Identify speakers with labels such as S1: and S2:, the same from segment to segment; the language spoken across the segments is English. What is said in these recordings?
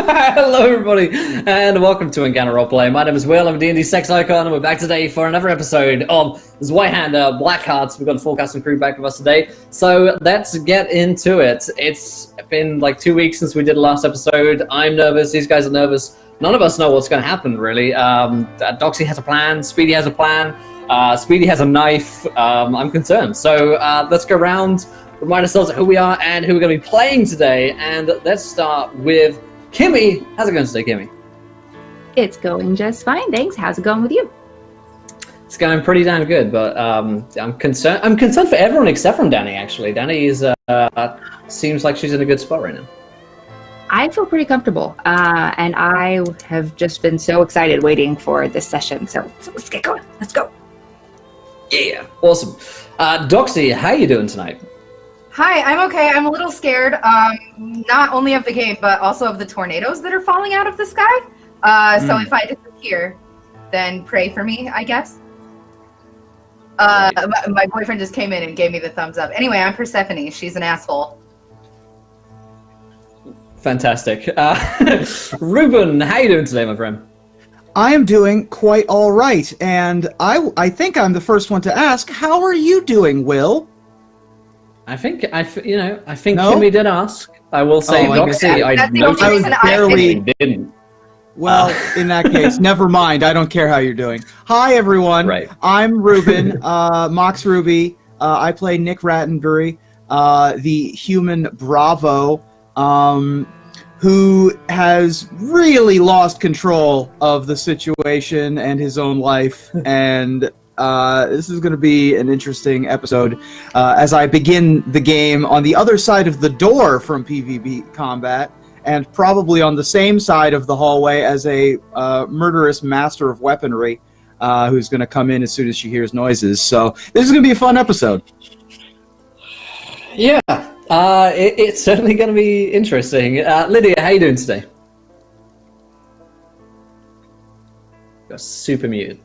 S1: Hello, everybody, and welcome to Encounter Roleplay. My name is Will. I'm a D&D sex icon, and we're back today for another episode of Zweihander, Blackhearts. We've got a full cast and crew back with us today, so let's get into it. It's been like 2 weeks since we did the last episode. I'm nervous. These guys are nervous. None of us know what's going to happen, really. Doxy has a plan. Speedy has a plan. Speedy has a knife. I'm concerned. So let's go around, remind ourselves of who we are and who we're going to be playing today, and let's start with Kimmy. How's it going today, Kimmy?
S2: It's going just fine, thanks. How's it going with you?
S1: It's going pretty damn good, but I'm concerned. I'm concerned for everyone except from Danny. Actually, Danny is seems like she's in a good spot right now.
S2: I feel pretty comfortable, and I have just been so excited waiting for this session. So let's get going. Let's go.
S1: Yeah, awesome. Doxy, how you doing tonight?
S3: Hi, I'm okay. I'm a little scared, not only of the game, but also of the tornadoes that are falling out of the sky. So if I disappear, then pray for me, I guess. My boyfriend just came in and gave me the thumbs up. Anyway, I'm Persephone. She's an asshole.
S1: Fantastic. Ruben, how you doing today, my friend?
S4: I am doing quite all right, and I think I'm the first one to ask, how are you doing, Will?
S1: I think no? Kimmy did ask. I will say, Doxy,
S3: that's the only reason
S4: barely
S1: didn't.
S4: Well, in that case, never mind. I don't care how you're doing. Hi, everyone.
S1: Right.
S4: I'm Ruben, Mox Ruby. I play Nick Rattenbury, the human Bravo, who has really lost control of the situation and his own life, and this is going to be an interesting episode as I begin the game on the other side of the door from PvP combat, and probably on the same side of the hallway as a murderous master of weaponry who's going to come in as soon as she hears noises. So this is going to be a fun episode.
S1: Yeah, it's certainly going to be interesting. Lydia, how you doing today? You're super muted.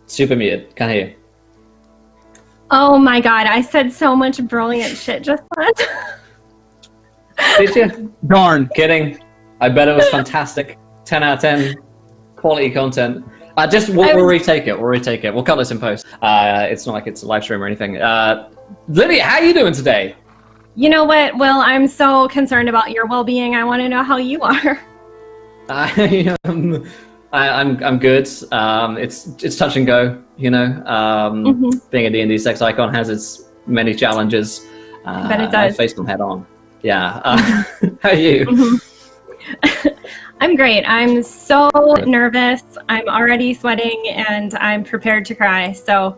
S1: Super muted. Can't hear you.
S5: Oh my god, I said so much brilliant shit just then.
S1: Did you?
S4: Darn.
S1: Kidding. I bet it was fantastic. 10 out of 10. Quality content. We'll retake it. We'll retake it. We'll cut this in post. It's not like it's a live stream or anything. Lydia, how are you doing today?
S5: You know what, Will? I'm so concerned about your well-being. I want to know how you are.
S1: I'm good. It's touch and go, you know. Being a D&D sex icon has its many challenges.
S5: But it does.
S1: I face them head on. Yeah. How are you?
S5: I'm great. I'm so nervous. I'm already sweating, and I'm prepared to cry. So,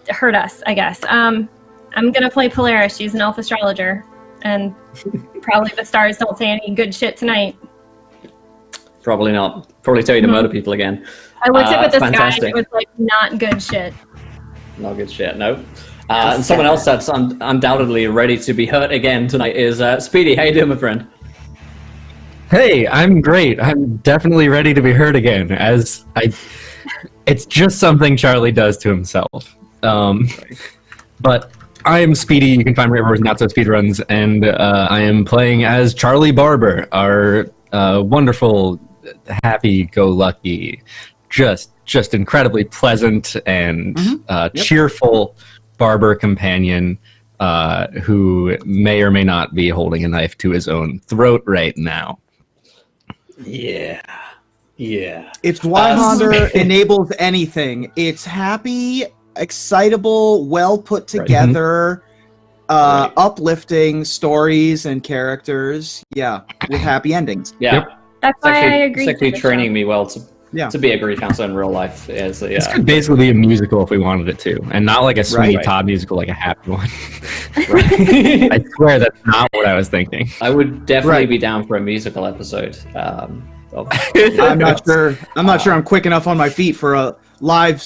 S5: hurt us, I guess. I'm gonna play Polaris. She's an elf astrologer, and probably the stars don't say any good shit tonight.
S1: Probably not. Probably tell you to murder people again.
S5: I looked up at the
S1: fantastic.
S5: sky and it was like not good shit.
S1: Not good shit, no. And someone else that's undoubtedly ready to be hurt again tonight is Speedy. How you doing, my friend?
S6: Hey, I'm great. I'm definitely ready to be hurt again. It's just something Charlie does to himself. But I am Speedy. You can find me everywhere Not So Speedruns, and I am playing as Charlie Barber, our wonderful, happy-go-lucky, just incredibly pleasant and cheerful barber companion who may or may not be holding a knife to his own throat right now.
S1: Yeah.
S4: If Zweihander enables anything, it's happy, excitable, well put together, uplifting stories and characters. Yeah, with happy endings.
S1: Yeah.
S6: Yep.
S5: That's why I agree.
S1: It's actually training me well to
S4: Yeah.
S1: to be a grief counselor in real life. Is
S6: This could basically be a musical if we wanted it to, and not like a sweet
S1: Right.
S6: Todd musical, like a happy one.
S1: Right.
S6: I swear that's not what I was thinking.
S1: I would definitely
S4: Right.
S1: be down for a musical episode.
S4: I'm not sure. I'm not sure I'm quick enough on my feet for a live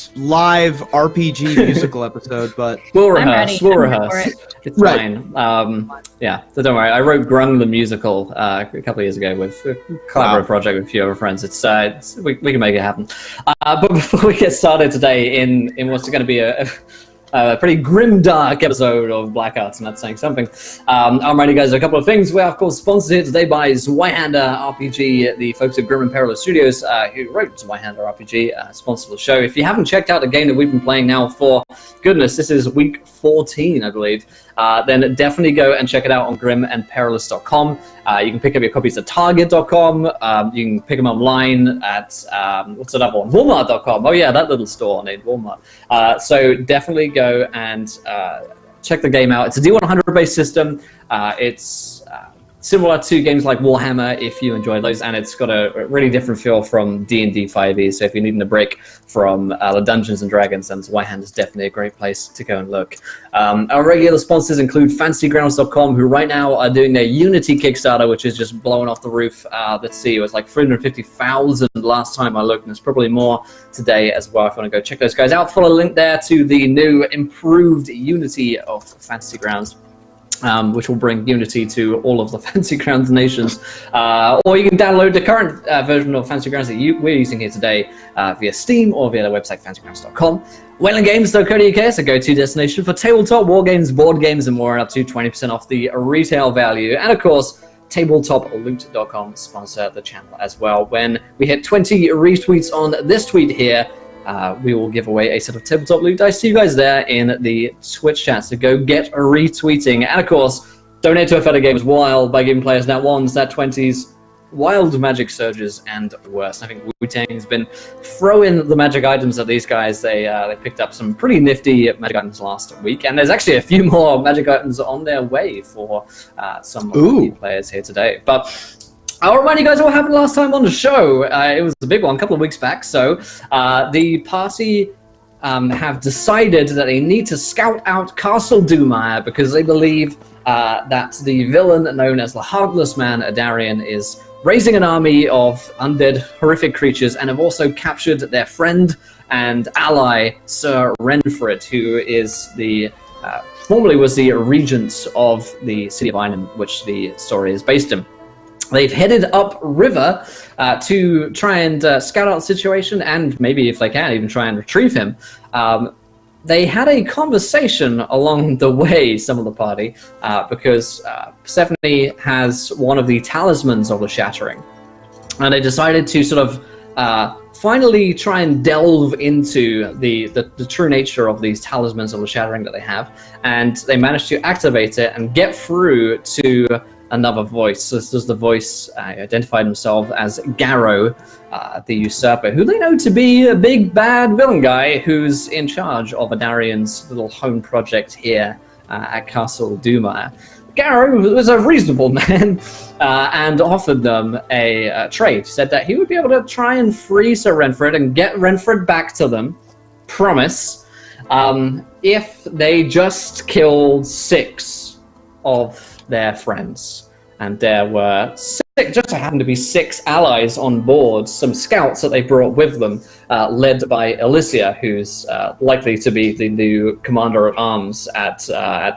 S4: RPG musical episode, but
S1: We'll
S5: I'm
S1: rehearse.
S5: ready.
S1: We'll
S5: I'm ready for
S1: rehearse.
S5: it.
S1: It's
S4: Right.
S1: fine. Yeah, so don't worry. I wrote Grung the musical a couple of years ago with a collaborative project with a few other friends. We can make it happen. But before we get started today in what's going to be a a pretty grim, dark episode of Blackhearts, and that's saying something. I'm writing you guys a couple of things. We're, of course, sponsored here today by Zweihander RPG, the folks at Grim and Perilous Studios, who wrote Zweihander RPG, sponsored the show. If you haven't checked out the game that we've been playing now for, goodness, this is week 14, I believe, then definitely go and check it out on grimandperilous.com. You can pick up your copies at target.com. You can pick them online at, what's that other one? Walmart.com. Oh, yeah, that little store named Walmart. So definitely go and check the game out. It's a D100-based system. It's similar to games like Warhammer, if you enjoy those, and it's got a really different feel from D&D 5e, so if you're needing a break from the Dungeons & Dragons, then Zweihander is definitely a great place to go and look. Our regular sponsors include FantasyGrounds.com, who right now are doing their Unity Kickstarter, which is just blowing off the roof. Let's see, it was like 350,000 last time I looked, and it's probably more today as well if you want to go check those guys out. Follow a link there to the new improved Unity of Fantasy Grounds. Which will bring Unity to all of the Fantasy Grounds nations. Or you can download the current version of Fantasy Grounds that we're using here today via Steam or via the website fantasygrounds.com. WaylandGames.co.uk is a go-to destination for tabletop, war games, board games, and more, up to 20% off the retail value. And of course, tabletoploot.com sponsor the channel as well. When we hit 20 retweets on this tweet here, we will give away a set of tabletop loot dice to you guys there in the Twitch chat. So go get retweeting. And of course, donate to a Feta Games Wild by giving players nat 1s, nat 20s, wild magic surges, and worse. I think Wu-Tang has been throwing the magic items at these guys. They picked up some pretty nifty magic items last week, and there's actually a few more magic items on their way for some of the players here today. But I'll remind you guys what happened last time on the show. It was a big one, a couple of weeks back. So the party have decided that they need to scout out Castle Doomire because they believe that the villain known as the Heartless Man, Adarian, is raising an army of undead, horrific creatures, and have also captured their friend and ally, Sir Renford, who is the formerly was the regent of the city of Einem, which the story is based in. They've headed upriver to try and scout out the situation, and maybe, if they can, even try and retrieve him. They had a conversation along the way, some of the party, because Persephone has one of the talismans of the Shattering. And they decided to sort of finally try and delve into the true nature of these talismans of the Shattering that they have. And they managed to activate it and get through to another voice. So this is the voice identified himself as Garrow, the Usurper, who they know to be a big bad villain guy who's in charge of Adarian's little home project here at Castle Doomire. Garrow was a reasonable man and offered them a trade. He said that he would be able to try and free Sir Renford and get Renford back to them. Promise. If they just killed 6 of their friends, and there were 6, just happened to be 6 allies on board, some scouts that they brought with them, led by Alyssia, who's likely to be the new commander-at-arms at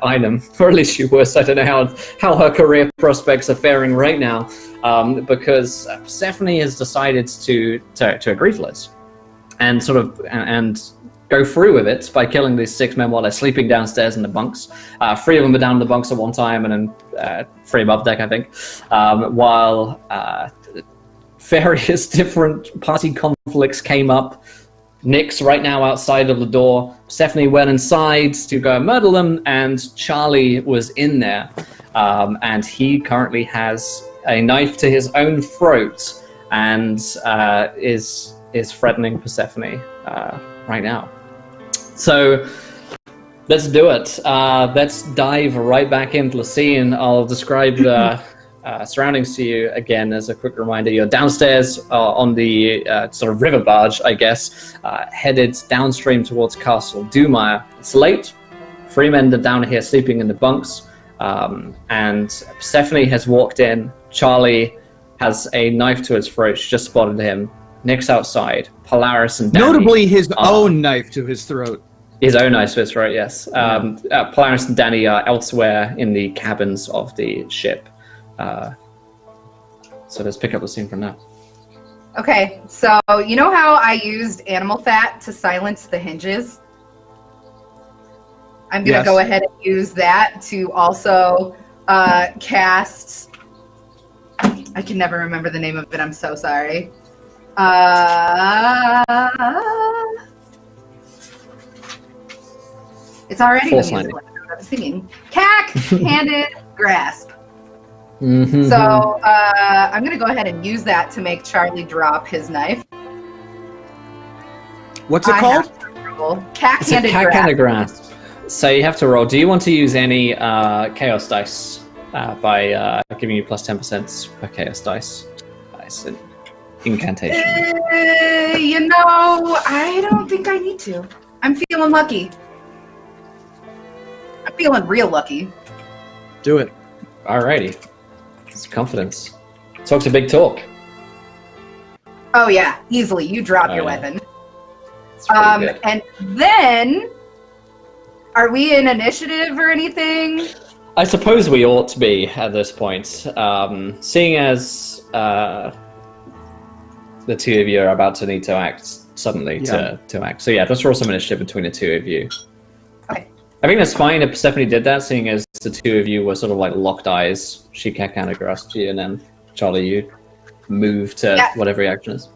S1: Einem, or at least she was. I don't know how her career prospects are faring right now, because Persephone has decided to agree to this, and sort of and go through with it by killing these 6 men while they're sleeping downstairs in the bunks. 3 of them are down in the bunks at one time, and then 3 above deck, I think, while various different party conflicts came up. Nick's right now outside of the door. Stephanie went inside to go and murder them, and Charlie was in there. And he currently has a knife to his own throat and is threatening Persephone right now. So let's do it. Let's dive right back into the scene. I'll describe the surroundings to you again as a quick reminder. You're downstairs on the sort of river barge, I guess, headed downstream towards Castle Doomire. It's late. 3 men are down here sleeping in the bunks, and Persephone has walked in. Charlie has a knife to his throat. She just spotted him. Nick's outside. Polaris and Danny.
S4: Notably his own knife to his throat.
S1: His own knife to his throat, yes. Polaris and Danny are elsewhere in the cabins of the ship. So let's pick up the scene from now.
S3: Okay, so you know how I used animal fat to silence the hinges? I'm going to go ahead and use that to also cast... I can never remember the name of it. I'm so sorry. It's already the music I'm singing. Cack-handed grasp.
S1: Mm-hmm.
S3: So I'm going to go ahead and use that to make Charlie drop his knife.
S4: What's it called?
S3: Cack-handed grasp.
S1: Cack-handed grasp. So you have to roll. Do you want to use any chaos dice by giving you plus 10% per chaos dice? It's an incantation.
S3: I don't think I need to. I'm feeling lucky. I'm feeling real lucky.
S4: Do it.
S1: Alrighty. It's confidence. Talk's a big talk.
S3: Oh yeah, easily. You drop your weapon.
S1: It's pretty good.
S3: And then, are we in initiative or anything?
S1: I suppose we ought to be at this point, seeing as the two of you are about to need to act suddenly to act. So yeah, let's roll some initiative between the two of you.
S3: Okay.
S1: I think that's fine if Persephone did that, seeing as the two of you were sort of like locked eyes. She kind of grasped you, and then Charlie, you move to whatever your action is.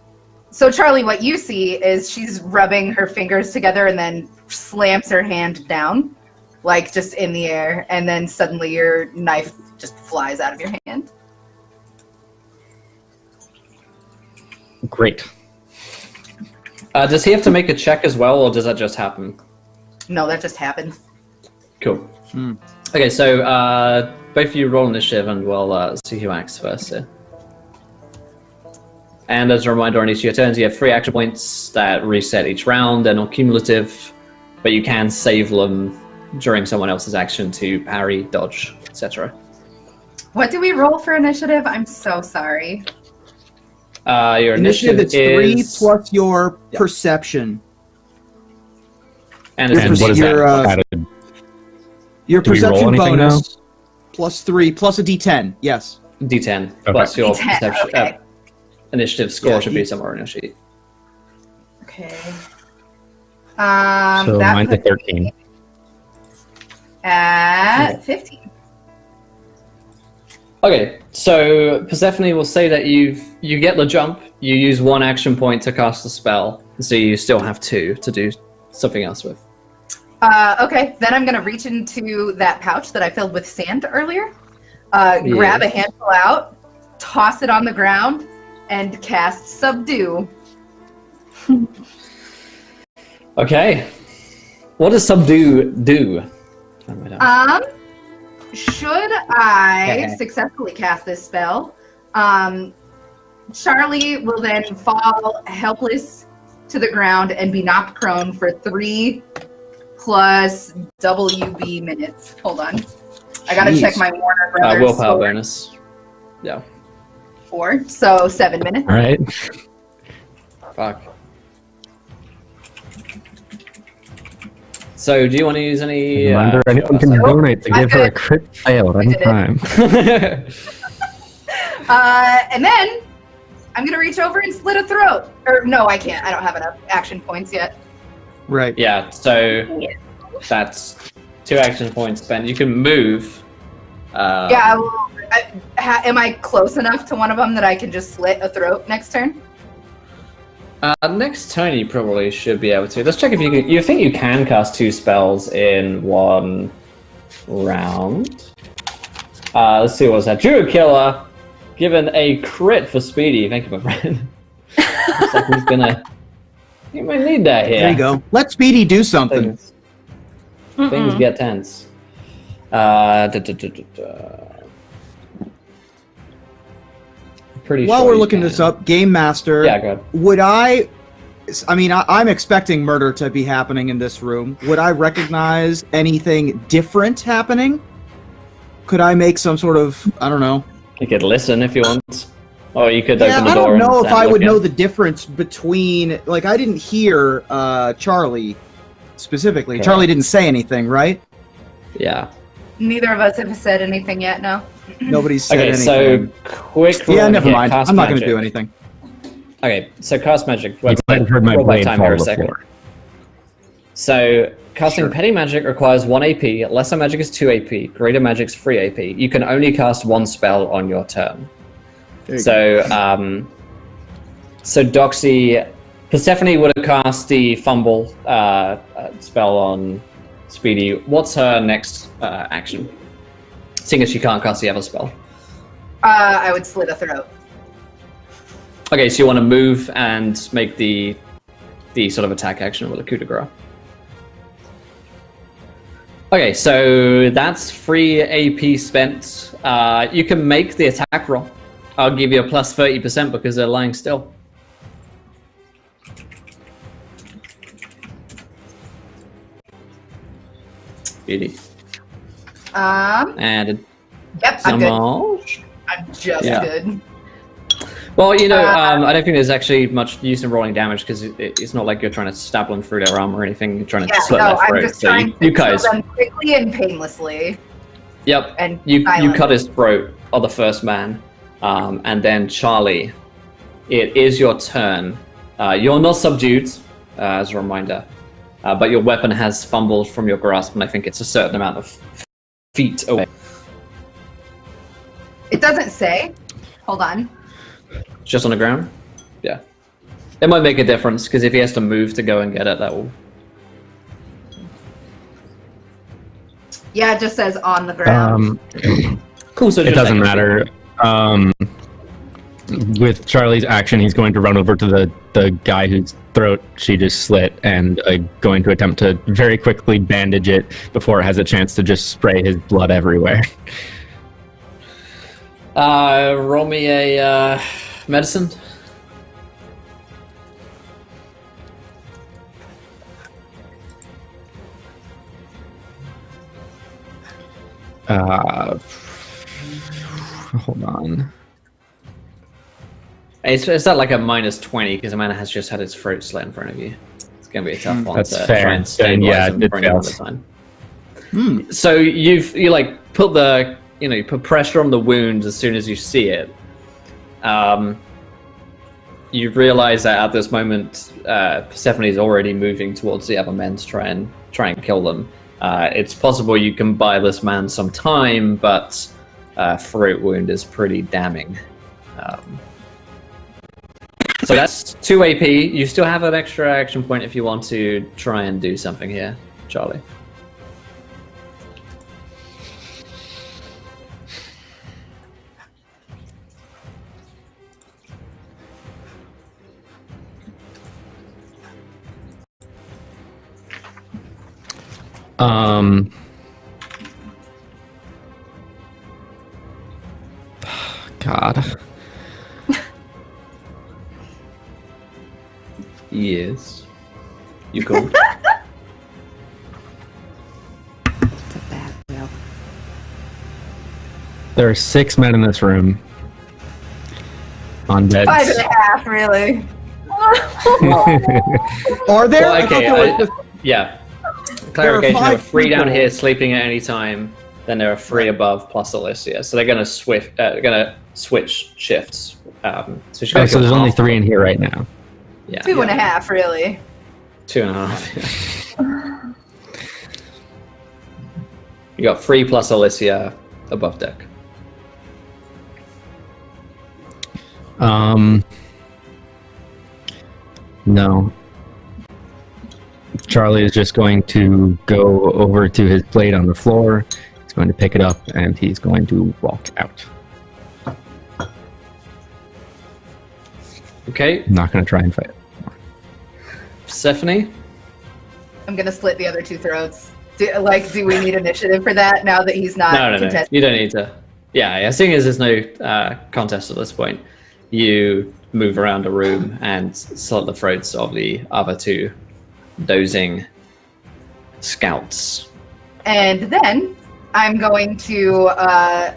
S3: So Charlie, what you see is she's rubbing her fingers together and then slams her hand down, like just in the air, and then suddenly your knife just flies out of your hand.
S6: Great.
S1: Does he have to make a check as well, or does that just happen?
S3: No, that just happens.
S1: Cool. Okay, so both of you roll initiative, and we'll see who acts first here. And as a reminder, on each of your turns, you have 3 action points that reset each round. They're not cumulative, but you can save them during someone else's action to parry, dodge, etc.
S3: What do we roll for initiative? I'm so sorry.
S1: Your
S4: Initiative is 3
S1: is...
S4: plus your perception.
S1: And
S4: Your
S1: it's
S6: what is
S4: your,
S6: that?
S4: Your
S6: Do we roll
S4: perception
S6: anything
S4: bonus plus 3 plus a d10. Yes.
S1: D10
S6: Okay.
S1: plus your
S3: D10,
S1: perception.
S3: okay.
S1: Initiative score
S4: Yeah,
S1: should be somewhere on your sheet.
S3: Okay.
S6: So
S3: that
S6: mine's a
S3: puts
S6: 13.
S3: me at 15.
S1: Okay, so Persephone will say that you get the jump, you use 1 action point to cast the spell, so you still have 2 to do something else with.
S3: Okay, then I'm going to reach into that pouch that I filled with sand earlier, grab a handful out, toss it on the ground, and cast Subdue.
S1: Okay. What does Subdue do?
S3: Should I successfully cast this spell, Charlie will then fall helpless to the ground and be knocked prone for 3 plus WB minutes. Hold on. I gotta check my Warner Brothers.
S1: Willpower
S3: score.
S1: bonus. Yeah.
S3: 4, so 7 minutes.
S6: All right.
S1: Fuck. So, do you want to use any...
S6: Reminder, anyone can donate to give her a crit fail at any time.
S3: And then I'm gonna reach over and slit a throat. Or no, I can't. I don't have enough action points yet.
S4: Right.
S1: Yeah, so that's 2 action points spent. You can move.
S3: Yeah. Well, am I close enough to one of them that I can just slit a throat next turn?
S1: Next turn, you probably should be able to. Let's check if you can. You think you can cast 2 spells in 1 round? Let's see what's that. Druid Killer, given a crit for Speedy. Thank you, my friend. Looks like he's gonna. You might need that here.
S4: There you go. Let Speedy do something.
S1: Things get tense. Pretty
S4: While
S1: sure
S4: we're
S1: you
S4: looking
S1: can.
S4: this up, Game Master,
S1: Yeah, go ahead.
S4: would I'm expecting murder to be happening in this room. Would I recognize anything different happening? Could I make some sort of, I don't know.
S1: You could listen if you want. Or you could
S4: Yeah,
S1: open the
S4: I
S1: door
S4: don't know
S1: and
S4: if I
S1: look
S4: would
S1: in.
S4: know the difference between, like, I didn't hear Charlie specifically.
S1: Correct.
S4: Charlie didn't say anything, right?
S1: Yeah.
S3: Neither of us have said anything yet. No.
S4: Nobody's said
S1: Okay,
S4: anything.
S1: so quick.
S4: Yeah,
S1: roll
S4: never
S1: here,
S4: mind.
S1: cast
S4: I'm not going to
S1: magic.
S4: do anything.
S1: Okay, so cast magic.
S6: You might have heard my
S1: Roll by
S6: blade
S1: time
S6: fall
S1: here
S6: to
S1: a
S6: the
S1: second.
S6: floor.
S1: So casting
S4: Sure.
S1: petty magic requires 1 AP, lesser magic is 2 AP, greater magic's 3 AP. You can only cast one spell on your turn.
S4: There you
S1: So Doxy, Persephone would have cast the fumble spell on Speedy. What's her next action? Seeing as she can't cast the other spell.
S3: I would slit a throat.
S1: Okay, so you want to move and make the sort of attack action with a coup de grace. Okay, so that's 3 AP spent. You can make the attack roll. I'll give you a plus 30% because they're lying still. Beauty. And
S3: Yep, I'm good.
S1: damage.
S3: I'm just
S1: Yeah.
S3: good.
S1: Well, I don't think there's actually much use in rolling damage because it's not like you're trying to stab them through their arm or anything. You're trying to
S3: Yeah,
S1: slit
S3: no,
S1: their
S3: I'm
S1: throat.
S3: just
S1: So
S3: trying
S1: you
S3: to
S1: guys,
S3: kill them quickly and painlessly.
S1: yep,
S3: And
S1: you
S3: silently.
S1: cut his throat of the first man, and then Charlie, it is your turn. You're not subdued, as a reminder, but your weapon has fumbled from your grasp, and I think it's a certain amount of feet away.
S3: It doesn't say. Hold on.
S1: Just on the ground? Yeah. It might make a difference, because if he has to move to go and get it, that will...
S3: Yeah, it just says on the ground.
S1: Cool, so
S6: It doesn't matter. With Charlie's action, he's going to run over to the guy whose throat she just slit and going to attempt to very quickly bandage it before it has a chance to just spray his blood everywhere.
S1: Roll me a medicine.
S6: Hold on.
S1: It's at like a minus 20 because the man has just had his throat slit in front of you. It's going to be a tough one
S6: That's
S1: to
S6: fair.
S1: try and
S6: Then,
S1: stabilize
S6: yeah,
S1: him
S6: it
S1: for any amount of
S6: fails.
S1: time. So you put you put pressure on the wound as soon as you see it. You realize that at this moment, Persephone is already moving towards the other men to try and kill them. It's possible you can buy this man some time, but throat wound is pretty damning. So that's 2 AP. You still have an extra action point if you want to try and do something here, Charlie.
S6: God.
S1: Yes. You called.
S2: It's a bad joke.
S6: There are 6 men in this room. On beds.
S3: 5.5, really.
S4: Are there?
S1: Well,
S4: I thought
S1: okay,
S4: there was just-
S1: yeah.
S4: There are
S1: Clarification, there are
S4: 5
S1: 3 down
S4: people.
S1: here sleeping at any time. Then there are 3 above plus Alyssia. So they're going to switch shifts. So she's
S6: Oh,
S1: gonna
S6: so
S1: kill
S6: there's only
S1: half.
S6: 3 in here right now.
S1: Yeah.
S3: 2.5, really.
S1: 2.5. You got 3 plus Alyssia above deck.
S6: No. Charlie is just going to go over to his plate on the floor. He's going to pick it up and he's going to walk out.
S1: Okay,
S6: I'm not going to try and fight it.
S1: Persephone.
S3: I'm gonna slit the other 2 throats. Do we need initiative for that now that he's not
S1: No.
S3: contested?
S1: You don't need to. Yeah. Seeing as there's no contest at this point, you move around the room and slit the throats of the other 2 dozing scouts.
S3: And then I'm going to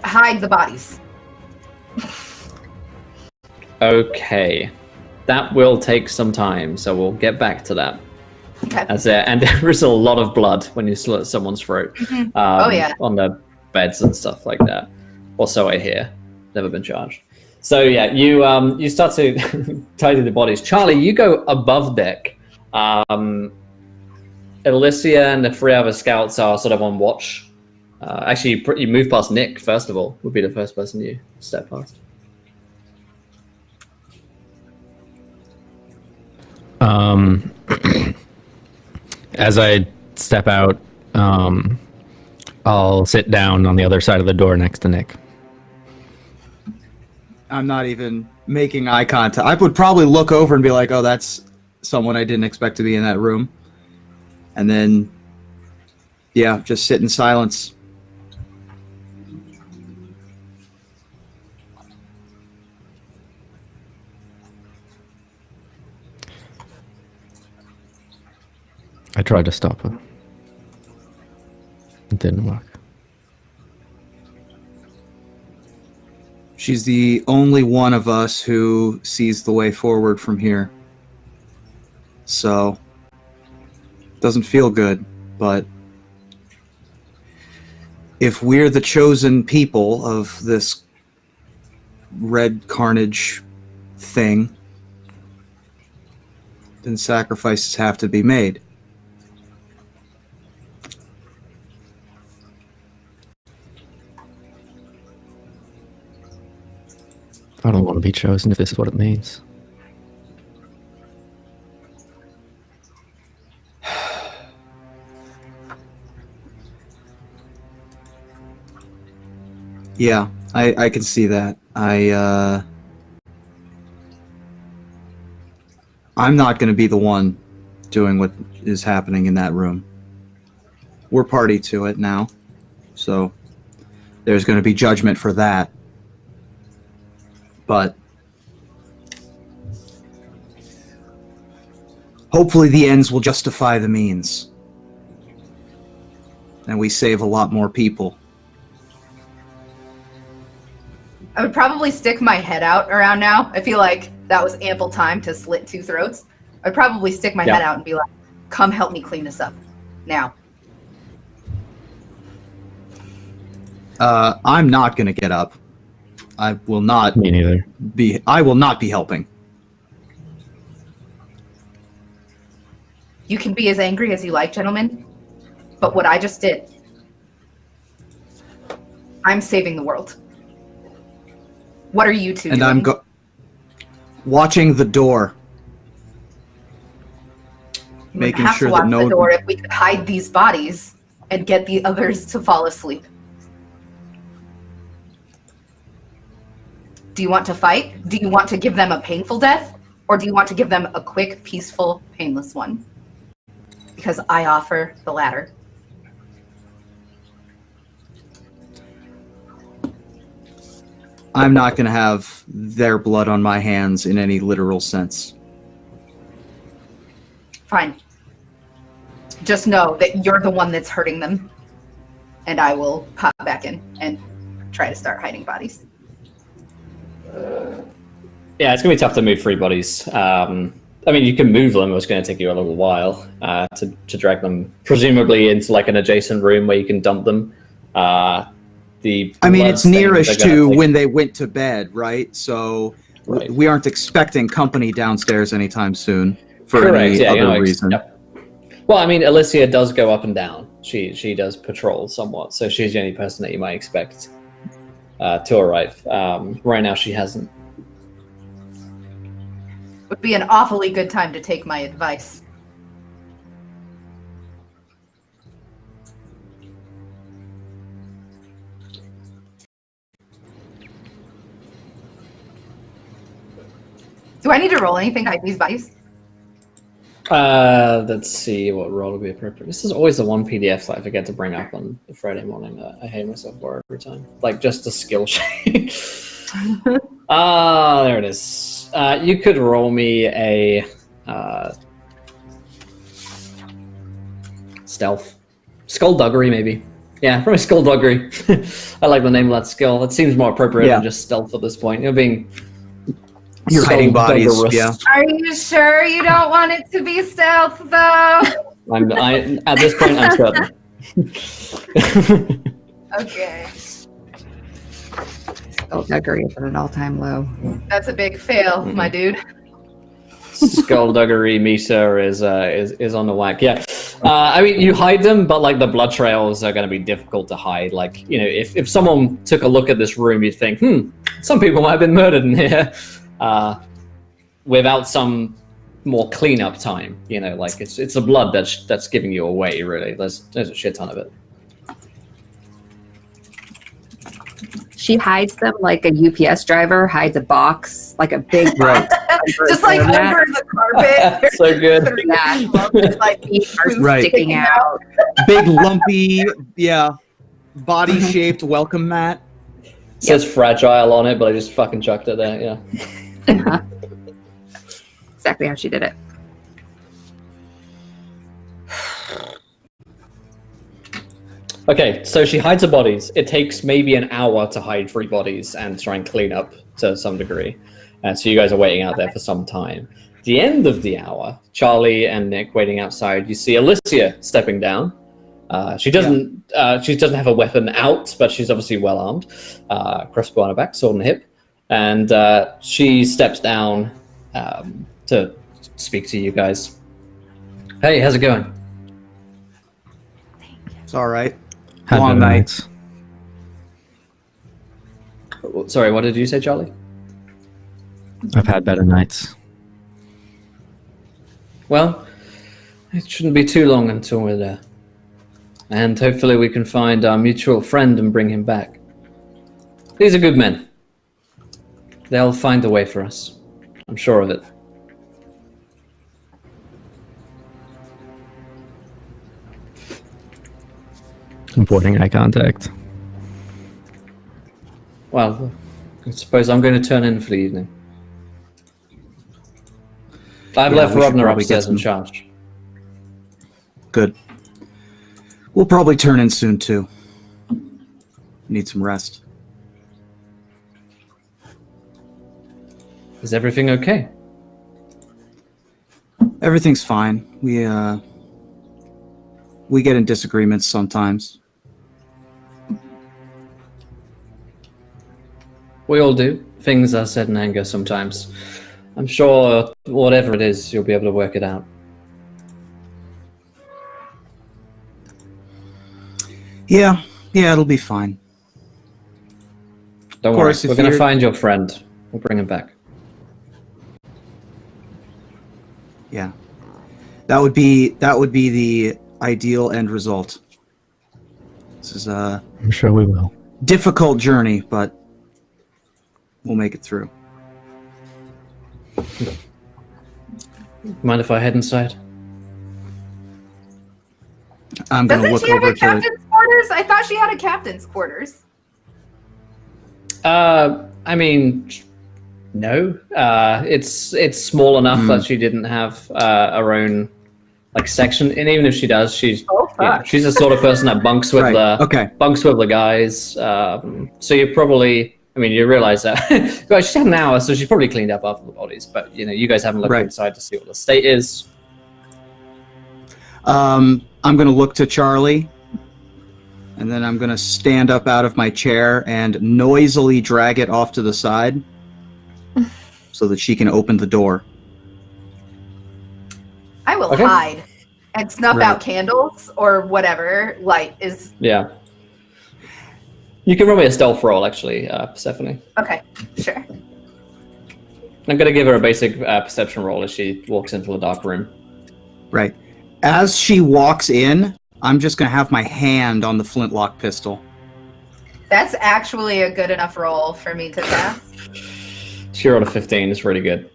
S3: hide the bodies.
S1: Okay. That will take some time, so we'll get back to that.
S3: Okay.
S1: And there is a lot of blood when you slit someone's throat.
S3: Oh, yeah.
S1: On the beds and stuff like that. Or so I hear. Never been charged. So yeah, you start to tidy the bodies. Charlie, you go above deck. Alyssia and the 3 other scouts are sort of on watch. Actually, you move past Nick, first of all, would be the first person you step past.
S6: As I step out, I'll sit down on the other side of the door next to Nick.
S4: I'm not even making eye contact. I would probably look over and be like, oh, that's someone I didn't expect to be in that room. And then, yeah, just sit in silence.
S6: I tried to stop her. It didn't work.
S4: She's the only one of us who sees the way forward from here. So, doesn't feel good, but if we're the chosen people of this red carnage thing, then sacrifices have to be made.
S6: I don't want to be chosen if this is what it means.
S4: Yeah, I can see that. I'm not going to be the one doing what is happening in that room. We're party to it now, so there's going to be judgment for that. But hopefully the ends will justify the means, and we save a lot more people.
S3: I would probably stick my head out around now. I feel like that was ample time to slit 2 throats. I'd probably stick my head out and be like, come help me clean this up now.
S4: I'm not going to get up. I will not.
S6: Me neither.
S4: I will not be helping.
S3: You can be as angry as you like, gentlemen, but what I just did, I'm saving the world. What are you two doing?
S4: And I'm watching the door. Making
S3: have
S4: sure
S3: to watch
S4: that no
S3: the door if we could hide these bodies and get the others to fall asleep. Do you want to fight? Do you want to give them a painful death? Or do you want to give them a quick, peaceful, painless one? Because I offer the latter.
S4: I'm not going to have their blood on my hands in any literal sense.
S3: Fine. Just know that you're the one that's hurting them. And I will pop back in and try to start hiding bodies.
S1: Yeah, it's going to be tough to move 3 bodies. I mean, you can move them, it's going to take you a little while to drag them, presumably into like an adjacent room where you can dump them.
S4: It's nearish to when they went to bed, right? So
S1: right.
S4: We aren't expecting company downstairs anytime soon for
S1: Correct,
S4: any other reason.
S1: Yep. Well, I mean, Alyssia does go up and down. She does patrol somewhat, so she's the only person that you might expect to arrive. Right now, she hasn't.
S3: Would be an awfully good time to take my advice. Do I need to roll anything to hide these bodies?
S1: Let's see what roll would be appropriate. This is always the one PDF that I forget to bring up on the Friday morning. I hate myself for every time. Like, just a skill sheet. There it is. You could roll me a stealth. Skullduggery, maybe. Yeah, probably skullduggery. I like the name of that skill. It seems more appropriate than just stealth at this point.
S4: You're hiding bodies, yeah.
S3: Are you sure you don't want it to be stealth, though?
S1: At this point, I'm certain.
S3: Okay.
S2: Skullduggery is at an all-time low.
S3: That's a big fail, my dude.
S1: Skullduggery meter is on the whack. Yeah. I mean, you hide them, but like the blood trails are going to be difficult to hide. Like, you know, if someone took a look at this room, you'd think, some people might have been murdered in here, without some more cleanup time. You know, like it's the blood that's giving you away. Really, there's a shit ton of it.
S2: She hides them like a UPS driver hides a box, like a big box.
S3: Just like under the carpet.
S1: So good.
S3: Yeah, like
S4: Right.
S2: Sticking out.
S4: Big lumpy, body-shaped welcome mat.
S1: It says fragile on it, but I just fucking chucked it there. Yeah.
S2: Exactly how she did it.
S1: Okay, so she hides her bodies. It takes maybe an hour to hide 3 bodies and try and clean up to some degree. So you guys are waiting out there for some time. At the end of the hour, Charlie and Nick waiting outside, you see Alyssia stepping down. She doesn't have a weapon out, but she's obviously well armed. Crossbow on her back, sword on the hip. And she steps down to speak to you guys. Hey, how's it going?
S4: It's all right.
S6: Had
S4: Long
S6: better
S4: night.
S1: Sorry, what did you say, Charlie?
S6: I've had better nights.
S1: Well, it shouldn't be too long until we're there. And hopefully we can find our mutual friend and bring him back. These are good men. They'll find a way for us. I'm sure of it.
S6: Avoiding eye contact.
S1: Well, I suppose I'm going to turn in for the evening. I've left
S4: we should
S1: Robner
S4: probably get
S1: upstairs in
S4: some-
S1: charge.
S4: Good. We'll probably turn in soon, too. Need some rest.
S1: Is everything okay?
S4: Everything's fine. We get in disagreements sometimes.
S1: We all do. Things are said in anger sometimes. I'm sure whatever it is, you'll be able to work it out.
S4: Yeah, it'll be fine.
S1: Don't
S4: Of
S1: worry,
S4: course, if
S1: we're going to
S4: you're-
S1: find your friend. We'll bring him back.
S4: Yeah. That would be the ideal end result. This is a
S6: I'm sure we will.
S4: difficult journey, but we'll make it through.
S1: Mind if I head inside?
S4: I'm gonna
S3: Doesn't
S4: look
S3: she have
S4: over
S3: a
S4: to.
S3: captain's quarters? I thought she had a captain's quarters.
S1: I mean, no. It's small enough that she didn't have her own like section, and even if she does, she's she's the sort of person that bunks with the guys. So you probably, I mean, you realize that well, she's had an hour, so she's probably cleaned up after the bodies. But you know, you guys haven't looked inside to see what the state is.
S4: I'm gonna look to Charlie, and then I'm gonna stand up out of my chair and noisily drag it off to the side, so that she can open the door.
S3: I will hide and snuff out candles or whatever light is.
S1: Yeah. You can roll me a stealth roll, actually, Persephone.
S3: Okay, sure.
S1: I'm going to give her a basic perception roll as she walks into the dark room.
S4: Right. As she walks in, I'm just gonna have my hand on the flintlock pistol.
S3: That's actually a good enough roll for me to pass.
S1: She rolled a 15. It's really good.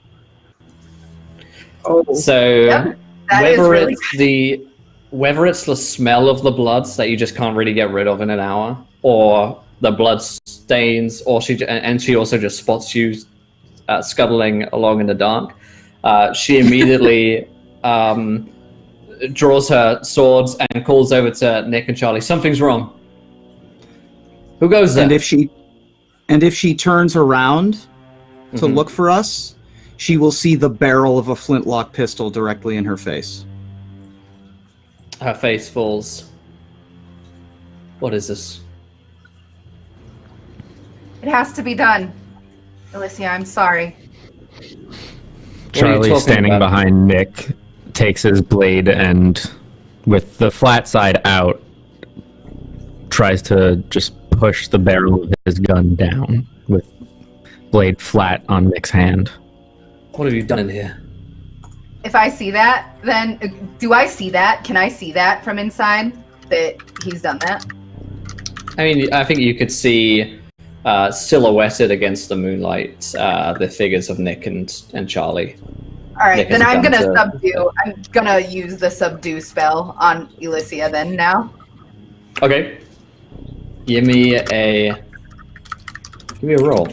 S2: Oh.
S1: So
S3: Yep, that is really
S1: whether it's the smell of the blood that you just can't really get rid of in an hour, or the blood stains, or she also just spots you scuttling along in the dark. She immediately draws her swords and calls over to Nick and Charlie. Something's wrong. Who goes there?
S4: And if she turns around to look for us, she will see the barrel of a flintlock pistol directly in her face.
S1: Her face falls. What is this?
S3: It has to be done. Alyssia, I'm sorry.
S6: Charlie, standing behind Nick, takes his blade and with the flat side out, tries to just push the barrel of his gun down with blade flat on Nick's hand.
S1: What have you done in here?
S3: If I see that, then do I see that? Can I see that from inside that he's done that?
S1: I mean, I think you could see silhouetted against the moonlight the figures of Nick and Charlie.
S3: All right,
S1: Nick
S3: then
S1: has
S3: I'm
S1: gone
S3: gonna
S1: to-
S3: subdue. I'm gonna use the subdue spell on Alyssia then now.
S1: Okay. Give me a roll.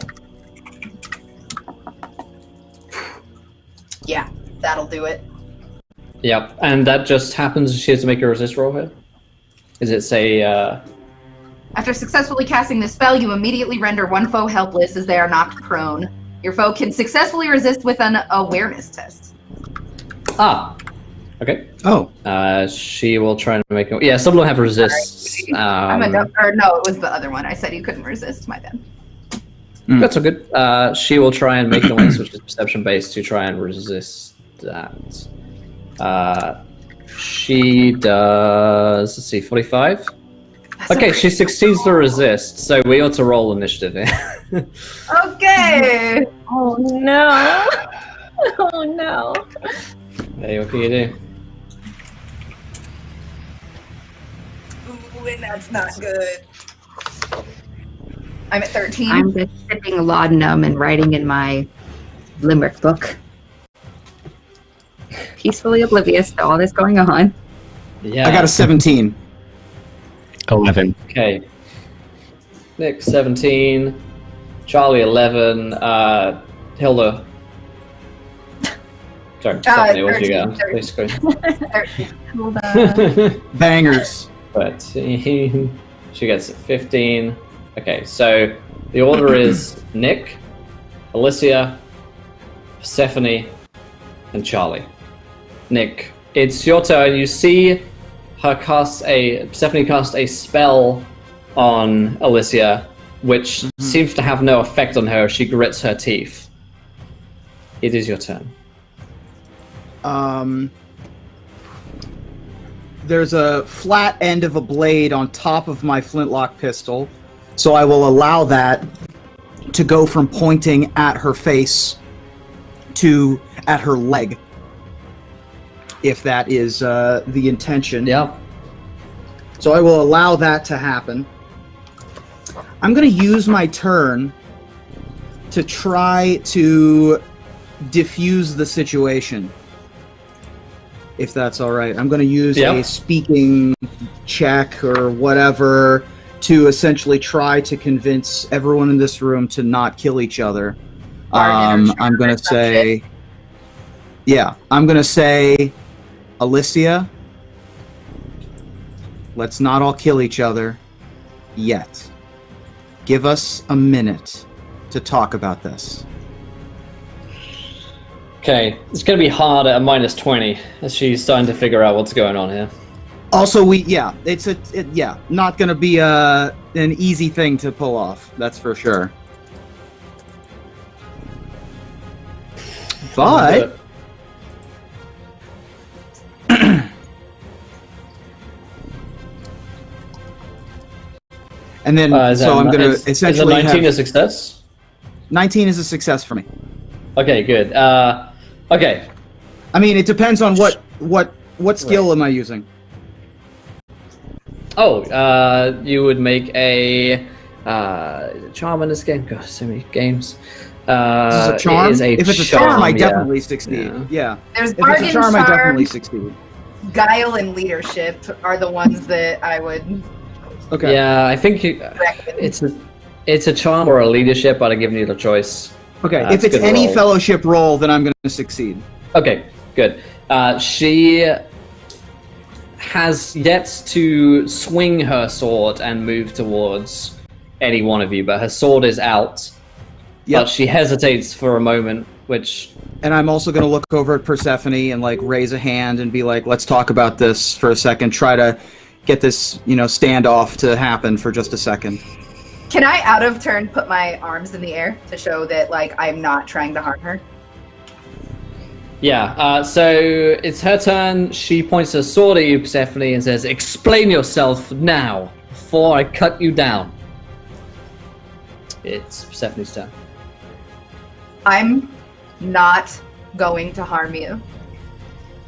S3: Yeah, that'll do it.
S1: Yep, and that just happens. She has to make a resist roll here. Is it say?
S3: After successfully casting this spell, you immediately render one foe helpless as they are knocked prone. Your foe can successfully resist with an awareness test.
S1: Okay.
S4: Oh,
S1: She will try and make. Yeah, some of them have resist.
S3: I'm a dumb, or no, it was the other one. I said you couldn't resist. My bad.
S1: That's all good. She will try and make noise, which is perception based, to try and resist that. She does. Let's see, 45. Okay, she succeeds to resist, so we ought to roll initiative here.
S3: Okay.
S5: Oh no! Oh no!
S1: Hey, what can you do?
S3: Ooh, and that's not good. I'm at 13.
S2: I'm just sipping laudanum and writing in my limerick book. Peacefully oblivious to all this going on.
S1: Yeah.
S4: I got a 17.
S6: 11.
S1: Okay. Nick 17, Charlie 11, Hilda. Sorry, Stephanie, what did you
S3: 13,
S1: get? Basically.
S3: 13.
S5: Hold on.
S4: Bangers.
S1: But she gets 15. Okay, so the order is Nick, Alyssia, Persephone, and Charlie. Nick, it's your turn. You see her Persephone cast a spell on Alyssia, which seems to have no effect on her. She grits her teeth. It is your turn.
S4: There's a flat end of a blade on top of my flintlock pistol, so I will allow that to go from pointing at her face to at her leg, if that is the intention.
S1: Yeah.
S4: So I will allow that to happen. I'm going to use my turn to try to diffuse the situation, if that's all right. I'm going to use a speaking check or whatever to essentially try to convince everyone in this room to not kill each other. I'm going to say... Yeah, I'm going to say, Alyssia, let's not all kill each other yet. Give us a minute to talk about this.
S1: Okay, it's going to be hard at a minus 20 as she's starting to figure out what's going on here.
S4: Also, not going to be an easy thing to pull off. That's for sure. But and then so I'm going to essentially
S1: is a 19
S4: have
S1: a success?
S4: 19 is a success for me.
S1: Okay, good. Okay.
S4: I mean, it depends on what skill am I using?
S1: Oh, you would make a charm in this game. God, so many games.
S4: This is a charm? If it's a charm, I definitely succeed. Yeah.
S3: There's
S4: If
S3: bargain,
S4: it's a charm, I definitely succeed.
S3: guile, and leadership are the ones that I would
S4: Okay.
S1: Yeah, I think
S3: recommend.
S1: it's a charm or a leadership, but I'm giving you the choice.
S4: Okay.
S1: That's
S4: If it's
S1: good
S4: any
S1: roll.
S4: fellowship roll, then I'm going to succeed.
S1: Okay, good. She has yet to swing her sword and move towards any one of you, but her sword is out.
S4: Yep.
S1: But she hesitates for a moment, which...
S4: And I'm also going to look over at Persephone and like raise a hand and be like, let's talk about this for a second. Try to get this, standoff to happen for just a second.
S3: Can I, out of turn, put my arms in the air to show that, like, I'm not trying to harm her?
S1: So it's her turn. She points her sword at you, Persephone, and says, "Explain yourself now, before I cut you down." It's Persephone's turn.
S3: I'm not going to harm you.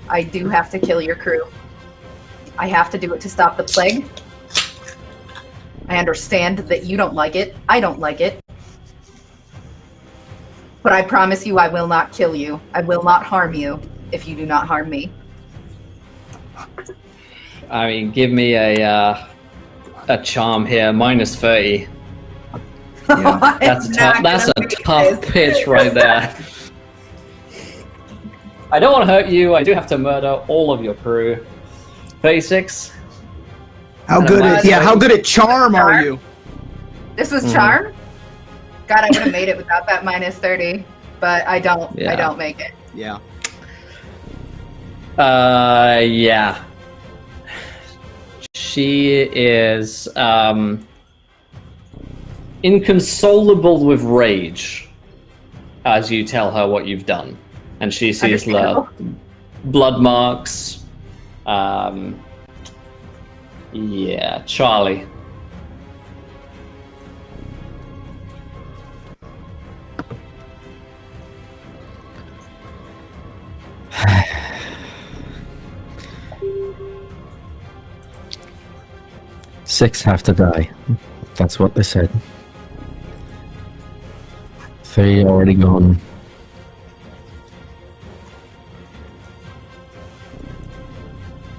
S3: I do have to kill your crew. I have to do it to stop the plague. I understand that you don't like it. I don't like it. But I promise you I will not kill you. I will not harm you if you do not harm me.
S1: I mean, give me a charm here, minus 30.
S4: Yeah.
S1: That's a tough pitch right there. I don't want to hurt you. I do have to murder all of your crew. 36.
S4: How good at charm are you?
S3: This was charm? God, I would have made it without that minus 30, but I don't.
S1: Yeah.
S3: I don't make it.
S4: Yeah.
S1: Yeah. She is inconsolable with rage as you tell her what you've done. And she sees the blood marks. Yeah, Charlie.
S6: Six have to die. That's what they said. 3 already gone.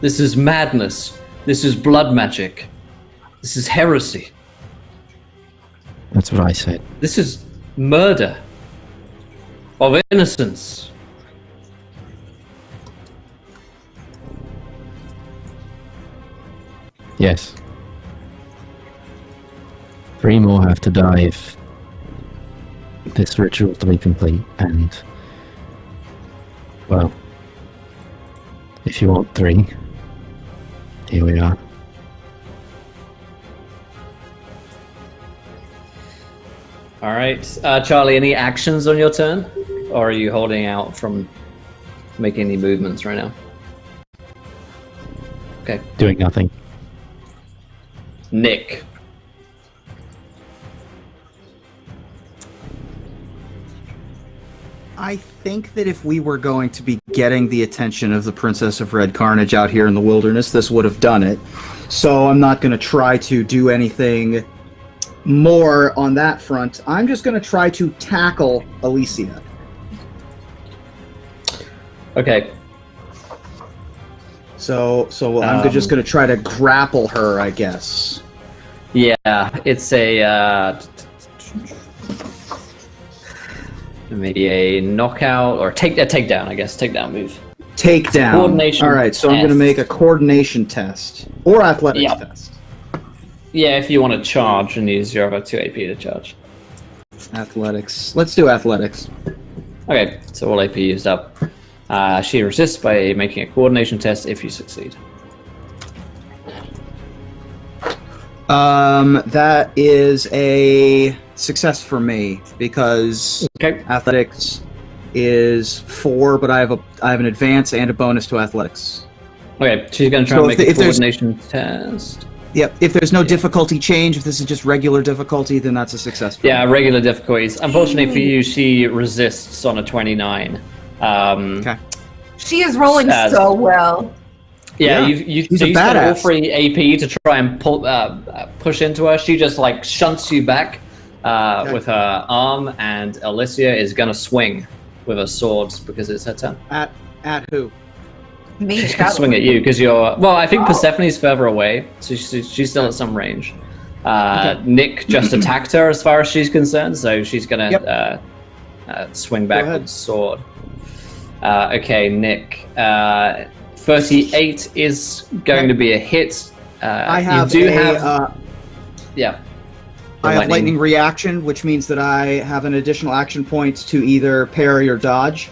S1: This is madness. This is blood magic. This is heresy.
S6: That's what I said.
S1: This is murder of innocence.
S6: Yes. 3 more have to die if this ritual to be complete, and well, if you want 3, here we are.
S1: All right, Charlie. Any actions on your turn, or are you holding out from making any movements right now? Okay,
S6: Doing nothing.
S1: Nick.
S4: I think that if we were going to be getting the attention of the Princess of Red Carnage out here in the wilderness, this would have done it. So I'm not going to try to do anything more on that front. I'm just going to try to tackle Alyssia.
S1: Okay.
S4: So I'm just going to try to grapple her, I guess.
S1: Yeah, it's a maybe a knockout or takedown. I guess takedown move.
S4: Takedown.
S1: Coordination
S4: All right, so I'm going to
S1: test.
S4: make a coordination test or athletics test.
S1: Yeah, if you want to charge and use your other 2 AP to charge.
S4: Athletics. Let's do athletics.
S1: Okay, so all AP used up. She resists by making a coordination test if you succeed.
S4: That is a success for me because
S1: Okay.
S4: athletics is 4, but I have an advance and a bonus to athletics.
S1: Okay, she's going to try
S4: So
S1: and
S4: if
S1: make a
S4: there's-
S1: coordination test.
S4: Yep. If there's no difficulty change, if this is just regular difficulty, then that's a success for
S1: Yeah,
S4: me.
S1: regular difficulties. Unfortunately for you, she resists on a 29.
S4: Okay.
S3: She is rolling
S1: As-
S3: so well.
S1: Yeah,
S4: Yeah,
S1: you
S4: she's a
S1: spent all
S4: badass.
S1: 3 AP to try and push into her. She just like shunts you back with her arm, and Alyssia is gonna swing with her swords because it's her turn.
S4: At who?
S3: Me,
S1: She's gonna swing at you because you're. Well, I think Persephone's further away, so she's still at some range. Nick just attacked her as far as she's concerned, so she's gonna swing back
S4: Go ahead.
S1: with the sword. Okay, Nick. 38 is going to be a hit.
S4: I have
S1: you do
S4: a,
S1: have. Yeah. The
S4: I have lightning reaction, which means that I have an additional action point to either parry or dodge.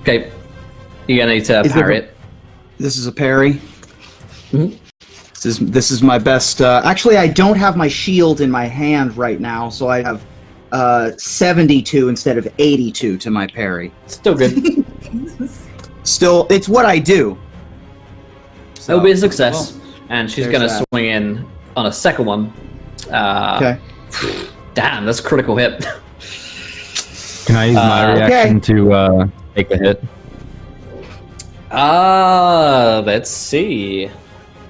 S1: Okay. You're gonna need to
S4: Is
S1: parry
S4: there-
S1: it.
S4: This is a parry.
S1: Mhm.
S4: This is my best. Actually, I don't have my shield in my hand right now, so I have 72 instead of 82 to my parry.
S1: Still good.
S4: Still, it's what I do. So,
S1: It'll be a success,
S4: well,
S1: and she's
S4: there's
S1: gonna
S4: that.
S1: swing in on a second one.
S4: Okay.
S1: Damn, that's a critical hit.
S6: Can I use my reaction to take the hit?
S1: Let's see.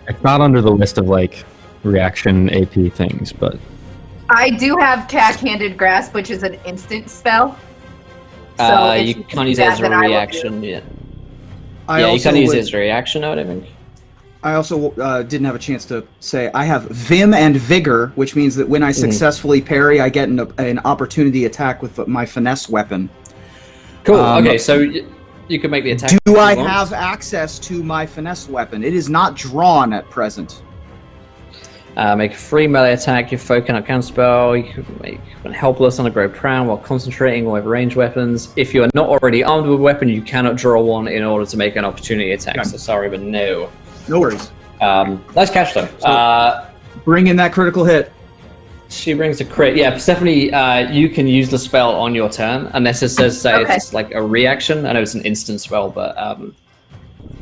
S6: It's not under the list of like reaction AP things, but
S3: I do have Cack-Handed Grasp, which is an instant spell. So if
S1: You
S3: do
S1: can't use it
S3: that,
S1: as a
S3: then I will do-
S1: reaction yet.
S4: I
S1: Yeah, you
S4: also
S1: can't use
S4: would-
S1: it as a reaction, I think.
S4: I also didn't have a chance to say I have Vim and Vigor, which means that when I successfully parry, I get an opportunity attack with my finesse weapon.
S1: Cool. Okay, so you can make the attack.
S4: Do
S1: if
S4: I
S1: you want.
S4: have access to my finesse weapon? It is not drawn at present.
S1: Make a free melee attack. Your foe cannot counterspell. You can make one helpless on a grow proud while concentrating with ranged weapons. If you are not already armed with a weapon, you cannot draw one in order to make an opportunity attack.
S4: Okay.
S1: So sorry, but no.
S4: No worries.
S1: Nice catch though.
S4: Bring in that critical hit.
S1: She brings a crit. Yeah, Stephanie, you can use the spell on your turn, unless it says
S3: Okay.
S1: it's like a reaction. I know it's an instant spell, but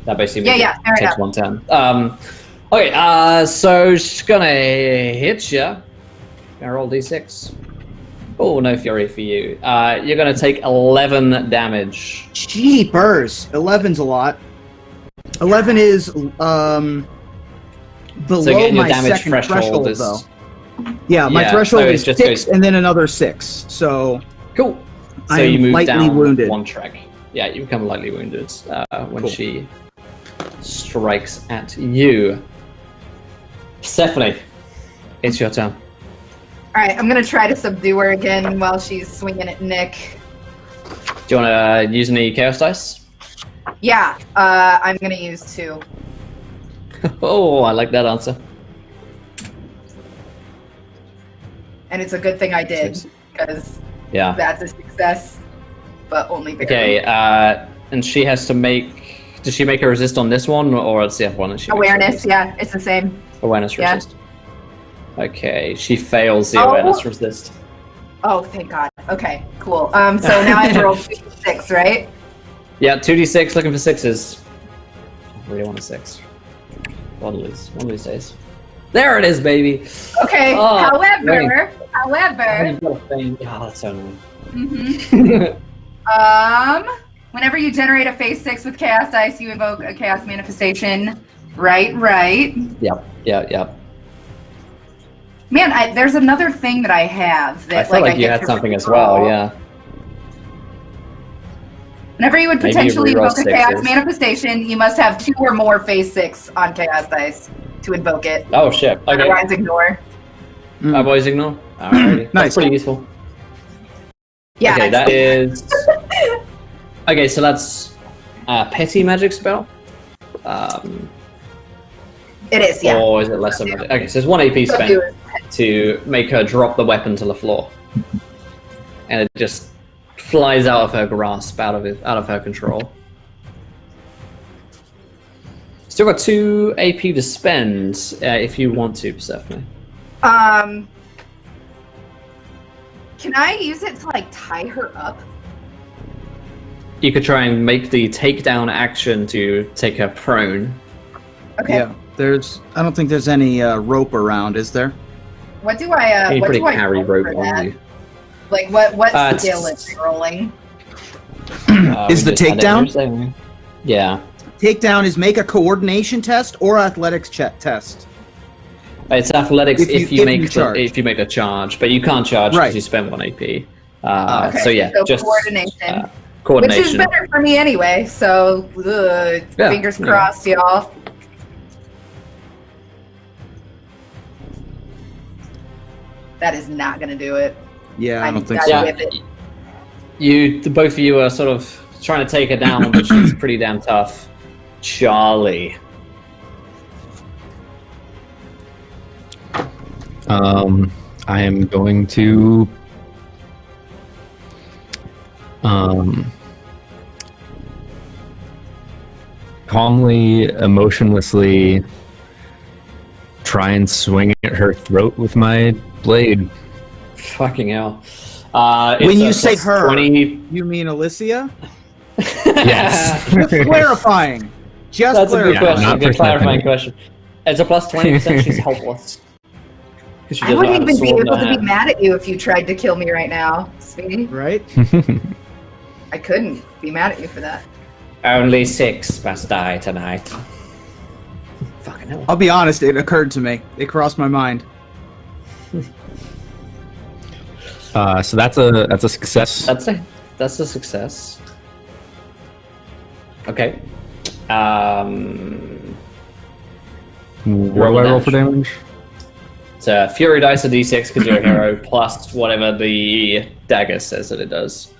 S1: that basically means
S3: Yeah, fair
S1: it takes
S3: enough.
S1: 1 turn. Okay, so she's gonna hit you. Gonna roll d6. Oh, no fury for you. You're gonna take 11 damage.
S4: Jeepers. 11's a lot. 11 is below
S1: getting your
S4: my
S1: damage
S4: second
S1: threshold
S4: threshold,
S1: is-
S4: though. Yeah, my
S1: Yeah,
S4: threshold
S1: so it
S4: is
S1: just
S4: 6
S1: goes-
S4: and then another 6. So
S1: Cool. So
S4: I am
S1: you move
S4: lightly
S1: down
S4: wounded.
S1: 1 track. Yeah, you become lightly wounded when
S4: Cool.
S1: she strikes at you. Stephanie, it's your turn.
S3: All right, I'm gonna try to subdue her again while she's swinging at Nick.
S1: Do you want to use any chaos dice?
S3: Yeah, I'm gonna use 2.
S1: Oh, I like that answer.
S3: And it's a good thing I did, because
S1: Yeah.
S3: that's a success, but only barely.
S1: Okay, and she has to make... Does she make a resist on this one, or it's the other one that she makes a
S3: Awareness,
S1: resist?
S3: yeah, it's the same.
S1: Awareness
S3: Yeah.
S1: resist. Okay, she fails the
S3: Oh.
S1: awareness resist.
S3: Oh, thank God. Okay, cool. So now I have to roll 6, right?
S1: Yeah, 2d6, looking for 6s. I really want a 6. One of these days. There it is, baby!
S3: Okay,
S1: Oh,
S3: however,
S1: You've got a thing. Oh, that's so annoying.
S3: whenever you generate a phase 6 with chaos dice, you invoke a chaos manifestation. Right.
S1: Yep.
S3: Man, there's another thing that I have that
S1: I felt like you
S3: get
S1: had
S3: to
S1: something as
S3: reroll.
S1: well, yeah.
S3: Whenever you would
S1: Maybe
S3: potentially
S1: reroll
S3: invoke a chaos
S1: sixes.
S3: manifestation, you must have 2 or more phase 6 on chaos dice to invoke it.
S1: Oh shit, okay.
S3: Otherwise, ignore.
S1: I've always ignore. Alrighty. That's
S4: Nice.
S1: pretty useful.
S3: Yeah.
S1: Okay,
S3: it's-
S1: that is... Okay, so that's a petty magic spell?
S3: It is, yeah.
S1: Or is it lesser magic? Okay, so there's 1 AP spent
S3: Do it.
S1: to make her drop the weapon to the floor. And it just flies out of her grasp, out of her control. Still got 2 AP to spend, if you want to, Persephone.
S3: Can I use it to like tie her up?
S1: You could try and make the takedown action to take her prone.
S3: Okay.
S4: yeah, I don't think there's any rope around, is there?
S3: What do I?
S1: You
S3: What
S1: pretty
S3: do I
S1: carry
S3: roll for
S1: rope on
S3: that?
S1: you.
S3: Like what
S1: Uh,
S3: skill is she rolling?
S4: Is
S1: We
S4: the
S1: just had it
S4: takedown?
S1: here, so- Yeah.
S4: Takedown is make a coordination test or athletics check test.
S1: It's athletics if you make the charge, but you can't charge because
S4: Right.
S1: you spend 1 AP.
S3: Okay,
S1: So yeah,
S3: so
S1: just
S3: coordination. Which
S1: coordination.
S3: is better for me anyway, so
S1: Yeah,
S3: fingers
S1: yeah.
S3: crossed, y'all. That is not gonna do it.
S4: Yeah, I don't think
S3: gotta
S4: so.
S3: whip it.
S1: Both of you are sort of trying to take her down, but she's pretty damn tough. Charlie.
S6: I am going to calmly, emotionlessly try and swing at her throat with my blade.
S1: Fucking hell.
S4: When
S1: It's
S4: you
S1: a
S4: say
S1: plus
S4: her-
S1: 20...
S4: You mean Alyssia?
S6: Yes.
S4: Just clarifying. Just
S1: That's a good
S4: clarifying.
S1: question.
S6: not
S1: Good
S6: for
S1: clarifying
S6: Stephanie.
S1: question. It's a plus 20%. She's helpless. 'Cause she
S3: I
S1: doesn't
S3: wouldn't
S1: have a
S3: even be
S1: sword in
S3: able
S1: her
S3: to be
S1: hand.
S3: mad at you if you tried to kill me right now, sweetie.
S4: Right?
S3: I couldn't be mad at you for that.
S1: Only 6 must die tonight. Fucking hell.
S4: I'll be honest, it occurred to me. It crossed my mind.
S6: So that's a success.
S1: That's a success. Okay.
S6: What do I roll for damage?
S1: It's a Fury dice, a d6 because you're a hero, plus whatever the dagger says that it does.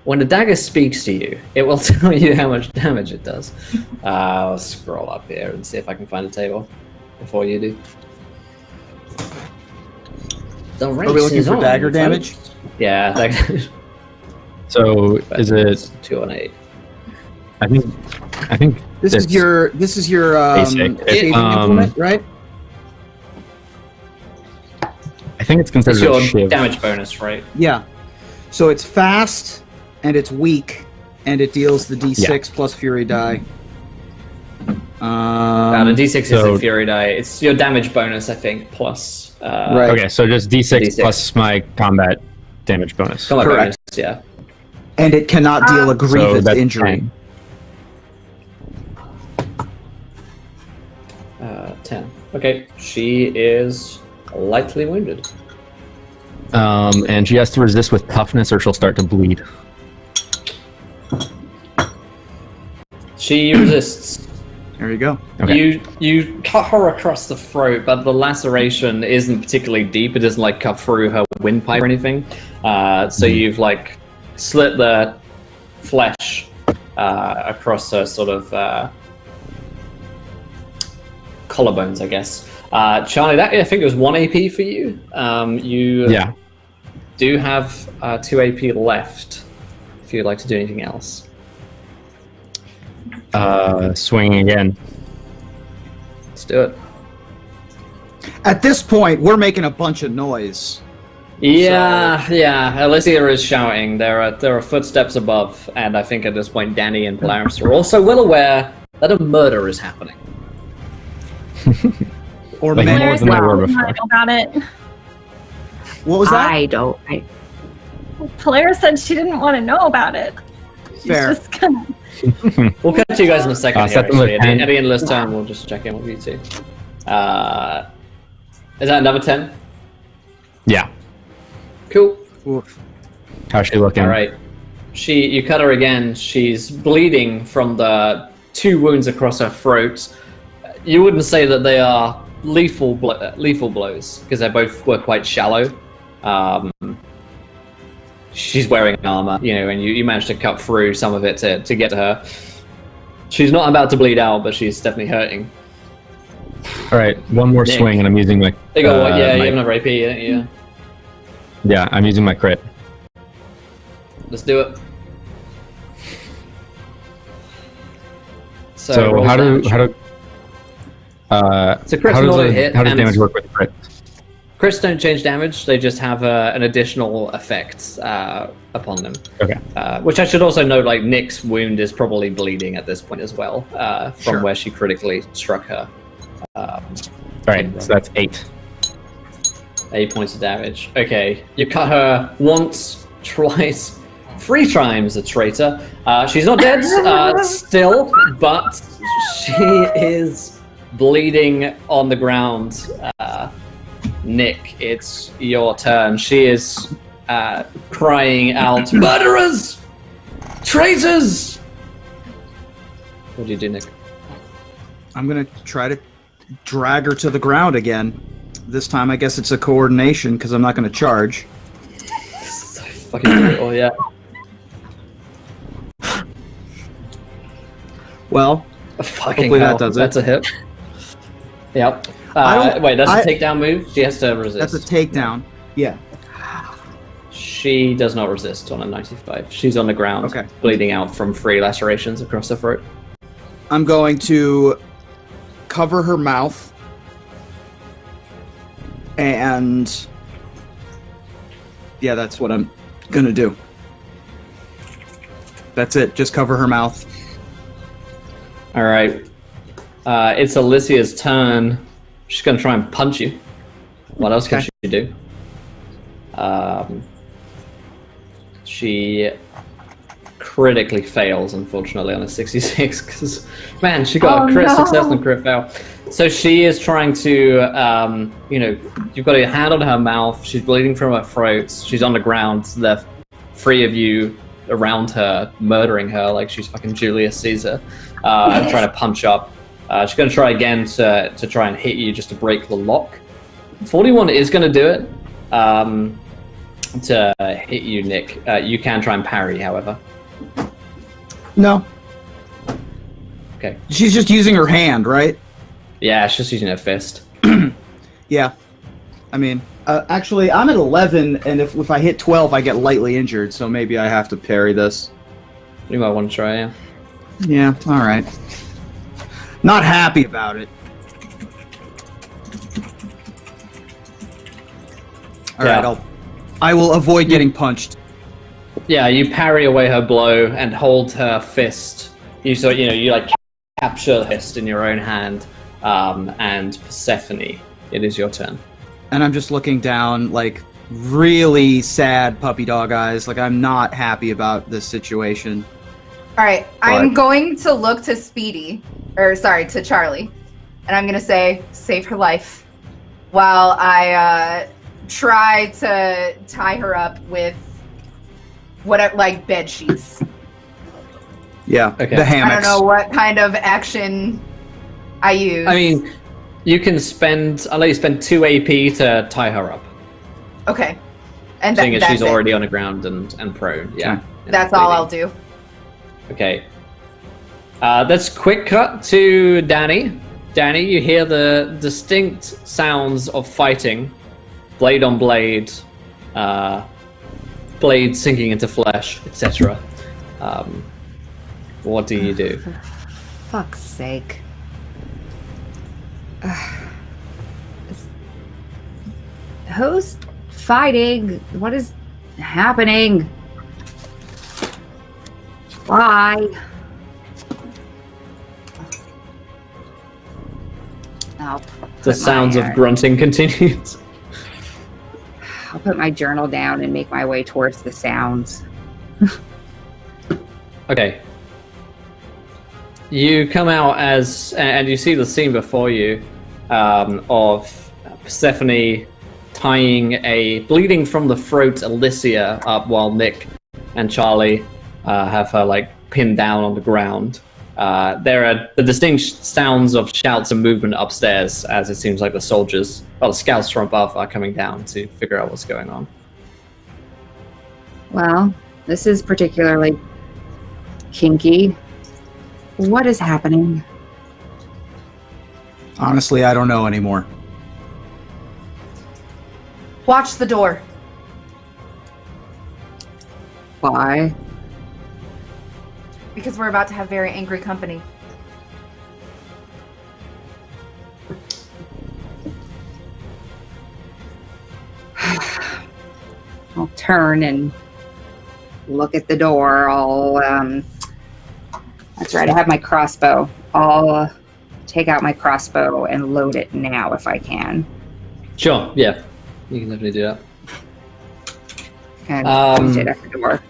S1: When the dagger speaks to you, it will tell you how much damage it does. I'll scroll up here and see if I can find a table before you do. The
S4: Are we looking for dagger damage?
S1: Yeah, dagger.
S6: So is it?
S1: 2 on 8.
S6: I think
S4: This is
S6: it's
S4: your
S6: basic.
S4: shading implement, right?
S6: I think it's
S1: It's
S6: considered
S1: your
S6: a shiv.
S1: damage bonus, right?
S4: Yeah. So it's fast and it's weak and it deals the d6 plus fury die.
S1: The d6 is
S6: so-
S1: the Fury die. It's your damage bonus, I think, plus.
S4: Right.
S6: Okay, so just D6,
S1: D6.
S6: plus my combat damage bonus.
S1: Combat
S4: Correct.
S1: bonus, yeah.
S4: And it cannot deal a grievous
S6: that's
S4: injury.
S1: 10. Okay, she is lightly wounded.
S6: And she has to resist with toughness or she'll start to bleed.
S1: She resists.
S4: There you go.
S6: Okay.
S1: You cut her across the throat, but the laceration isn't particularly deep. It doesn't like cut through her windpipe or anything. So you've like slit the flesh across her sort of collarbones, I guess. Charlie, that I think it was 1 AP for you. You
S6: Yeah.
S1: do have 2 AP left if you'd like to do anything else.
S6: Swinging again.
S1: Let's do it.
S4: At this point, we're making a bunch of noise.
S1: Yeah, yeah. Alyssia is shouting. There are footsteps above, and I think at this point Danny and Polaris are also well aware that a murder is happening.
S4: Or
S6: Like
S4: men.
S6: more
S5: Polaris
S6: than they were
S5: doesn't
S6: before.
S5: know about it.
S4: What was that?
S2: I don't.
S5: Polaris said she didn't want to know about it. She's
S4: Fair.
S5: just gonna.
S1: We'll catch you guys in a second. Here,
S6: set them
S1: actually.
S6: with
S1: At
S6: 10.
S1: the end of this turn, we'll just check in with you two. Is that another 10?
S6: Yeah.
S1: Cool.
S4: Oof.
S6: How's she looking?
S1: All right. You cut her again. She's bleeding from the 2 wounds across her throat. You wouldn't say that they are lethal blows because they both were quite shallow. She's wearing armor, and you managed to cut through some of it to get to her. She's not about to bleed out, but she's definitely hurting.
S6: All right, one more
S1: Nick.
S6: swing, and I'm using my.
S1: They go, yeah,
S6: my-
S1: you have another AP, yeah.
S6: Yeah, I'm using my crit.
S1: Let's do it.
S6: So
S1: roll
S6: how
S1: damage. It's a crit,
S6: how
S1: not
S6: does
S1: a
S6: the-
S1: hit,
S6: how does
S1: and
S6: damage work with crit?
S1: Crits don't change damage; they just have an additional effect upon them.
S6: Okay.
S1: Which I should also note, like Nick's wound is probably bleeding at this point as well, from
S4: Sure.
S1: where she critically struck her.
S6: All right, so that's 8.
S1: 8 points of damage. Okay, you cut her once, twice, 3 times, a traitor. She's not dead still, but she is bleeding on the ground. Nick, it's your turn. She is crying out, "Murderers! Traitors!" What do you do, Nick?
S4: I'm going to try to drag her to the ground again. This time, I guess it's a coordination because I'm not going to charge.
S1: So fucking brutal, yeah.
S4: Well,
S1: Fucking
S4: Hopefully that
S1: hell,
S4: does it.
S1: That's a hit. Yep.
S4: I don't-
S1: Wait, that's
S4: I-
S1: a takedown move? She has to resist.
S4: that's a takedown. Yeah.
S1: She does not resist on a 95. She's on the ground,
S4: Okay.
S1: bleeding out from 3 lacerations across her throat.
S4: I'm going to cover her mouth and yeah, that's what I'm going to do. That's it. Just cover her mouth.
S1: All right. It's Alyssia's turn. She's going to try and punch you. What else can
S4: Okay.
S1: she do? She critically fails, unfortunately, on a 66, because, man, she got a crit success and a crit fail. So she is trying to, you've got your hand on her mouth. She's bleeding from her throat. She's on the ground. There are 3 of you around her, murdering her like she's fucking Julius Caesar, and trying to punch up. She's going to try again to try and hit you just to break the lock. 41 is going to do it. To hit you, Nick. You can try and parry, however.
S4: No.
S1: Okay.
S4: She's just using her hand, right?
S1: Yeah, she's just using her fist.
S4: Yeah. I mean, actually, I'm at 11, and if I hit 12, I get lightly injured, so maybe I have to parry this.
S1: You might want to try, yeah.
S4: Yeah, alright. Not happy about it. Alright, I will avoid getting punched.
S1: Yeah, you parry away her blow and hold her fist. You capture the fist in your own hand. And Persephone, it is your turn.
S4: And I'm just looking down, like, really sad puppy dog eyes. Like, I'm not happy about this situation.
S3: All right, I'm going to look to to Charlie, and I'm going to say, save her life, while I try to tie her up with bed sheets.
S4: Yeah,
S1: okay.
S4: The hammocks.
S3: I don't know what kind of action I use.
S1: I mean, I'll let you spend 2 AP to tie her up.
S3: Okay. And
S1: Seeing as
S3: that's
S1: she's
S3: it.
S1: already on the ground and prone. Yeah.
S4: Okay.
S3: That's all I'll do.
S1: Okay. Let's quick cut to Danny. Danny, you hear the distinct sounds of fighting. Blade on blade. Blade sinking into flesh, etc. What do you do?
S2: For fuck's sake. Who's fighting? What is happening? Why?
S1: The sounds of grunting continues.
S2: I'll put my journal down and make my way towards the sounds.
S1: Okay. You come out and you see the scene before you of Persephone tying a bleeding from the throat Alyssia up while Nick and Charlie have her pinned down on the ground. There are the distinct sounds of shouts and movement upstairs as it seems like the scouts from above are coming down to figure out what's going on.
S2: Well, this is particularly kinky. What is happening?
S4: Honestly, I don't know anymore.
S3: Watch the door.
S2: Why?
S3: Because we're about to have very angry company.
S2: I'll turn and look at the door. That's right, I have my crossbow. I'll take out my crossbow and load it now if I can.
S1: Sure, yeah. You can definitely do that.
S2: And point it at the door.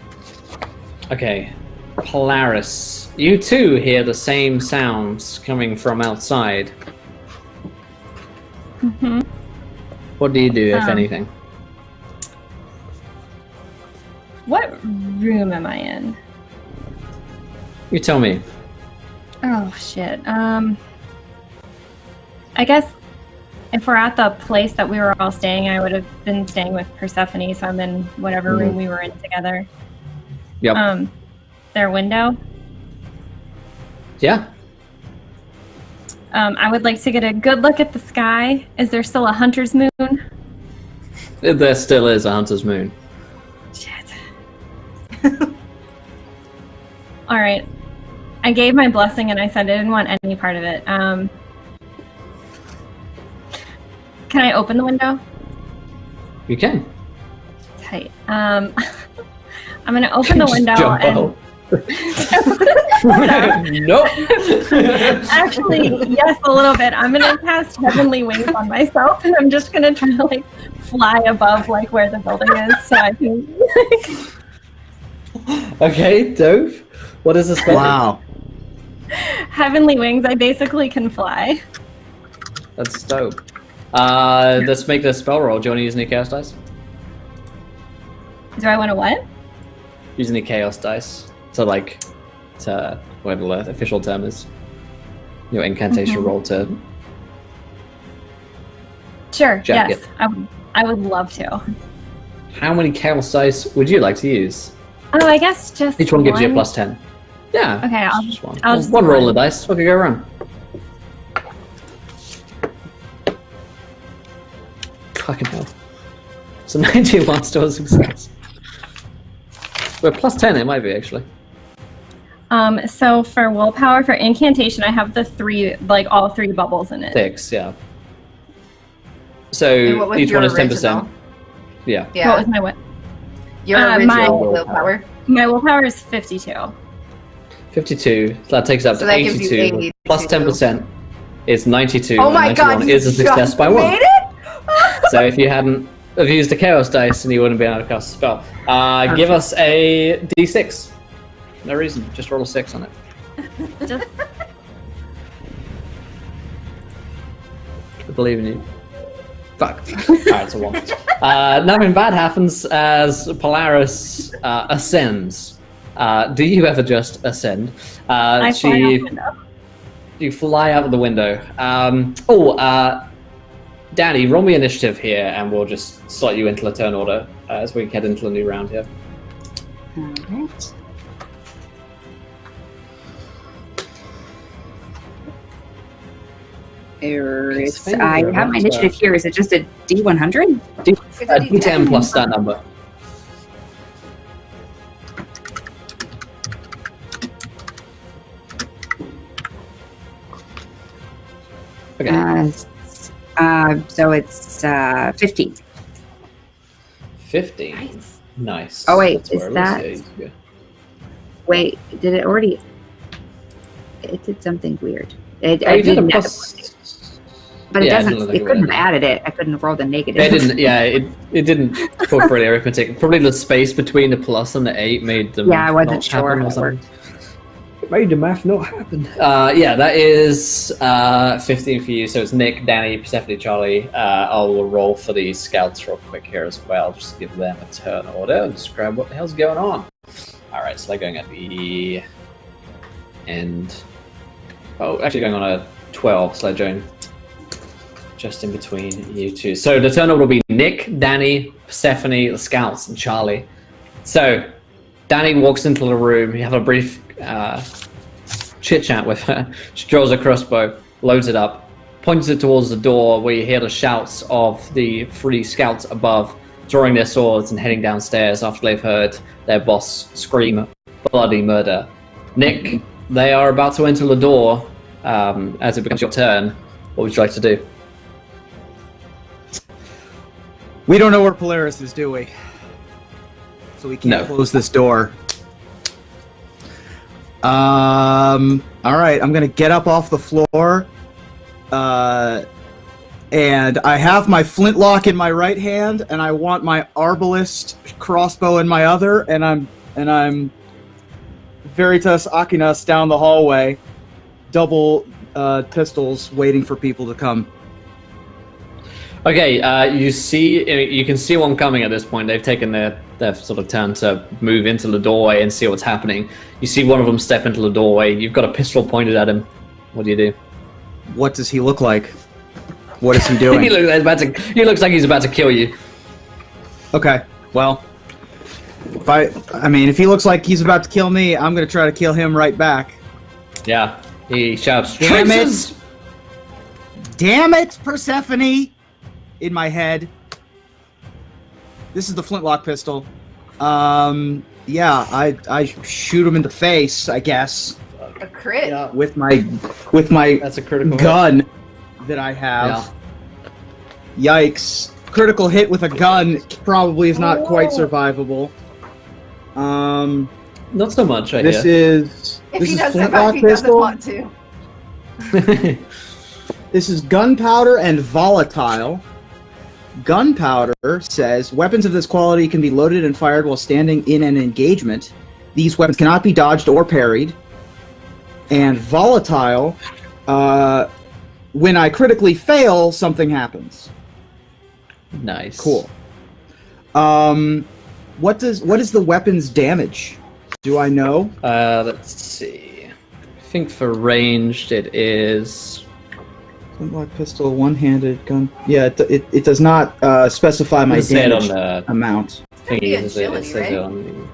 S1: Okay. Polaris, you too hear the same sounds coming from outside.
S5: Mm-hmm.
S1: What do you do, if anything?
S5: What room am I in?
S1: You tell me.
S5: Oh shit. I guess if we're at the place that we were all staying, I would have been staying with Persephone, so I'm in whatever room we were in together.
S1: Yep.
S5: Their window.
S1: Yeah.
S5: I would like to get a good look at the sky. Is there still a hunter's moon?
S1: There still is a hunter's moon.
S5: Shit. All right. I gave my blessing and I said I didn't want any part of it. Can I open the window?
S1: You can.
S5: Tight. I'm going to open the window
S1: Jump
S5: and
S1: out. Nope.
S5: Actually, yes, a little bit. I'm gonna cast Heavenly Wings on myself, and I'm just gonna try to like fly above like where the building is, so I can.
S1: Okay, dope. What is the spell?
S4: Wow.
S5: Heavenly Wings. I basically can fly.
S1: That's dope. Let's make the spell roll. Do you want to use any chaos dice?
S5: Do I want to what?
S1: Use any chaos dice. So like, to whatever the official term is. Your incantation roll to.
S5: Sure.
S1: Jack
S5: yes, I would love to.
S1: How many chaos dice would you like to use?
S5: Oh, I guess just
S1: Each one gives you a plus 10. Yeah.
S5: Okay,
S1: just one.
S5: I'll just
S1: one
S5: do
S1: roll
S5: one.
S1: of dice. What could go wrong? Fucking hell. So 91 still a success. Well, plus 10 it might be actually.
S5: So for willpower, for incantation, I have the three, like all three bubbles in it.
S1: 6, yeah.
S3: And
S1: So
S3: what was
S1: each
S3: your
S1: one is 10%.
S3: original?
S1: Yeah.
S3: Yeah.
S5: What was my what?
S3: Your
S5: my
S3: original willpower.
S5: My willpower is 52.
S1: 52. So that takes it up
S3: So
S1: to
S3: that gives you
S1: 82.
S3: 82.
S1: Plus 10% is 92.
S3: Oh
S1: and
S3: my god,
S1: 91
S3: you
S1: is a success
S3: just
S1: by 1.
S3: made it?
S1: So if you hadn't have used the chaos dice, then you wouldn't be able to cast a spell. Give us a d6. No reason. Just roll a 6 on it.
S5: Just
S1: I believe in you. Fuck. Alright, it's a 1. Nothing bad happens as Polaris ascends. Do you ever just ascend?
S5: I fly out the window.
S1: You fly out of the window. Danny, roll me initiative here, and we'll just slot you into the turn order as we head into the new round here.
S2: Alright. I have my initiative here. Is it just a D100?
S1: D10 plus that number. Okay.
S2: So it's 15.
S1: 15. Nice.
S2: Oh, wait,
S1: That's
S2: is
S1: where it
S2: that-
S1: was. Yeah.
S2: Wait, did it already? It did something weird.
S1: Oh, you did a
S2: didn't add
S1: plus.
S2: it, but it
S1: Yeah, it
S2: doesn't.
S1: didn't look like
S2: It
S1: it
S2: couldn't
S1: would.
S2: have added it. I couldn't have rolled a negative.
S1: It didn't. Yeah, it didn't go for the arithmetic. Probably the space between the plus and the 8 made them.
S2: Yeah, I wasn't
S1: not
S2: sure
S1: happen or
S2: if it
S1: something.
S2: worked.
S1: It made the math not happen. Yeah, that is 15 for you. So it's Nick, Danny, Persephone, Charlie. I'll roll for the scouts real quick here as well. Just give them a turn order and describe what the hell's going on. All right, so they're going at the end. Oh, actually going on a 12, so they're going just in between you two. So the turn order will be Nick, Danny, Persephone, the scouts, and Charlie. So Danny walks into the room. You have a brief chit chat with her. She draws a crossbow, loads it up, points it towards the door where you hear the shouts of the 3 scouts above, drawing their swords and heading downstairs after they've heard their boss scream bloody murder. Nick, they are about to enter the door. As it becomes your turn, what would you like to do?
S4: We don't know where Polaris is, do we? So we can't
S1: No.
S4: close this door. Alright, I'm gonna get up off the floor. And I have my flintlock in my right hand, and I want my arbalist crossbow in my other, and I'm Veritas Akinas down the hallway, double pistols waiting for people to come.
S1: Okay, you can see one coming at this point. They've taken their sort of turn to move into the doorway and see what's happening. You see one of them step into the doorway. You've got a pistol pointed at him. What do you do?
S4: What does he look like? What is he doing?
S1: he looks like he's about to kill you.
S4: Okay, well, if he looks like he's about to kill me, I'm gonna try to kill him right back.
S1: Yeah, he shouts,
S4: Damn it!
S1: "Traitors!"
S4: Damn it, Persephone! In my head. This is the flintlock pistol. Yeah, I shoot him in the face, I guess,
S3: A crit.
S1: Yeah,
S4: with my
S1: that's a critical hit.
S4: gun that I have. Yikes. Critical hit with a gun probably is not quite survivable.
S1: Not so much, I
S4: This
S1: hear.
S4: is
S3: If
S4: this
S3: he
S4: is
S3: doesn't, if
S4: flintlock
S3: he doesn't
S4: pistol.
S3: want to.
S4: This is gunpowder and volatile. Gunpowder says weapons of this quality can be loaded and fired while standing in an engagement. These weapons cannot be dodged or parried. And volatile, when I critically fail, something happens.
S1: Nice.
S4: Cool. What is the weapon's damage? Do I know?
S1: Let's see. I think for ranged it is...
S4: Flintlock pistol, one-handed gun. Yeah, it does not specify my
S1: Doesn't say it
S4: damage
S1: on the
S4: amount.
S1: thingy,
S3: be
S1: does it? It
S3: agility,
S1: says
S3: right?
S1: it on the...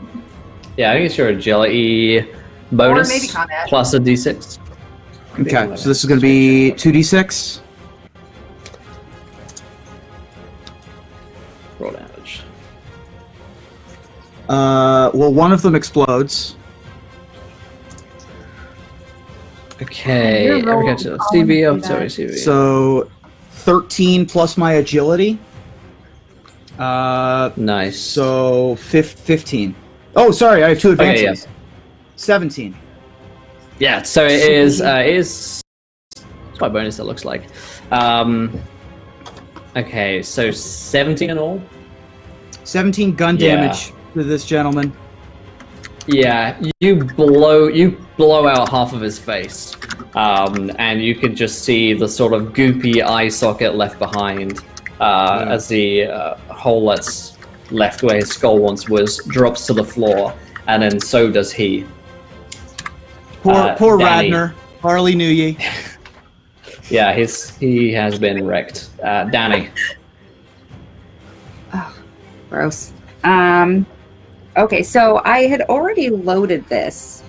S1: Yeah, I think it's your agility bonus
S3: Or maybe combat.
S1: plus a d6.
S4: Okay, so this is going to be 2d6.
S1: Roll damage.
S4: Well, one of them explodes.
S1: Okay,
S2: Your
S1: every
S2: roll
S1: catch a
S2: column
S1: CV.
S2: do
S1: I'm
S2: that.
S1: sorry, CV.
S4: So 13 plus my agility.
S1: Nice.
S4: So 15. Oh, sorry, I have two
S1: Okay,
S4: advances. 17.
S1: yeah, so it is. It's my bonus. It looks like. Okay, so 17 in all.
S4: 17 gun
S1: Yeah.
S4: damage to this gentleman.
S1: Yeah, you blow out half of his face, and you can just see the sort of goopy eye socket left behind as the hole that's left where his skull once was drops to the floor, and then so does he.
S4: Poor
S1: Danny.
S4: Radner. Harley knew ye.
S1: Yeah, he has been wrecked. Danny.
S2: Gross. Okay, so I had already loaded this,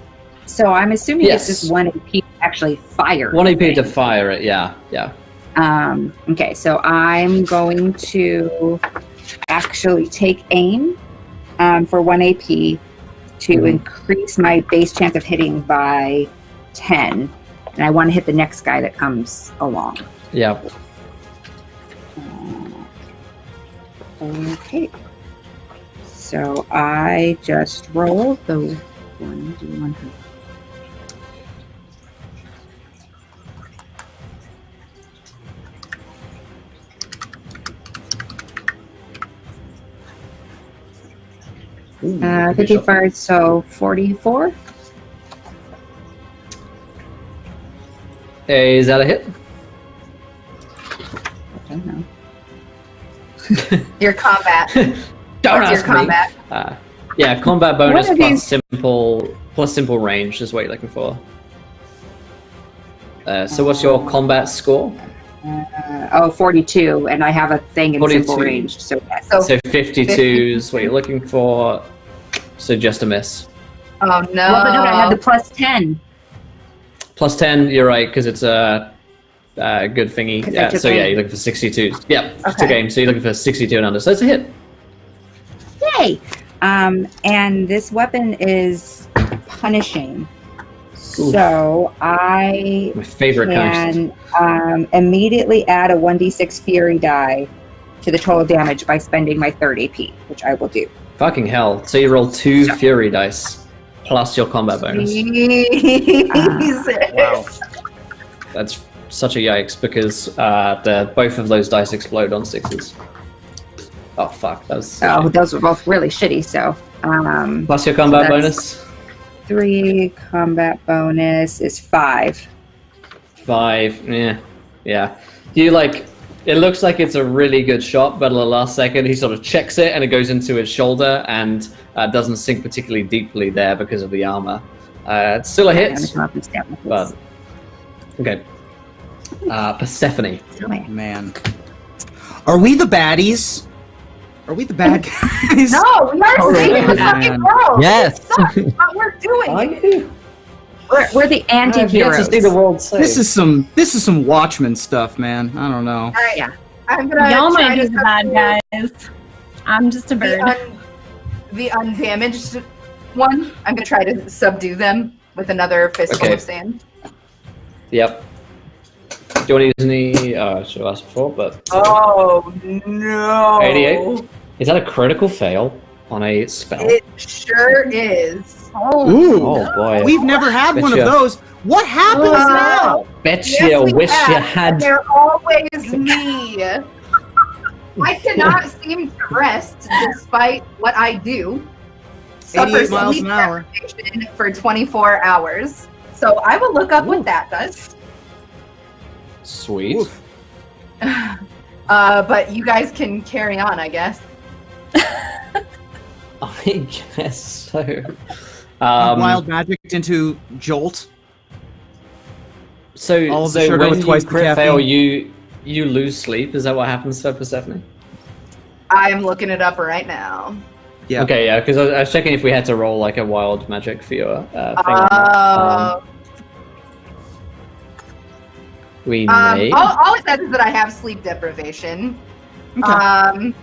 S2: so I'm assuming
S1: Yes.
S2: it's just 1 AP to actually fire.
S1: 1
S2: the
S1: AP to
S2: thing.
S1: fire it, yeah.
S2: Okay, so I'm going to actually take aim for 1 AP to increase my base chance of hitting by 10, and I want to hit the next guy that comes along.
S1: Yeah.
S2: Okay. So I just rolled the 1d100.
S1: Ooh, good
S2: 55, so 44.
S1: Is that a hit?
S2: I don't know.
S3: Your combat.
S1: Don't
S3: What's
S1: ask
S3: your combat?
S1: me. Yeah, combat bonus
S2: What are
S1: plus
S2: these-
S1: simple range is what you're looking for. So what's your combat score?
S2: 42, and I have a thing in
S1: 42.
S2: simple range, so yes.
S3: So,
S1: So 52 is what you're looking for. So just a miss.
S3: oh no.
S2: Well, but no, I had the plus 10.
S1: Plus 10, you're right, because it's a good thingy.
S2: 'Cause I
S1: Yeah,
S2: took
S1: so yeah,
S2: aim.
S1: you're looking for 62. Yep,
S3: Okay.
S1: took aim, so you're looking for 62 and under. So it's a hit.
S2: Yay! And this weapon is punishing.
S1: Oof.
S2: So I
S1: My favorite kind.
S2: can immediately add a 1d6 fury die to the total damage by spending my 3rd AP, which I will do.
S1: Fucking hell. So you roll 2 fury dice plus your combat bonus.
S3: Jesus.
S4: Wow.
S1: That's such a yikes because both of those dice explode on 6s. Oh fuck, that was
S2: Oh, those were both really shitty. So
S1: plus your combat
S2: that's-
S1: bonus.
S2: 3 combat bonus is 5.
S1: 5, yeah. You like, it looks like it's a really good shot, but at the last second he sort of checks it and it goes into his shoulder and doesn't sink particularly deeply there because of the armor. It's still a
S2: I'm
S1: hit,
S2: gonna come up and stab with
S1: but
S2: this.
S1: okay. Persephone.
S2: Oh, yeah.
S4: Man. Are we the baddies? Are we the bad guys?
S3: No, we are saving the
S1: yeah.
S3: fucking world.
S6: Yes.
S3: It sucks, but we're doing it.
S2: We're the anti-heroes.
S1: to see the world saved.
S4: This is some Watchmen stuff, man. I don't know.
S3: All right.
S2: Yeah.
S3: I'm gonna
S5: Y'all
S3: try
S5: might
S3: to
S5: be the bad guys. I'm just a bird.
S3: the undamaged one. I'm gonna try to subdue them with another fistful
S1: Okay.
S3: of sand.
S1: Yep. Do you want to use any? I should have asked before, but
S3: Oh no!
S1: 88. Is that a critical fail? on a spell.
S3: It sure is.
S4: Ooh.
S1: Oh boy.
S4: We've never had one of
S1: Betcha.
S4: those. What happens now?
S1: Bet
S3: Yes,
S1: you
S3: we
S1: wish
S3: have,
S1: you
S3: and
S1: had.
S3: They're always me. I cannot seem to rest despite what I do.
S4: 88 miles
S3: sleep
S4: an hour.
S3: deprivation for 24 hours. So I will look up what that does.
S1: Sweet.
S4: Oof.
S3: But you guys can carry on, I guess.
S1: I guess so.
S4: Wild magic into Jolt.
S1: So,
S4: all of the
S1: so
S4: sugar
S1: when
S4: with
S1: you
S4: twice the
S1: crit fail,
S4: caffeine.
S1: you lose sleep. Is that what happens to Persephone?
S3: I'm looking it up right now.
S4: Yeah.
S1: Okay, yeah, because I was checking if we had to roll like a wild magic for your thing. on that.
S3: Uh,
S1: We may.
S3: all it says is that I have sleep deprivation.
S4: Okay.
S3: Um,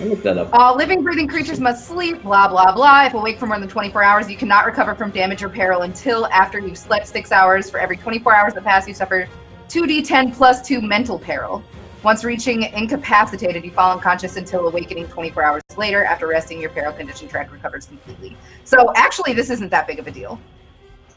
S1: I'll look that up.
S3: all living, breathing creatures must sleep, blah, blah, blah. If awake for more than 24 hours, you cannot recover from damage or peril until after you've slept 6 hours. For every 24 hours that pass, you suffer 2d10 plus 2 mental peril. Once reaching incapacitated, you fall unconscious until awakening 24 hours later. After resting, your peril condition track recovers completely. So actually, this isn't that big of a deal.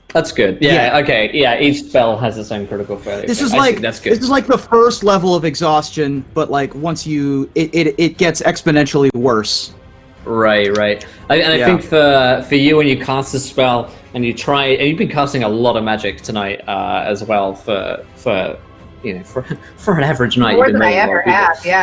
S1: That's good. Yeah, okay. Yeah, each spell has its own critical failure.
S4: This is
S1: I
S4: like
S1: see, that's good.
S4: this is like the first level of exhaustion, but like once you it gets exponentially worse.
S1: Right. I
S4: Yeah.
S1: think for you when you cast a spell and you try, and you've been casting a lot of magic tonight as well for for an average night.
S3: More
S1: you've been
S3: than I
S1: making a lot
S3: ever
S1: of people.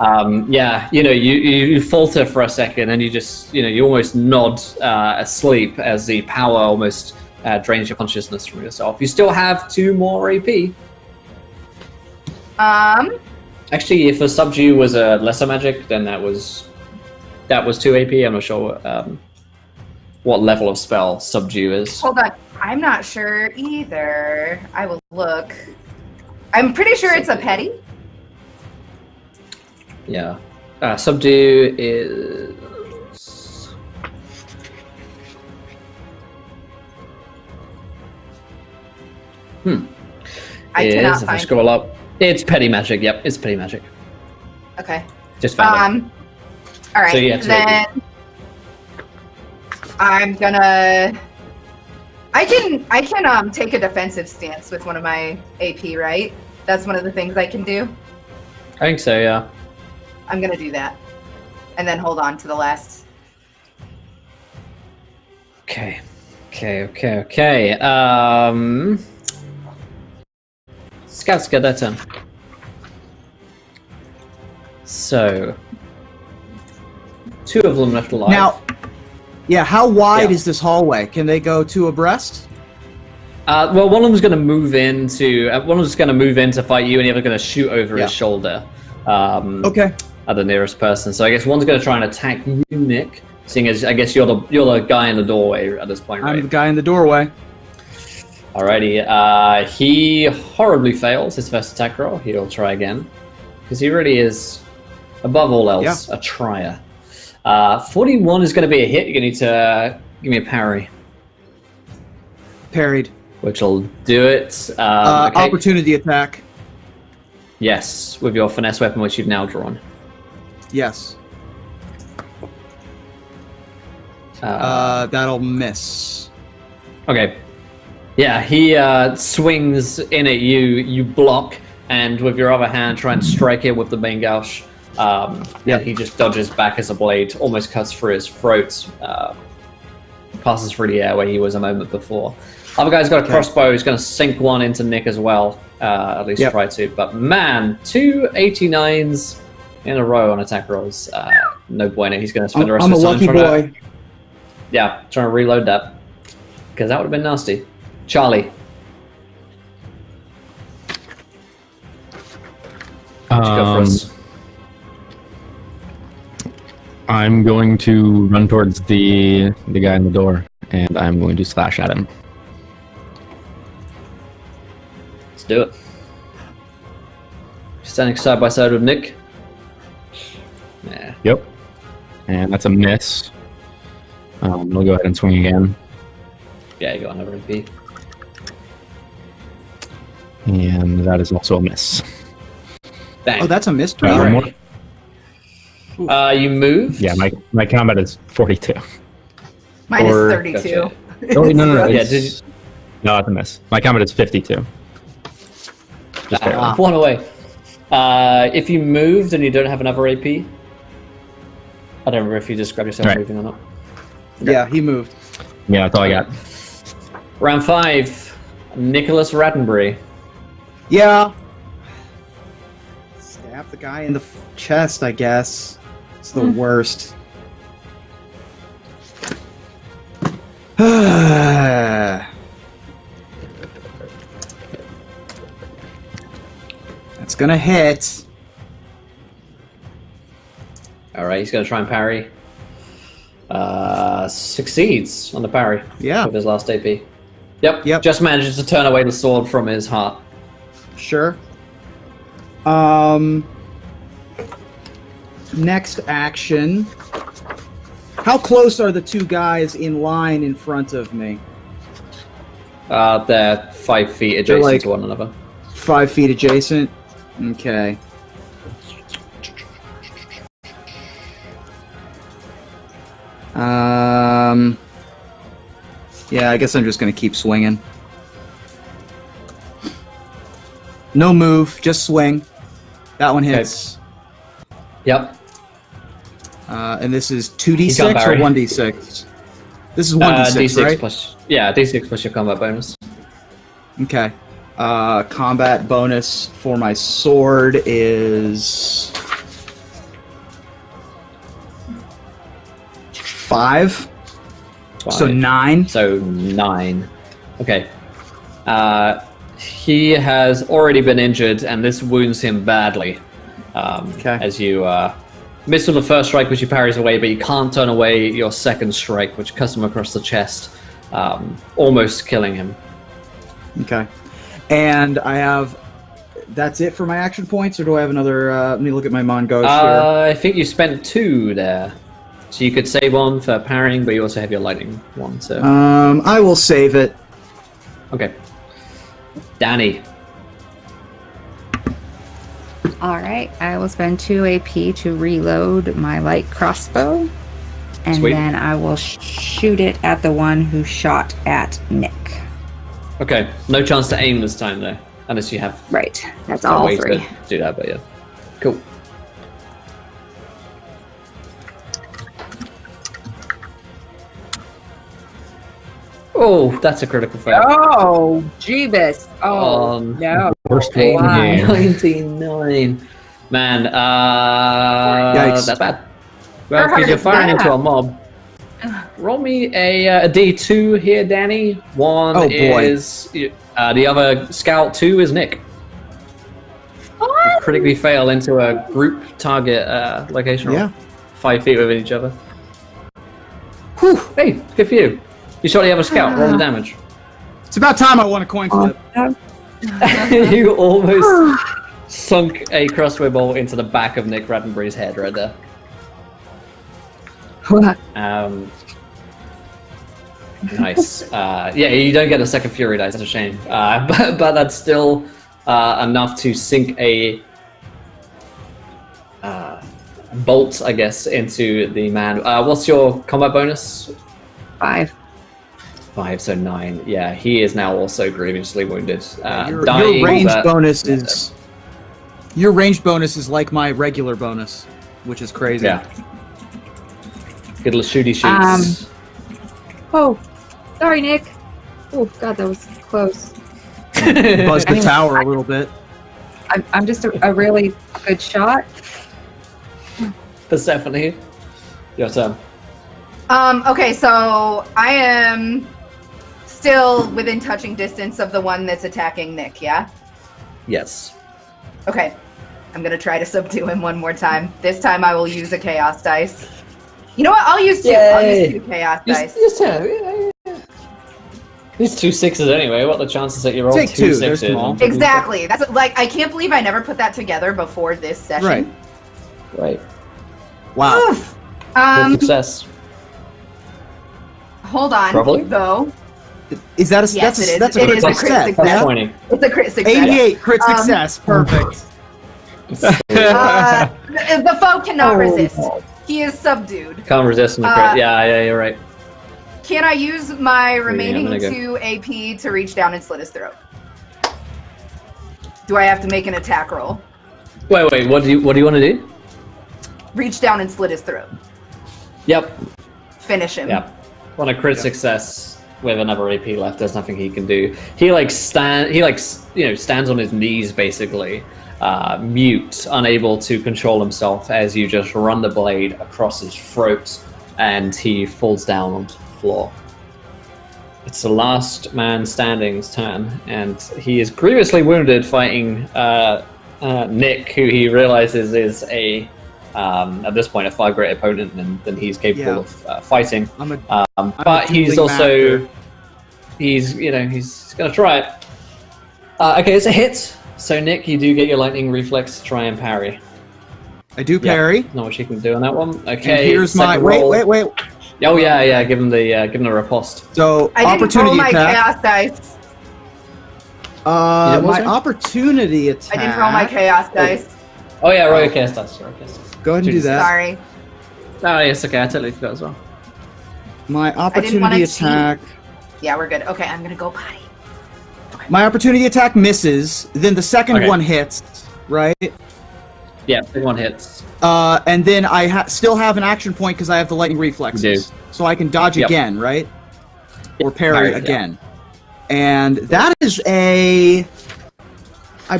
S3: have, yeah.
S1: You falter for a second and you just you almost nod asleep as the power almost drains your consciousness from yourself. You still have 2 more AP. Actually, if a subdue was a lesser magic, then that was 2 AP. I'm not sure what level of spell subdue is.
S3: Hold on. I'm not sure either. I will look. I'm pretty sure it's a petty.
S1: Yeah. Subdue is...
S3: I cannot
S1: if I
S3: find
S1: scroll up, it's petty magic. Yep, it's petty magic.
S3: Okay.
S1: Just found it.
S3: All right.
S1: So you have to
S3: then I'm gonna. I can take a defensive stance with one of my AP, right? That's one of the things I can do.
S1: I think so. Yeah.
S3: I'm gonna do that, and then hold on to the last.
S1: Okay. Scouts get their turn. So, 2 of them left alive.
S4: Now, yeah, how wide
S1: Yeah.
S4: is this hallway? Can they go 2 abreast?
S1: Well, one of them's going to move in to fight you, and the other's going to shoot over
S4: Yeah.
S1: his shoulder.
S4: Okay.
S1: At the nearest person. So I guess one's going to try and attack you, Nick. Seeing as I guess you're the guy in the doorway at this point, right?
S4: I'm the guy in the doorway.
S1: Alrighty. He horribly fails his first attack roll. He'll try again because he really is, above all else, a trier. 41 is going to be a hit. You're going to need to give me a parry,
S4: Parried.
S1: which will do it. Okay.
S4: Opportunity attack.
S1: Yes, with your finesse weapon, which you've now drawn.
S4: Yes. That'll miss.
S1: Okay. Yeah, he swings in at you. You block, and with your other hand, try and strike him with the main gouge.
S4: Yeah.
S1: He just dodges back as a blade almost cuts through his throat. Passes through the air where he was a moment before. Other guy's got a crossbow. He's going to sink one into Nick as well. At least try to. But man, 2 89s in a row on attack rolls. No bueno. He's going to spend the rest
S4: I'm
S1: of
S4: a
S1: his time
S4: lucky boy.
S1: trying to reload that. Because that would have been nasty. Charlie. What you got for us?
S6: I'm going to run towards the guy in the door, and I'm going to slash at him.
S1: Let's do it. Standing side by side with Nick. Yeah.
S6: Yep. And that's a miss. I'll go ahead and swing again.
S1: Yeah, you got another MP.
S6: And that is also a miss.
S1: Bang.
S4: Oh, that's a mystery.
S6: One
S1: Alright.
S6: more.
S1: You moved?
S6: Yeah, my combat is 42.
S3: Mine
S6: Or-
S3: is 32.
S1: Gotcha.
S6: Oh, no.
S1: Yeah,
S6: it's- No, it's a miss. My combat is 52. Just barely.
S1: One away. If you moved and you don't have another AP, I don't remember if you just grabbed yourself
S6: Right.
S1: moving or not.
S4: Yeah, he moved.
S6: Yeah, that's all I got.
S1: Round 5, Nicholas Rattenbury.
S4: Yeah. Stab the guy in the chest, I guess. It's the worst. That's gonna hit.
S1: Alright, he's going to try and parry. Succeeds on the parry
S4: Yeah,
S1: with his last AP. Yep,
S4: Yep.
S1: just manages to turn away the sword from his heart.
S4: sure. Next action. How close are the two guys in line in front of me?
S1: They're 5 feet
S4: They're
S1: adjacent
S4: like-
S1: to one another.
S4: 5 feet adjacent. Okay. Yeah, I guess I'm just gonna keep swinging. No move, just swing. That one hits.
S1: Yep.
S4: And this is
S1: He's got
S4: 2d6 or
S1: Barry.
S4: 1d6? This is 1d6,
S1: D6
S4: right?
S1: plus. Yeah, D6 plus your combat bonus.
S4: Okay. Combat bonus for my sword is 5. So 9.
S1: So 9. Okay. He has already been injured, and this wounds him badly.
S4: Okay.
S1: As you miss with the first strike, which he parries away, but you can't turn away your second strike, which cuts him across the chest, almost killing him.
S4: Okay. And I have. That's it for my action points, or do I have another? Let me look at my Mongosh here.
S1: I think you spent 2 there. So you could save one for parrying, but you also have your lightning one. So
S4: I will save it.
S1: okay. Danny.
S2: All right, I will spend 2 AP to reload my light crossbow, and
S1: Sweet.
S2: then I will shoot it at the one who shot at Nick.
S1: Okay. No chance to aim this time though, unless you have
S2: Right, that's
S1: a
S2: all
S1: way
S2: 3.
S1: to do that. But yeah, cool. Oh, that's a critical fail.
S2: Oh, Jeebus! Oh no!
S6: Worst roll in the
S2: Why?
S6: game.
S1: 99. Man,
S4: Yikes.
S1: that's bad.
S3: How
S1: Well,
S3: hard
S1: because you're
S3: is
S1: firing
S3: that?
S1: into a mob. Roll me a D2 here, Danny. One
S4: Oh, boy.
S1: is the other scout. 2 is Nick. You critically fail into a group target location.
S4: Yeah.
S1: 5 feet within each other. Whew, hey, good for you. You shot the other scout. Roll the damage.
S4: It's about time I won a coin flip.
S1: You almost sunk a crossbow bolt into the back of Nick Rattenbury's head right there. Nice. Yeah, you don't get a second fury dice. That's a shame. But that's still enough to sink a bolt, I guess, into the man. What's your combat bonus?
S2: 5.
S1: 5, so 9. Yeah, he is now also grievously wounded.
S4: Your
S1: Dying,
S4: range
S1: but-
S4: bonus is. Your range bonus is like my regular bonus, which is crazy.
S1: Yeah. Good little shooty shoots.
S2: Oh, sorry, Nick. Oh God, that was close.
S4: Buzz the
S2: Anyway,
S4: tower a little bit.
S2: I'm just a really good shot.
S1: Persephone, your turn.
S3: Okay, so I am still within touching distance of the one that's attacking Nick, yeah?
S1: Yes.
S3: Okay. I'm gonna try to subdue him one more time. This time I will use a chaos dice. You know what? I'll use 2. I'll use 2 chaos dice.
S1: Just 2. These 2 6s anyway. What are the chances that you roll
S4: Take
S1: 2
S4: 2, they're
S1: 6s?
S4: small.
S3: Exactly. That's like I can't believe I never put that together before this session.
S4: Right.
S1: Right.
S4: Wow.
S3: Oof.
S1: Good success.
S3: Hold on,
S1: Probably.
S3: though.
S4: Is that a
S3: Yes, it is.
S4: that's
S3: It
S4: a
S3: is a
S4: crit
S3: crit
S4: success?
S3: success.
S1: Plus
S4: Yeah?
S1: 20.
S3: It's a crit success.
S4: 88 crit success. Perfect.
S3: The foe cannot
S2: Oh,
S3: resist.
S2: no.
S3: He is subdued.
S1: Can't resist on the crit. Yeah, you're right.
S3: Can I use my remaining
S1: gonna go.
S3: 2 AP to reach down and slit his throat? Do I have to make an attack roll?
S1: Wait. What do you want to do?
S3: Reach down and slit his throat.
S1: Yep.
S3: Finish him.
S1: Yep. On a crit success with another AP left, there's nothing he can do. He stands on his knees basically, mute, unable to control himself as you just run the blade across his throat, and he falls down onto the floor. It's the last man standing's turn, and he is grievously wounded fighting Nick, who he realizes is at this point a far greater opponent than he's capable of fighting. But he's also
S4: master.
S1: he's gonna try it. Okay, it's a hit. So Nick, you do get your lightning reflex to try and parry.
S4: I do parry.
S1: Not what you can do on that one. Okay.
S4: And here's my
S1: second roll.
S4: wait.
S1: Oh yeah. Give him the riposte.
S4: So
S3: I didn't roll
S4: opportunity
S3: my
S4: attack.
S3: chaos dice.
S1: You did what,
S4: My
S1: sorry?
S4: opportunity attack.
S3: I didn't roll my chaos dice.
S1: Oh yeah, roll your chaos dice. Sorry, chaos dice.
S4: Go ahead and do that.
S3: Sorry.
S1: Oh yes, okay. I totally forgot as well.
S4: My
S3: didn't wanna
S4: opportunity
S3: cheat.
S4: attack.
S3: Yeah, we're good. Okay, I'm gonna go potty.
S4: My opportunity attack misses. Then the second
S1: Okay.
S4: one hits, right?
S1: Yeah, big one hits.
S4: And then I still have an action point because I have the lightning reflexes,
S1: You do.
S4: so I can dodge
S1: Yep.
S4: again, right? Or parry
S1: Parry, yeah.
S4: again. And that is I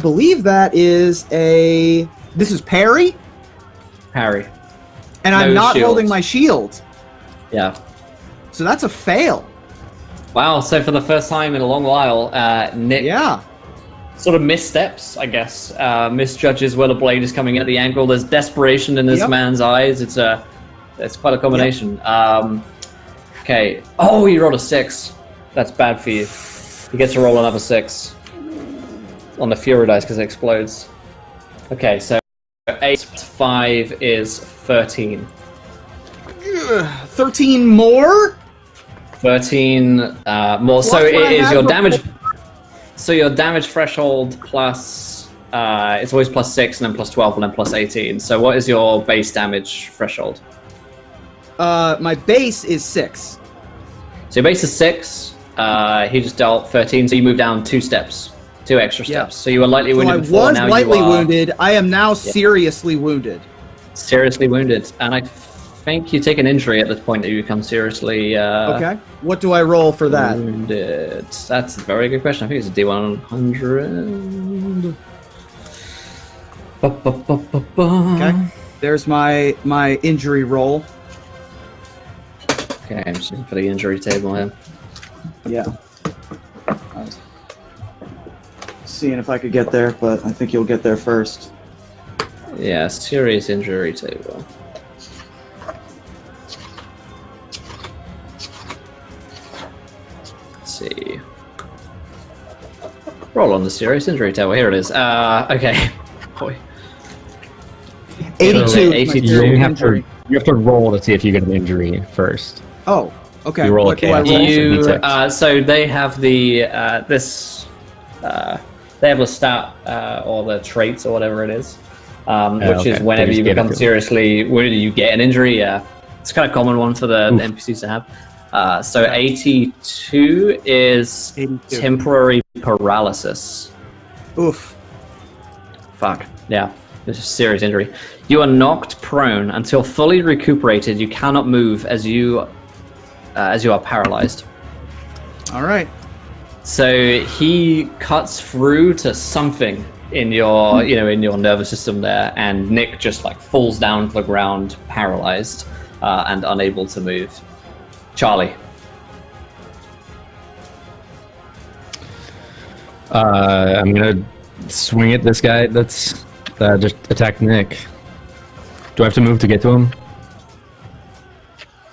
S4: believe that is this is parry,
S1: Parry.
S4: and I'm
S1: No
S4: not
S1: shield.
S4: holding my shield,
S1: Yeah.
S4: so that's a fail.
S1: Wow. So for the first time in a long while, Nick
S4: Yeah.
S1: sort of missteps, I guess. Misjudges where the blade is coming at the angle. There's desperation in this
S4: Yep.
S1: man's eyes. It's quite a combination. Okay. Oh, he rolled a 6. That's bad for you. He gets to roll another 6 on the Fury dice because it explodes. Okay, so 8 plus 5 is 13.
S4: 13 more.
S1: 13 more. So
S4: Plus what I
S1: it is
S4: had
S1: your
S4: before.
S1: damage. So your damage threshold plus it's always plus 6 and then plus 12 and then plus 18. So what is your base damage threshold?
S4: My base is 6.
S1: So your base is 6. He just dealt 13, so you move down 2 steps, 2 extra
S4: Yeah.
S1: steps. So you were lightly
S4: So
S1: wounded
S4: I
S1: before.
S4: was
S1: Now
S4: lightly
S1: you are
S4: wounded. I am now seriously wounded.
S1: seriously wounded, and I think you take an injury at the point that you become seriously
S4: Okay. What do I roll for that?
S1: wounded. That's a very good question. I think it's a D100.
S4: Okay. There's my injury roll.
S1: Okay, I'm just looking for the injury table here.
S4: Yeah. Seeing if I could get there, but I think you'll get there first.
S1: Yeah, serious injury table. Let's see. Roll on the serious injury table. Here it is. Okay. Boy.
S4: 82.
S1: So,
S4: is my
S1: 82.
S4: serious
S6: You have
S4: injury.
S6: to roll to see if you get an injury first.
S4: Oh, okay.
S6: You roll a
S4: What do I
S6: chaos.
S4: roll?
S1: You,
S6: D6.
S1: so they have the they have the stat or the traits or whatever it is, which is
S6: okay.
S1: whenever
S6: They
S1: you
S6: just get
S1: become
S6: it.
S1: seriously wounded, you get an injury. Yeah, it's kind of common one for the NPCs to have. So 82 is
S4: 82.
S1: temporary paralysis.
S4: Oof.
S1: Fuck. Yeah, this is a serious injury. You are knocked prone until fully recuperated. You cannot move as you are paralyzed.
S4: All right.
S1: So he cuts through to something in your, in your nervous system there, and Nick just like falls down to the ground, paralyzed and unable to move. Charlie.
S6: I'm gonna swing at this guy that's just attacked Nick. Do I have to move to get to him?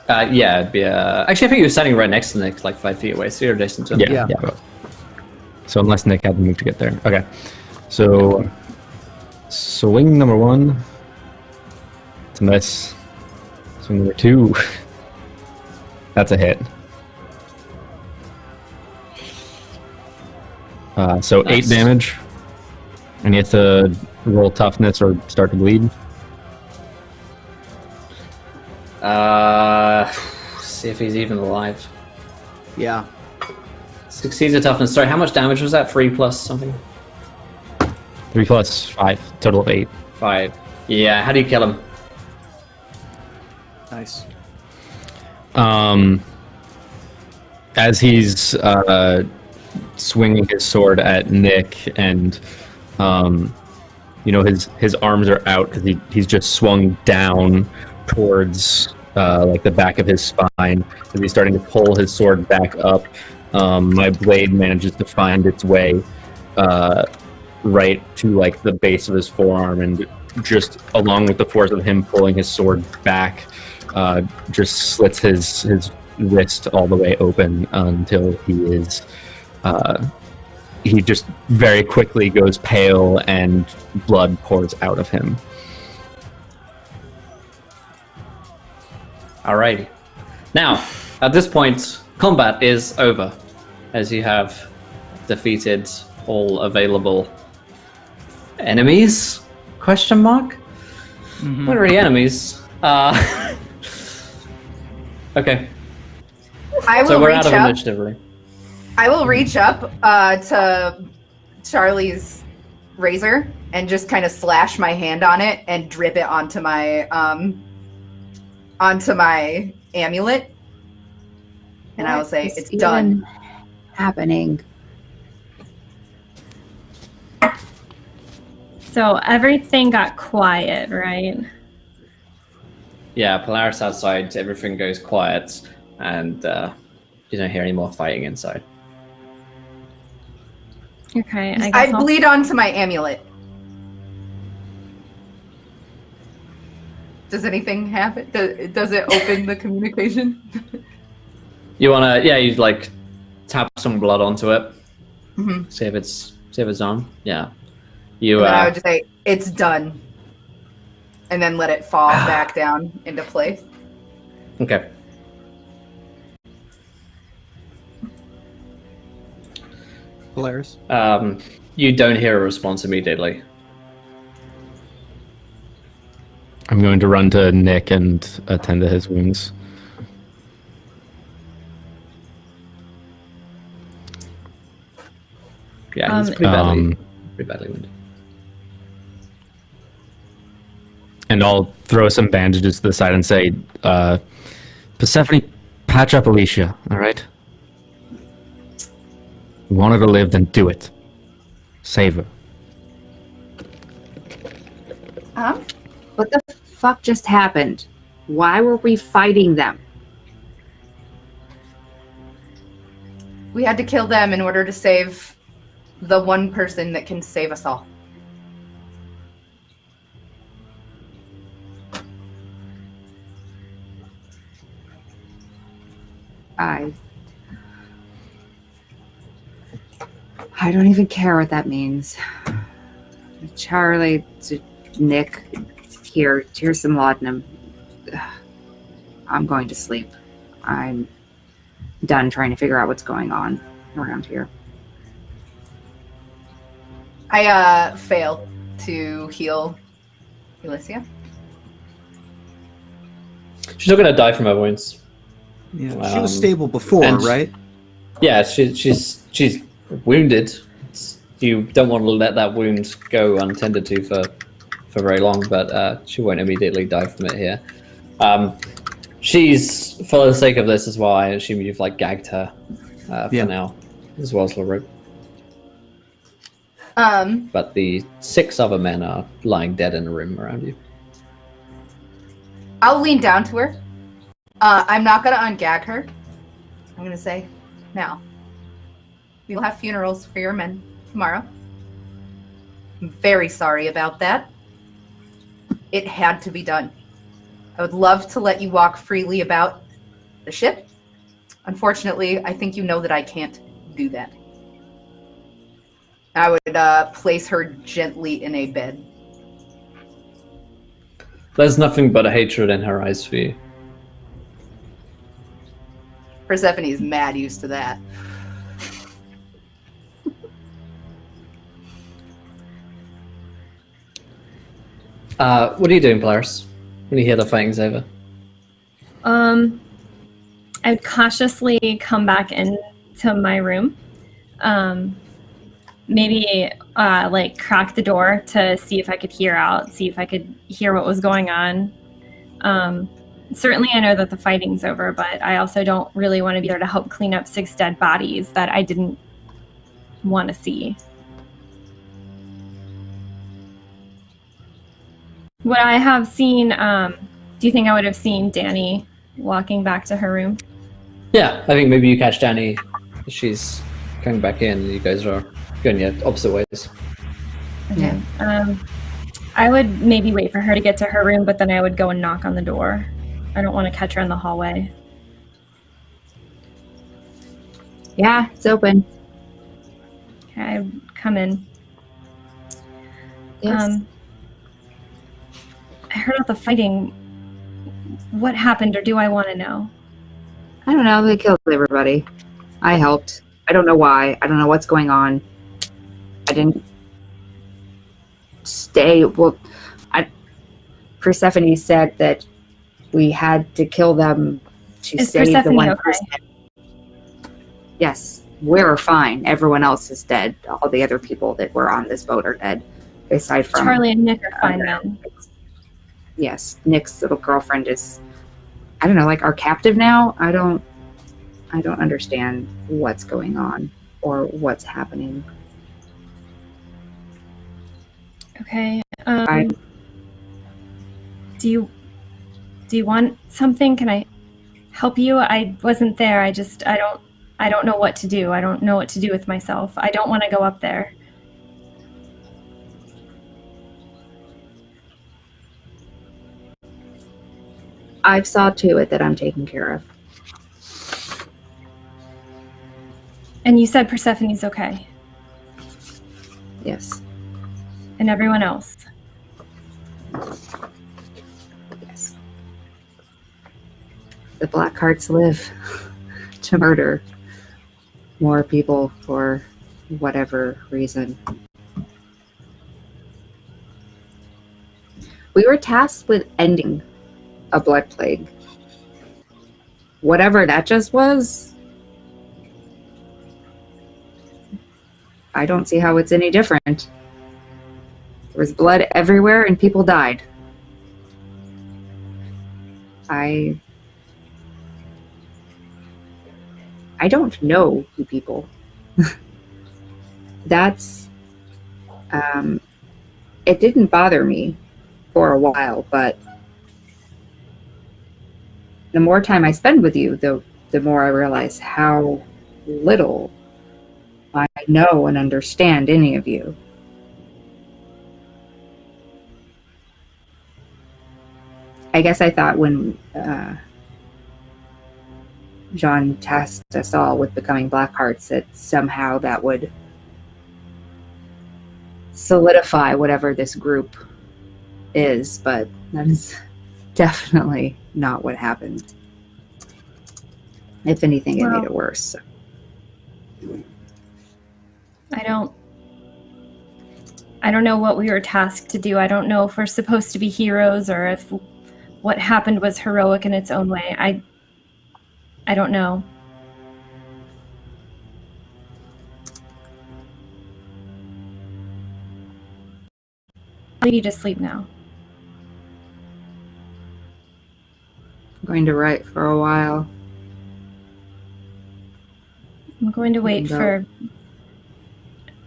S1: Yeah, it'd be actually I think you were standing right next to Nick, like 5 feet away, so you're adjacent to him.
S4: Yeah.
S6: So unless Nick had to move to get there. Okay. So swing number 1. It's a miss. Swing number 2. That's a hit. So
S1: Nice.
S6: 8 damage. And you have to roll toughness or start to bleed.
S1: See if he's even alive.
S4: Yeah.
S1: Succeeds a toughness. Sorry, how much damage was that? 3 plus something?
S6: 3 plus 5, total of 8.
S1: 5. Yeah, how do you kill him?
S4: Nice.
S6: As he's swinging his sword at Nick, and his arms are out because he's just swung down towards like the back of his spine. As he's starting to pull his sword back up, my blade manages to find its way right to like the base of his forearm, and just along with the force of him pulling his sword back, just slits his wrist all the way open until he just very quickly goes pale and blood pours out of him.
S1: Alrighty. Now, at this point, combat is over, as you have defeated all available enemies? Question mark? Not really enemies. Okay.
S3: I will
S1: So we're
S3: reach
S1: out of
S3: up.
S1: initiative, really.
S3: I will reach up to Charlie's razor and just kind of slash my hand on it and drip it onto my amulet. And I will say,
S2: What is
S3: it's done.
S2: even happening?
S5: So everything got quiet, right?
S1: Yeah, Polaris outside, everything goes quiet, and you don't hear any more fighting inside.
S5: Okay, I
S3: I
S5: guess I'll-
S3: bleed onto my amulet. Does anything happen? Does it open the communication?
S1: You wanna, you like tap some blood onto it.
S3: Mm-hmm.
S1: See if it's on. Yeah. You
S3: And then I would just say, it's done. And then let it fall back down into place.
S1: okay.
S4: Polaris.
S1: You don't hear a response immediately.
S6: I'm going to run to Nick and attend to his wounds.
S1: Yeah, he's pretty badly wounded.
S6: And I'll throw some bandages to the side and say, Persephone, patch up Alyssia, all right? You want her to live, then do it. Save her.
S2: What the fuck just happened? Why were we fighting them?
S3: We had to kill them in order to save the one person that can save us all.
S2: I don't even care what that means. Charlie, Nick, here's some laudanum. I'm going to sleep. I'm done trying to figure out what's going on around here.
S3: I failed to heal Alyssia.
S1: She's not gonna die from her wounds.
S4: Yeah, she was stable before,
S1: and-
S4: right?
S1: Yeah, she's wounded. You don't want to let that wound go untended to for very long, but she won't immediately die from it here. She's, for the sake of this as well, I assume you've like gagged her for now, as well as LaRue. But the 6 other men are lying dead in a room around you.
S3: I'll lean down to her. I'm not gonna ungag her. I'm gonna say, now, we'll have funerals for your men tomorrow. I'm very sorry about that. It had to be done. I would love to let you walk freely about the ship. Unfortunately, I think you know that I can't do that. I would place her gently in a bed.
S1: There's nothing but a hatred in her eyes for you.
S3: Persephone's mad used to that.
S1: What are you doing, Polaris, when you hear the fighting's over?
S5: I would cautiously come back into my room. Maybe like crack the door to see if I could hear out, see if I could hear what was going on. Certainly I know that the fighting's over, but I also don't really want to be there to help clean up 6 dead bodies that I didn't want to see. Would I have seen, do you think I would have seen Danny walking back to her room?
S1: Yeah, I think maybe you catch Danny. She's coming back in. You guys are going the opposite ways.
S5: Okay. I would maybe wait for her to get to her room, but then I would go and knock on the door. I don't want to catch her in the hallway.
S2: Yeah, it's open.
S5: Okay, I would come in.
S2: Yes.
S5: I heard about the fighting. What happened, or do I want to know?
S2: I don't know. They killed everybody. I helped. I don't know why. I don't know what's going on. I didn't stay. Well, Persephone said that we had to kill them to
S5: Is
S2: save the
S5: Persephone
S2: one
S5: okay?
S2: person. Yes, we're fine. Everyone else is dead. All the other people that were on this boat are dead, aside from
S5: Charlie and Nick are fine then.
S2: Yes, Nick's little girlfriend is, I don't know, like our captive now. I don't understand what's going on or what's happening.
S5: Okay. Do you want something? Can I help you? I wasn't there. I don't know what to do. I don't know what to do with myself. I don't want to go up there.
S2: I've saw to it that I'm taken care of.
S5: And you said Persephone's okay.
S2: Yes.
S5: And everyone else.
S2: Yes. The Blackhearts live to murder more people for whatever reason. We were tasked with ending a blood plague. Whatever that just was, I don't see how it's any different. There was blood everywhere and people died. I don't know you people. That's it didn't bother me for a while, but the more time I spend with you, the more I realize how little I know and understand any of you. I guess I thought when Jean tasked us all with becoming Blackhearts that somehow that would solidify whatever this group is, but that is definitely not what happened. If anything, it made it worse. So.
S5: I don't know what we were tasked to do. I don't know if we're supposed to be heroes or if what happened was heroic in its own way. I don't know. I need to sleep now.
S2: I'm going to write for a while.
S5: I'm going to wait for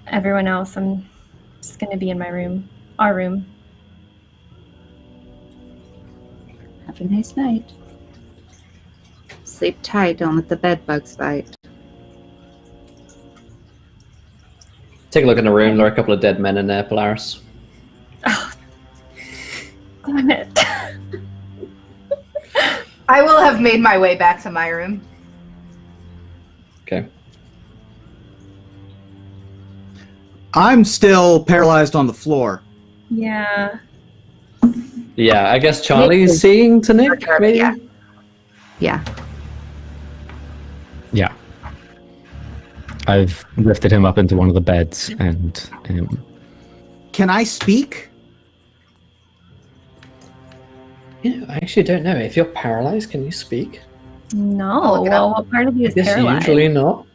S5: everyone else. I'm just going to be in my room, our room.
S2: Have a nice night. Sleep tight, don't let the bed bugs bite.
S1: Take a look in the room. There are a couple of dead men in there, Polaris.
S5: Oh, damn it.
S3: I will have made my way back to my room.
S1: Okay.
S4: I'm still paralyzed on the floor.
S5: Yeah.
S1: Yeah, I guess Charlie's seeing to Nick, maybe?
S2: Yeah. Yeah.
S6: Yeah. I've lifted him up into one of the beds and
S4: Can I speak?
S1: Yeah, I actually don't know. If you're paralyzed, can you speak?
S5: No.
S3: I'll look it
S5: Well,
S3: up.
S5: what part of you is
S1: Yes,
S5: paralyzed?
S1: usually not.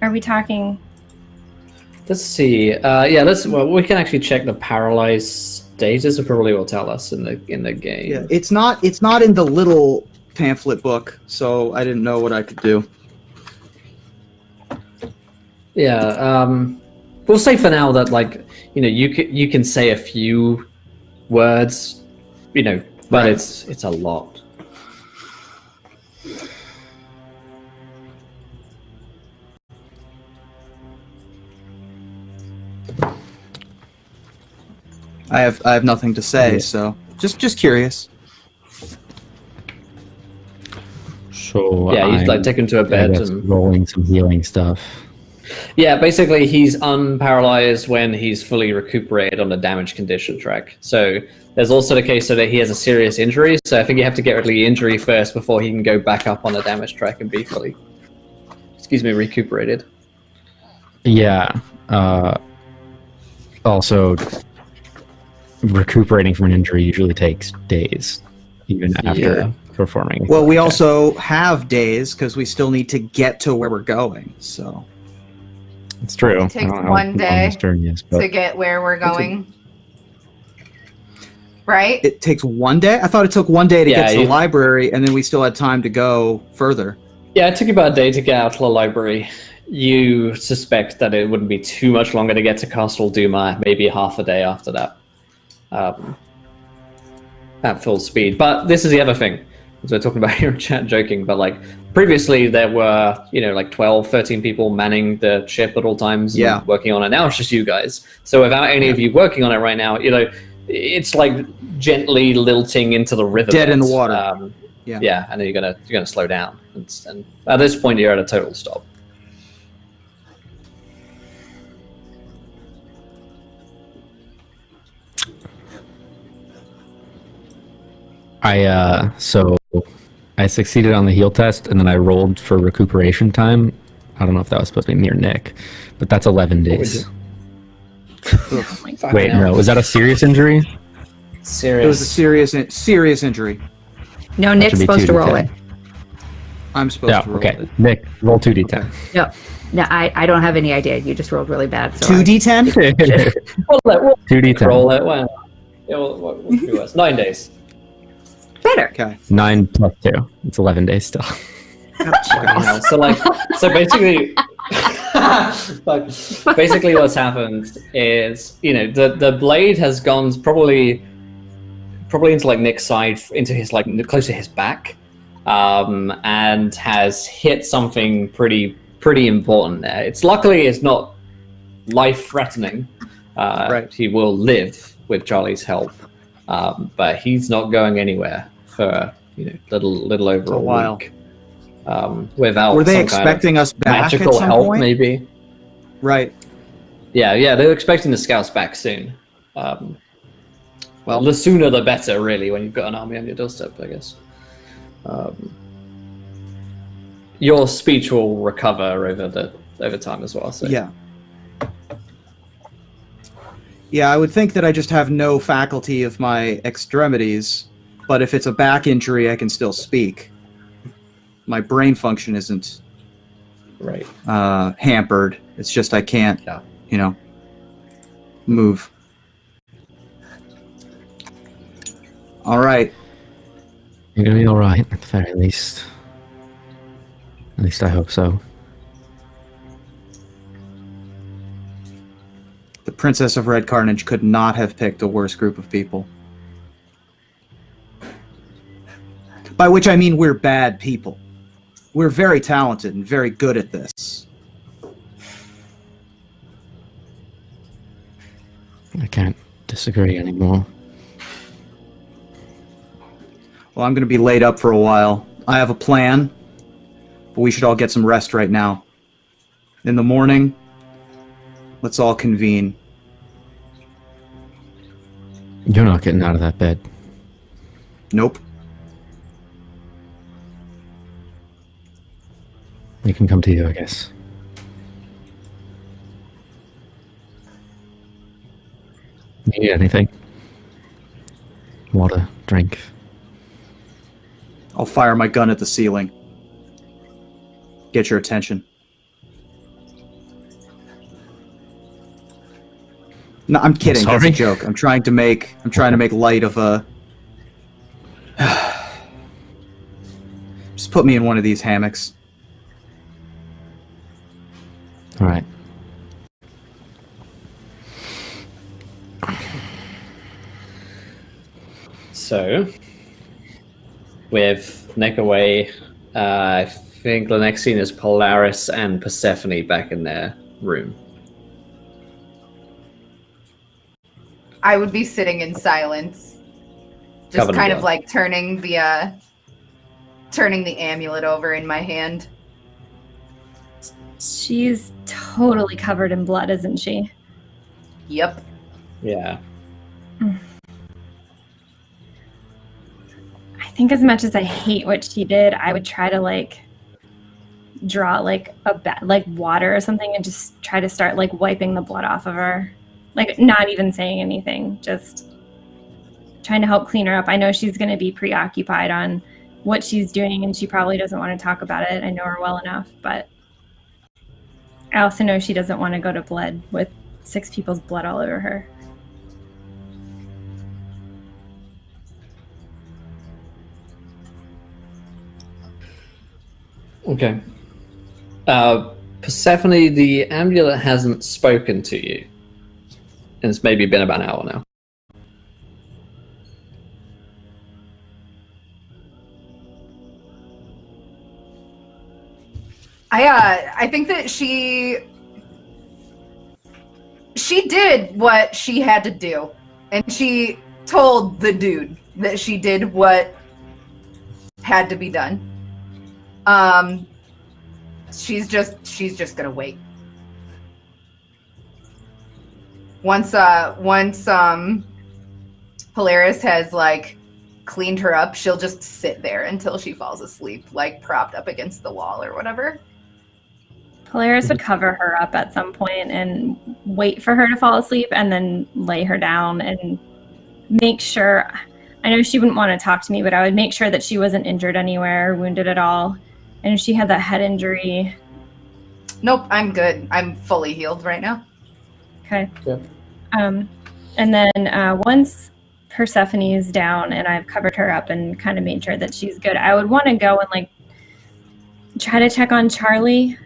S5: Are we talking?
S1: Let's see. Well, we can actually check the paralyzed status. It probably will tell us in the game.
S4: Yeah, it's not in the little pamphlet book, so I didn't know what I could do.
S1: Yeah. We'll say for now that you can say a few words, but
S4: Right.
S1: it's a lot.
S4: I have nothing to say,
S6: Yeah.
S4: so just curious.
S6: So
S1: Yeah, you
S6: I'm,
S1: take him to a
S6: I
S1: bed
S6: guess,
S1: and
S6: rolling some healing stuff.
S1: yeah, basically he's unparalyzed when he's fully recuperated on the damage condition track. So there's also the case that he has a serious injury. So I think you have to get rid of the injury first before he can go back up on the damage track and be fully, recuperated.
S6: Yeah. Also, recuperating from an injury usually takes days, even after
S1: Yeah.
S6: performing.
S4: Well, we also have days because we still need to get to where we're going. So
S6: It's true.
S3: It takes
S6: I don't know
S3: one
S6: how long
S3: day
S6: this journey is,
S3: to
S6: but
S3: get where we're going. Right?
S4: it takes one day. I thought it took one day to
S1: Yeah,
S4: get to the
S1: you-
S4: library, and then we still had time to go further.
S1: Yeah, it took you about a day to get out to the library. You suspect that it wouldn't be too much longer to get to Castle Duma, maybe half a day after that. At full speed. But this is the other thing. As we're talking about here in chat, joking, but previously there were, 12, 13 people manning the ship at all times and
S4: Yeah.
S1: working on it. Now it's just you guys. So without any of you working on it right now, it's like gently lilting into the river.
S4: Dead in the water. Yeah.
S1: Yeah, and then you're gonna slow down. And at this point you're at a total stop.
S6: I succeeded on the heal test, and then I rolled for recuperation time. I don't know if that was supposed to be near Nick, but that's 11 days. Wait, no, was that a serious injury?
S1: Serious.
S4: It was a serious injury.
S2: No,
S6: That
S2: Nick's
S6: should be
S2: supposed to roll
S6: 2d10.
S2: it.
S4: I'm supposed
S6: Yeah,
S4: to roll
S6: okay.
S4: it.
S6: Nick, roll 2d10.
S2: No, I don't have any idea. You just rolled really bad. So
S4: 2d10.
S6: 2d10.
S1: Roll it. Well, yeah, what should be worse? 9 days.
S2: better.
S4: Okay.
S6: 9 plus 2. It's 11 days still.
S1: Yeah, so basically, basically what's happened is the blade has gone probably into Nick's side, into his close to his back, and has hit something pretty important there. Luckily it's not life threatening.
S4: Right.
S1: He will live with Charlie's help, but he's not going anywhere for little over
S4: a while.
S1: week. Without
S4: Were they
S1: some
S4: expecting us
S1: kind of
S4: back at
S1: magical
S4: some
S1: help,
S4: point?
S1: maybe?
S4: Right.
S1: Yeah, they were expecting the scouts back soon. Well, the sooner the better, really, when you've got an army on your doorstep, I guess. Your speech will recover over time as well. So.
S4: Yeah. Yeah, I would think that I just have no faculty of my extremities, but if it's a back injury, I can still speak. My brain function isn't
S1: Right.
S4: hampered. It's just I can't,
S1: Yeah.
S4: move. All right.
S6: You're gonna be all right, at the very least. At least I hope so.
S4: The Princess of Red Carnage could not have picked a worse group of people. By which I mean we're bad people. We're very talented and very good at this.
S6: I can't disagree anymore.
S4: Well, I'm going to be laid up for a while. I have a plan, but we should all get some rest right now. In the morning, let's all convene.
S6: You're not getting out of that bed.
S4: Nope.
S6: We can come to you, I guess. Need anything? Water, drink,
S4: I'll fire my gun at the ceiling. Get your attention. No, I'm kidding. That's a
S6: Sorry?
S4: joke. I'm trying to make light of a. Just put me in one of these hammocks.
S6: All right.
S1: So, with Nick away, I think the next scene is Polaris and Persephone back in their room.
S3: I would be sitting in silence, just
S1: Covered in
S3: kind of
S1: blood.
S3: like turning the amulet over in my hand.
S5: She's totally covered in blood, isn't she?
S3: Yep.
S1: Yeah.
S5: I think as much as I hate what she did, I would try to like draw like like water or something and just try to start like wiping the blood off of her. Like not even saying anything, just trying to help clean her up. I know she's going to be preoccupied on what she's doing and she probably doesn't want to talk about it. I know her well enough, but I also know she doesn't want to go to blood with 6 people's blood all over her.
S1: Okay. Persephone, the amulet hasn't spoken to you. And it's maybe been about an hour now.
S3: I think that she did what she had to do, and she told the dude that she did what had to be done. She's just gonna wait. Once Polaris has like cleaned her up, she'll just sit there until she falls asleep, like propped up against the wall or whatever.
S5: Polaris would cover her up at some point and wait for her to fall asleep and then lay her down and make sure. I know she wouldn't want to talk to me, but I would make sure that she wasn't injured anywhere or wounded at all. And if she had that head injury.
S3: Nope, I'm good. I'm fully healed right now.
S5: Okay.
S1: Yeah.
S5: And then once Persephone is down and I've covered her up and kind of made sure that she's good, I would want to go and like try to check on Charlie.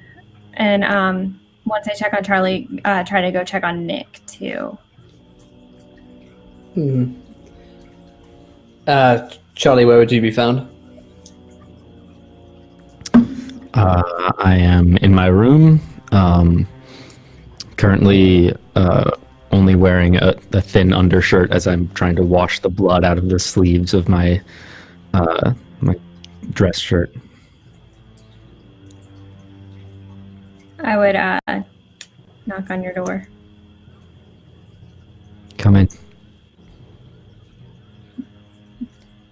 S5: And once I check on Charlie, try to go check on Nick too.
S1: Charlie, where would you be found?
S6: I am in my room, currently only wearing a thin undershirt as I'm trying to wash the blood out of the sleeves of my my dress shirt.
S5: I would knock on your door.
S6: Come in.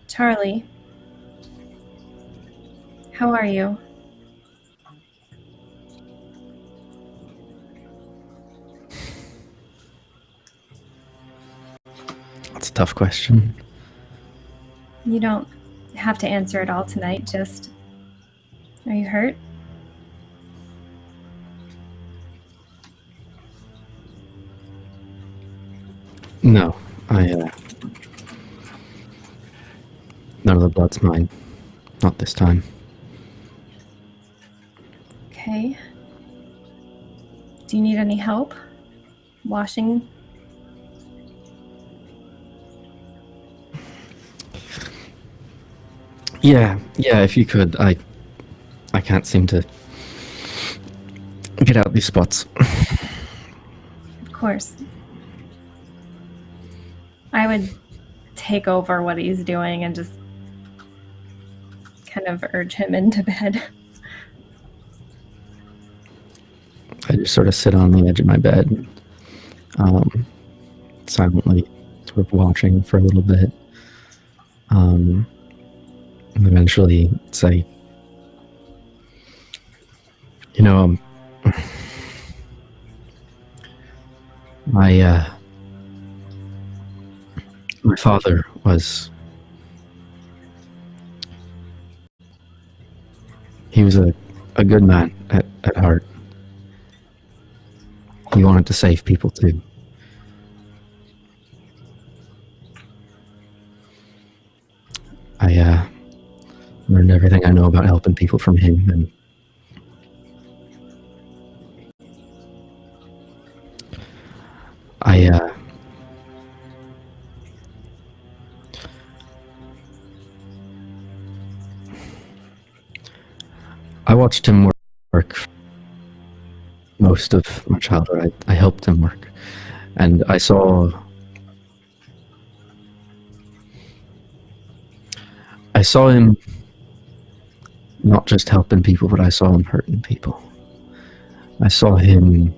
S5: Charlie, how are you?
S6: That's a tough question.
S5: You don't have to answer it all tonight, just... Are you hurt?
S6: No, none of the blood's mine. Not this time.
S5: Okay. Do you need any help washing?
S6: Yeah, if you could. I can't seem to get out these spots.
S5: Of course. I would take over what he's doing and just kind of urge him into bed.
S6: I just sort of sit on the edge of my bed, silently, sort of watching for a little bit. And eventually say, you know, my father was He was a good man at heart. He wanted to save people too. I learned everything I know about helping people from him, and I watched him work most of my childhood. I helped him work, and I saw him not just helping people, but I saw him hurting people. I saw him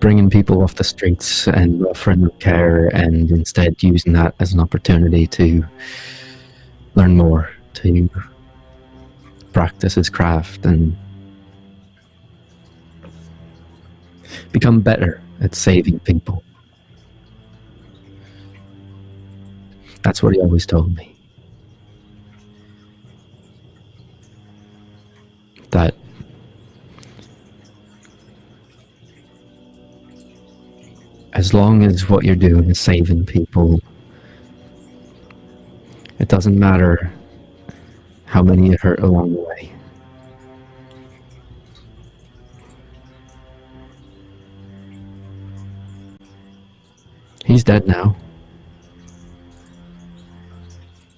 S6: bringing people off the streets and offering care, and instead using that as an opportunity to learn more, to practice his craft and become better at saving people. That's what he always told me. That as long as what you're doing is saving people, it doesn't matter how many you hurt along the way. He's dead now.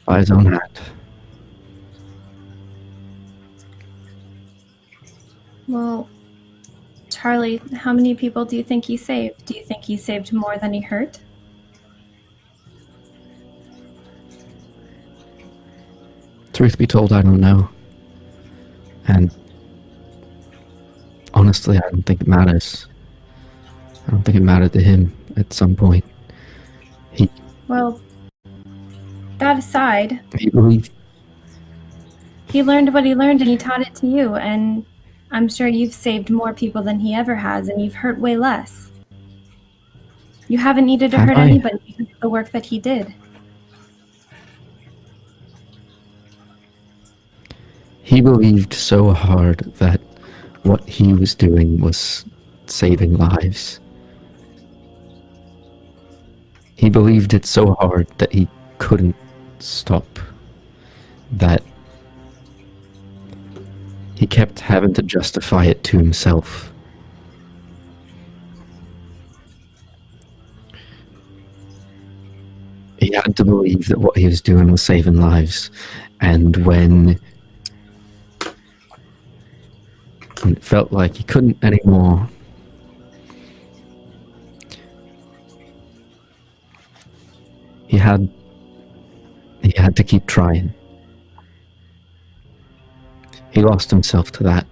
S6: By his own hand.
S5: Well, Charlie, how many people do you think he saved? Do you think he saved more than he hurt?
S6: Truth be told, I don't know. And honestly, I don't think it matters. I don't think it mattered to him at some point.
S5: Well, that aside,
S6: He believed.
S5: he learned what he learned and he taught it to you, and I'm sure you've saved more people than he ever has, and you've hurt way less. You haven't needed to
S6: Have
S5: hurt
S6: I?
S5: anybody because of the work that he did.
S6: He believed so hard that what he was doing was saving lives. He believed it so hard that he couldn't stop. That he kept having to justify it to himself. He had to believe that what he was doing was saving lives. And when it felt like he couldn't anymore, he had to keep trying. He lost himself to that.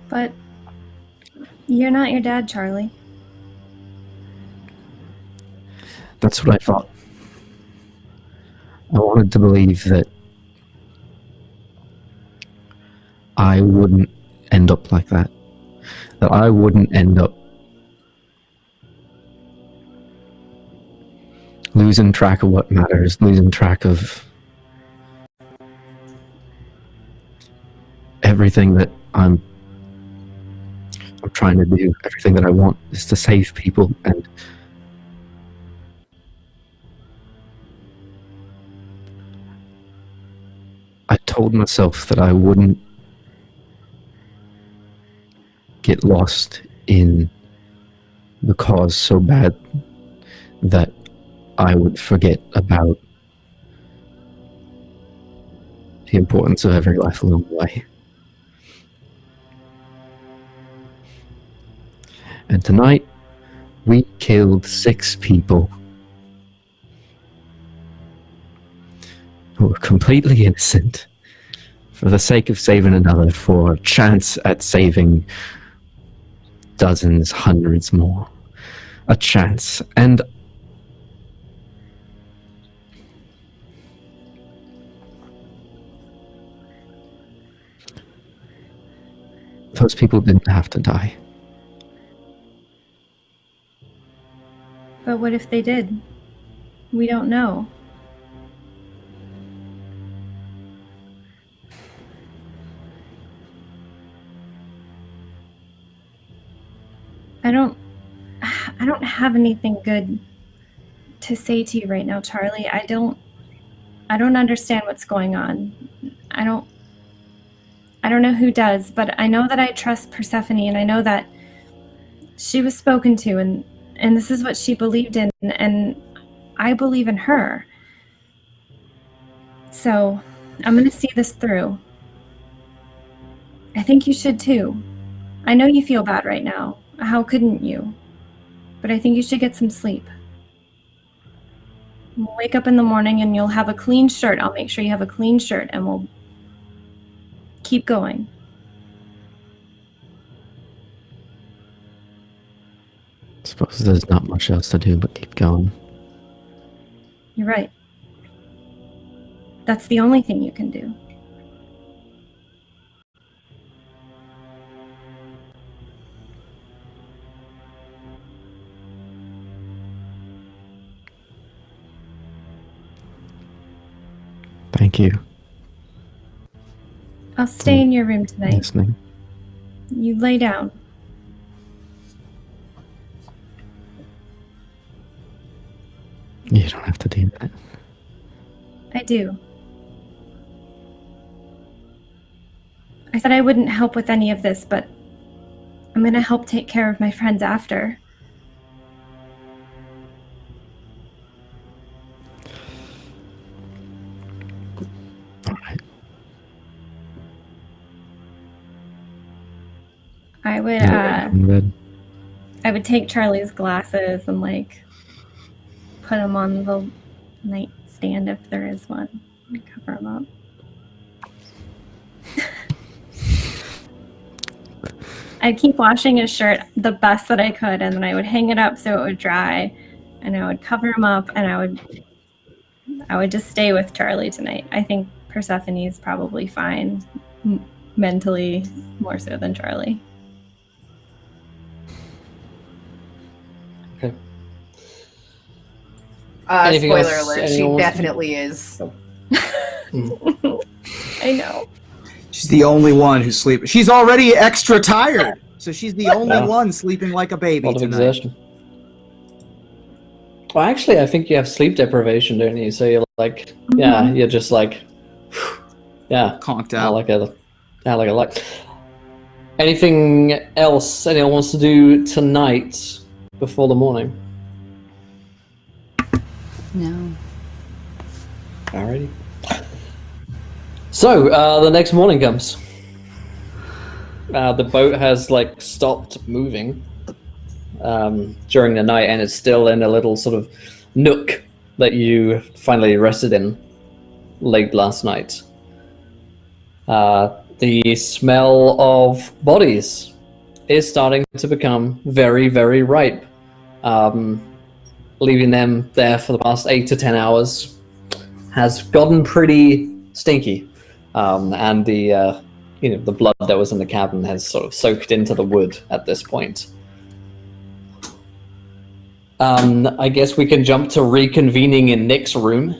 S5: But you're not your dad, Charlie.
S6: That's what I thought. I wanted to believe that I wouldn't end up like that. That I wouldn't end up losing track of what matters, losing track of everything that I'm trying to do. Everything that I want is to save people, and I told myself that I wouldn't get lost in the cause so bad that I would forget about the importance of every life along the way. And tonight, we killed 6 people who were completely innocent for the sake of saving another, for a chance at saving dozens, hundreds more. A chance. And those people didn't have to die.
S5: But what if they did? We don't know. I don't have anything good to say to you right now, Charlie. I don't understand what's going on. I don't know who does, but I know that I trust Persephone, and I know that she was spoken to, and this is what she believed in, and I believe in her. So I'm going to see this through. I think you should too. I know you feel bad right now. How couldn't you? But I think you should get some sleep. We'll wake up in the morning and you'll have a clean shirt. I'll make sure you have a clean shirt, and we'll keep going.
S6: I suppose there's not much else to do but keep going.
S5: You're right. That's the only thing you can do.
S6: Thank you.
S5: I'll stay in your room tonight.
S6: Listening.
S5: You lay down.
S6: You don't have to do that.
S5: I do. I said I wouldn't help with any of this, but I'm going to help take care of my friends after.
S6: All right.
S5: I would
S6: In bed.
S5: I would take Charlie's glasses and like put them on the nightstand if there is one and cover them up. I'd keep washing his shirt the best that I could, and then I would hang it up so it would dry, and I would cover him up, and I would just stay with Charlie tonight. I think Persephone is probably fine mentally, more so than Charlie.
S1: Okay. Anything
S3: Spoiler
S1: else
S3: alert, she
S1: anyone wants to-
S3: definitely is.
S5: I know.
S4: She's the only one who's sleeping. She's already extra tired, so she's the only
S1: Yeah.
S4: one sleeping like a baby
S1: A lot of
S4: tonight.
S1: exertion. Well, actually, I think you have sleep deprivation, don't you? So you're like, yeah, you're just like, yeah,
S4: Conked
S1: I
S4: out.
S1: like it. I like. Anything else anyone wants to do tonight before the morning?
S2: No.
S1: Alrighty. So, the next morning comes. The boat has, like, stopped moving during the night, and it's still in a little sort of nook that you finally rested in late last night. The smell of bodies is starting to become very, very ripe. Leaving them there for the past 8 to 10 hours has gotten pretty stinky. And the the blood that was in the cabin has sort of soaked into the wood at this point. I guess we can jump to reconvening in Nick's room,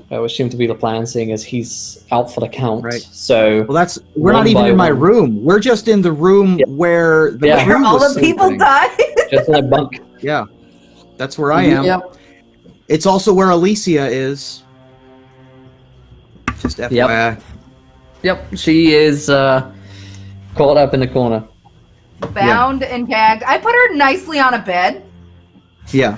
S1: which seemed to be the plan, seeing as he's out for the count.
S4: Right.
S1: So
S4: Well, we're not
S1: One
S4: even
S1: by
S4: in my
S1: one.
S4: room. We're just in the room
S1: Yeah.
S4: where the
S1: Yeah.
S4: crew
S3: All
S4: was
S3: the people
S4: sleeping.
S3: died.
S1: just in a bunk.
S4: Yeah, that's where I am.
S1: Yep.
S4: It's also where Alyssia is. Just FYI.
S1: Yep. She is caught up in the corner.
S3: Bound and gagged. I put her nicely on a bed.
S4: Yeah.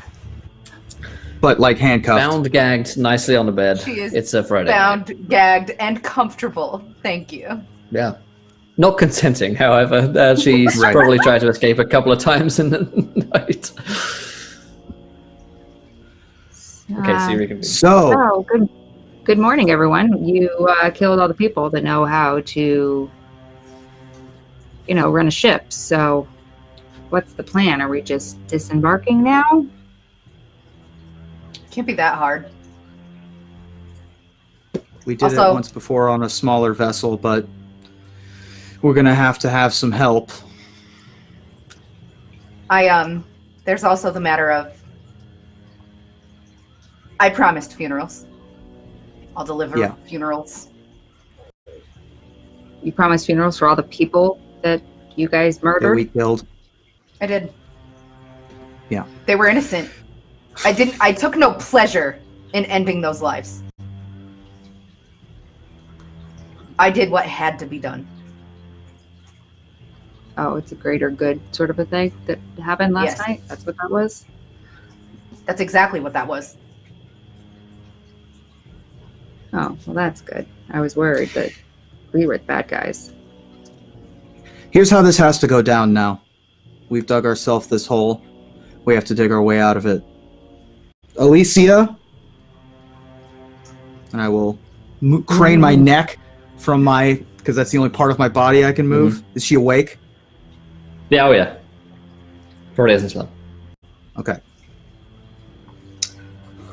S4: But like handcuffed.
S1: Bound, gagged, nicely on the bed.
S3: She is
S1: It's a Friday.
S3: Bound, gagged, and comfortable. Thank you.
S1: Yeah. Not consenting, however. She's
S4: Right.
S1: probably tried to escape a couple of times in the night. Okay, so you reconvene.
S4: So,
S2: Oh, good morning, everyone. You killed all the people that know how to, run a ship. So, what's the plan? Are we just disembarking now?
S3: Can't be that hard.
S4: we did it
S3: Also-
S4: once before on a smaller vessel, but we're going to have some help.
S3: There's also the matter of I promised funerals. I'll deliver
S4: Yeah.
S3: funerals.
S2: You promised funerals for all the people that you guys
S4: That
S2: murdered?
S4: we killed.
S3: I did.
S4: Yeah.
S3: They were innocent. I took no pleasure in ending those lives. I did what had to be done.
S2: Oh, it's a greater good sort of a thing that happened last
S3: Yes.
S2: night? That's what that was?
S3: That's exactly what that was.
S2: Oh, well, that's good. I was worried that we were the bad guys.
S4: Here's how this has to go down now. We've dug ourselves this hole. We have to dig our way out of it. Alyssia, and I will crane my neck from my, because that's the only part of my body I can move. Is she awake?
S1: Yeah, oh yeah. Probably isn't well.
S4: Okay.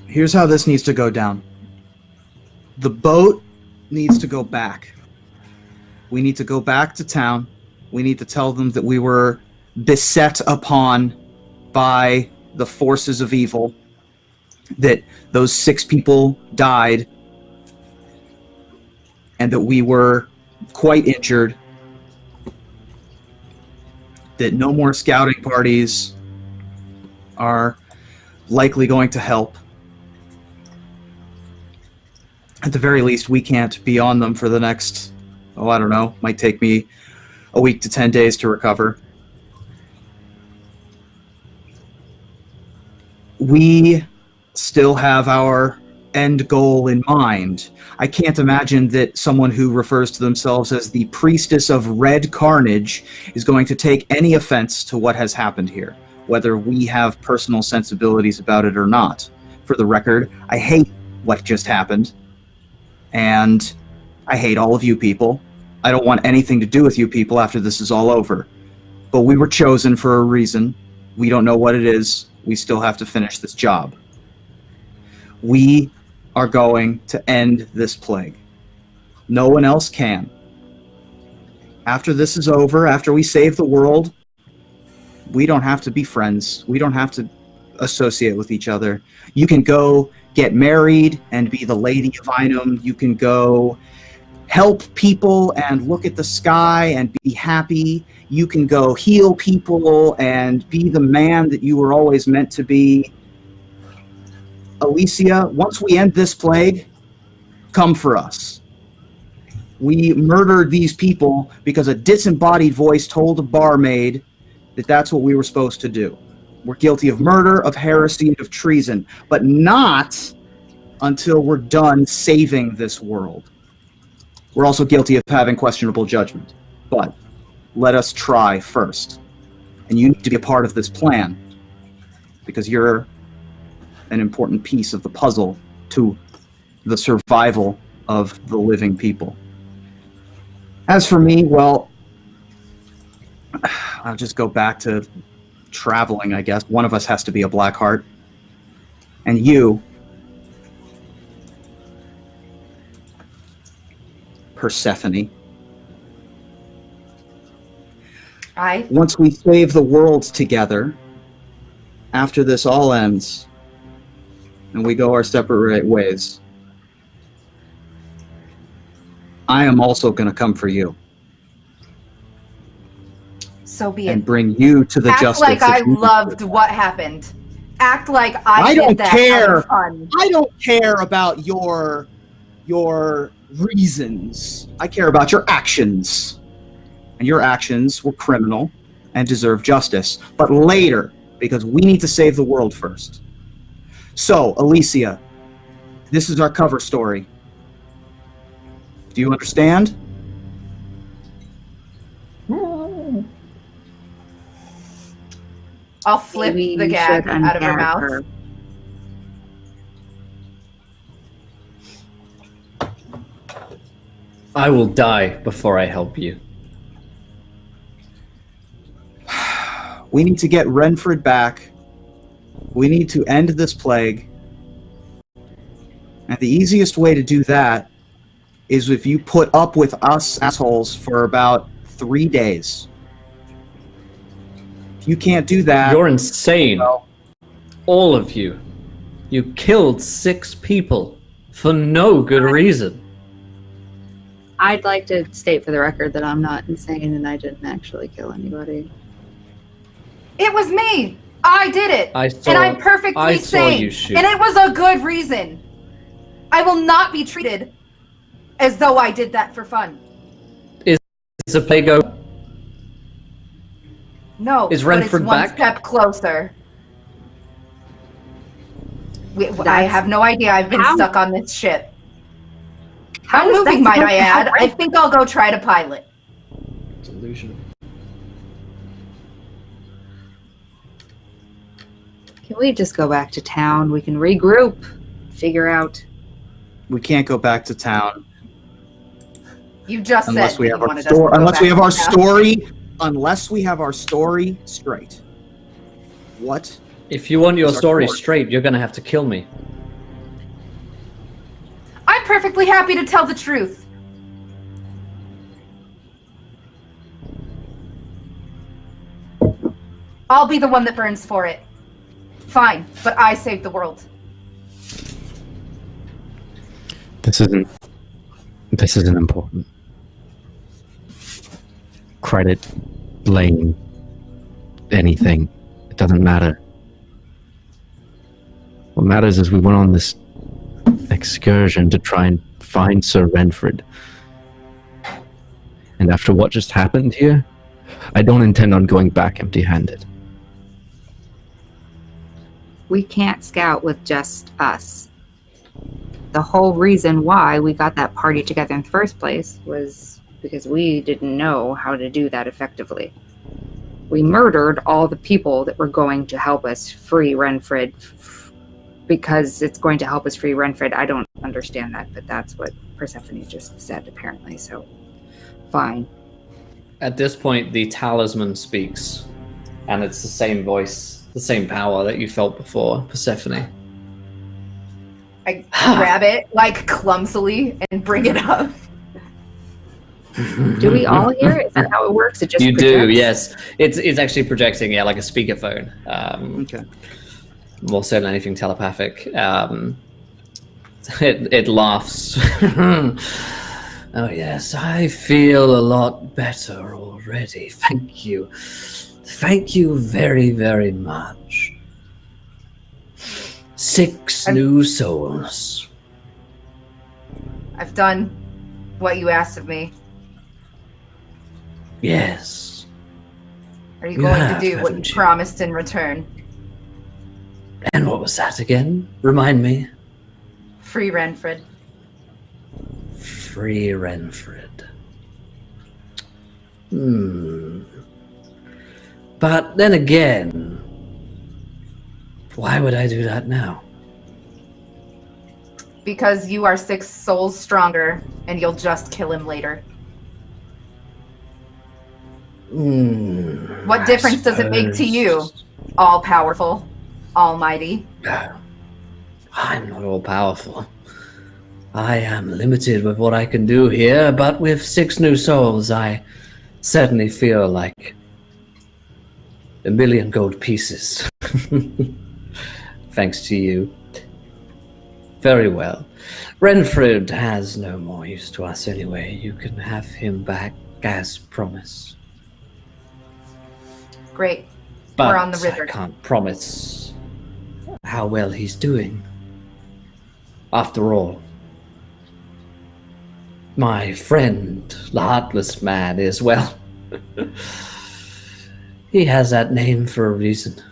S4: Here's how this needs to go down. The boat needs to go back. We need to go back to town. We need to tell them that we were beset upon by the forces of evil, that those 6 people died, and that we were quite injured, that no more scouting parties are likely going to help. At the very least, we can't be on them for the next, I don't know, might take me a week to 10 days to recover. We still have our end goal in mind. I can't imagine that someone who refers to themselves as the priestess of red carnage is going to take any offense to what has happened here, whether we have personal sensibilities about it or not. For the record, I hate what just happened, and I hate all of you people. I don't want anything to do with you people after this is all over. But we were chosen for a reason. We don't know what it is. We still have to finish this job. We are going to end this plague. No one else can. After this is over, after we save the world, we don't have to be friends. We don't have to associate with each other. You can go get married and be the Lady of Einem. You can go help people and look at the sky and be happy. You can go heal people and be the man that you were always meant to be. Alyssia, once we end this plague, come for us. We murdered these people because a disembodied voice told a barmaid that that's what we were supposed to do. We're guilty of murder, of heresy, and of treason, but not until we're done saving this world. We're also guilty of having questionable judgment, but let us try first. And you need to be a part of this plan, because you're an important piece of the puzzle to the survival of the living people. As for me, well, I'll just go back to traveling, I guess. One of us has to be a Blackheart. And you, Persephone. Once we save the world together, after this all ends, and we go our separate ways, I am also going to come for you.
S3: So be
S4: And
S3: it.
S4: bring you to the
S3: Act
S4: justice.
S3: like I
S4: that you
S3: loved
S4: deserve.
S3: what happened. Act like I
S4: don't
S3: did that
S4: care.
S3: out of fun.
S4: I don't care about your reasons. I care about your actions. And your actions were criminal and deserve justice. But later, because we need to save the world first. So, Alyssia, this is our cover story. Do you understand?
S3: I'll flip
S2: Maybe
S3: the
S2: you
S3: gag
S2: should
S3: out of her
S2: ungag
S3: mouth.
S2: her.
S1: I will die before I help you.
S4: We need to get Renford back. We need to end this plague. And the easiest way to do that is if you put up with us assholes for about 3 days. If you can't do that,
S1: You're insane.
S4: well,
S1: All of you. You killed 6 people for no good reason.
S2: I'd like to state for the record that I'm not insane and I didn't actually kill anybody.
S3: It was me. I did it. And I'm perfectly sane.
S1: You shoot.
S3: And it was a good reason. I will not be treated as though I did that for fun.
S1: Is the play go?
S3: No.
S1: Is Renford
S3: but it's
S1: back?
S3: one step closer. I have no idea. I've been stuck on this ship. I'm moving, might I add. I think I'll go try to pilot.
S1: Delusional.
S2: Can we just go back to town? We can regroup, figure out.
S4: We can't go back to town
S3: You just
S4: unless
S3: said
S4: we
S3: that
S4: have
S3: you
S4: our
S3: wanted us to
S4: story.
S3: go
S4: Unless
S3: back
S4: we have
S3: to
S4: our
S3: town.
S4: story. Unless we have our story straight. What?
S1: If you want your
S4: Is our
S1: story
S4: court.
S1: straight, you're gonna have to kill me.
S3: I'm perfectly happy to tell the truth. I'll be the one that burns for it. Fine, but I saved the world.
S6: This isn't important. Credit, blame, anything. It doesn't matter. What matters is we went on this excursion to try and find Sir Renford. And after what just happened here, I don't intend on going back empty-handed.
S2: We can't scout with just us. The whole reason why we got that party together in the first place was because we didn't know how to do that effectively. We murdered all the people that were going to help us free Renford because it's going to help us free Renford. I don't understand that, but that's what Persephone just said apparently, so fine.
S1: At this point, the talisman speaks, and it's the same voice, the same power that you felt before, Persephone.
S3: I grab it, like, clumsily and bring it up.
S2: Do we all hear it? Is that how it works? It just
S1: You do,
S2: projects?
S1: yes. It's actually projecting, yeah, like a speakerphone.
S4: Okay.
S1: More so than anything telepathic. It laughs. Oh yes, I feel a lot better already. Thank you. Thank you very, very much. 6 new souls.
S3: I've done what you asked of me.
S1: Yes.
S3: Are you
S1: You
S3: going
S1: have,
S3: to do what you
S1: haven't you?
S3: promised in return?
S1: And what was that again? Remind me.
S3: Free Renford.
S1: Free Renford. But then again, why would I do that now?
S3: Because you are 6 souls stronger, and you'll just kill him later. What difference does it make to you? All-powerful, almighty.
S1: I'm not all powerful. I am limited with what I can do here, but with 6 new souls, I certainly feel like 1,000,000 gold pieces. Thanks to you. Very well. Renford has no more use to us anyway. You can have him back as promised.
S3: Great.
S1: But
S3: We're on the river.
S1: I can't promise how well he's doing. After all, my friend, the Heartless Man, is, well, he has that name for a reason.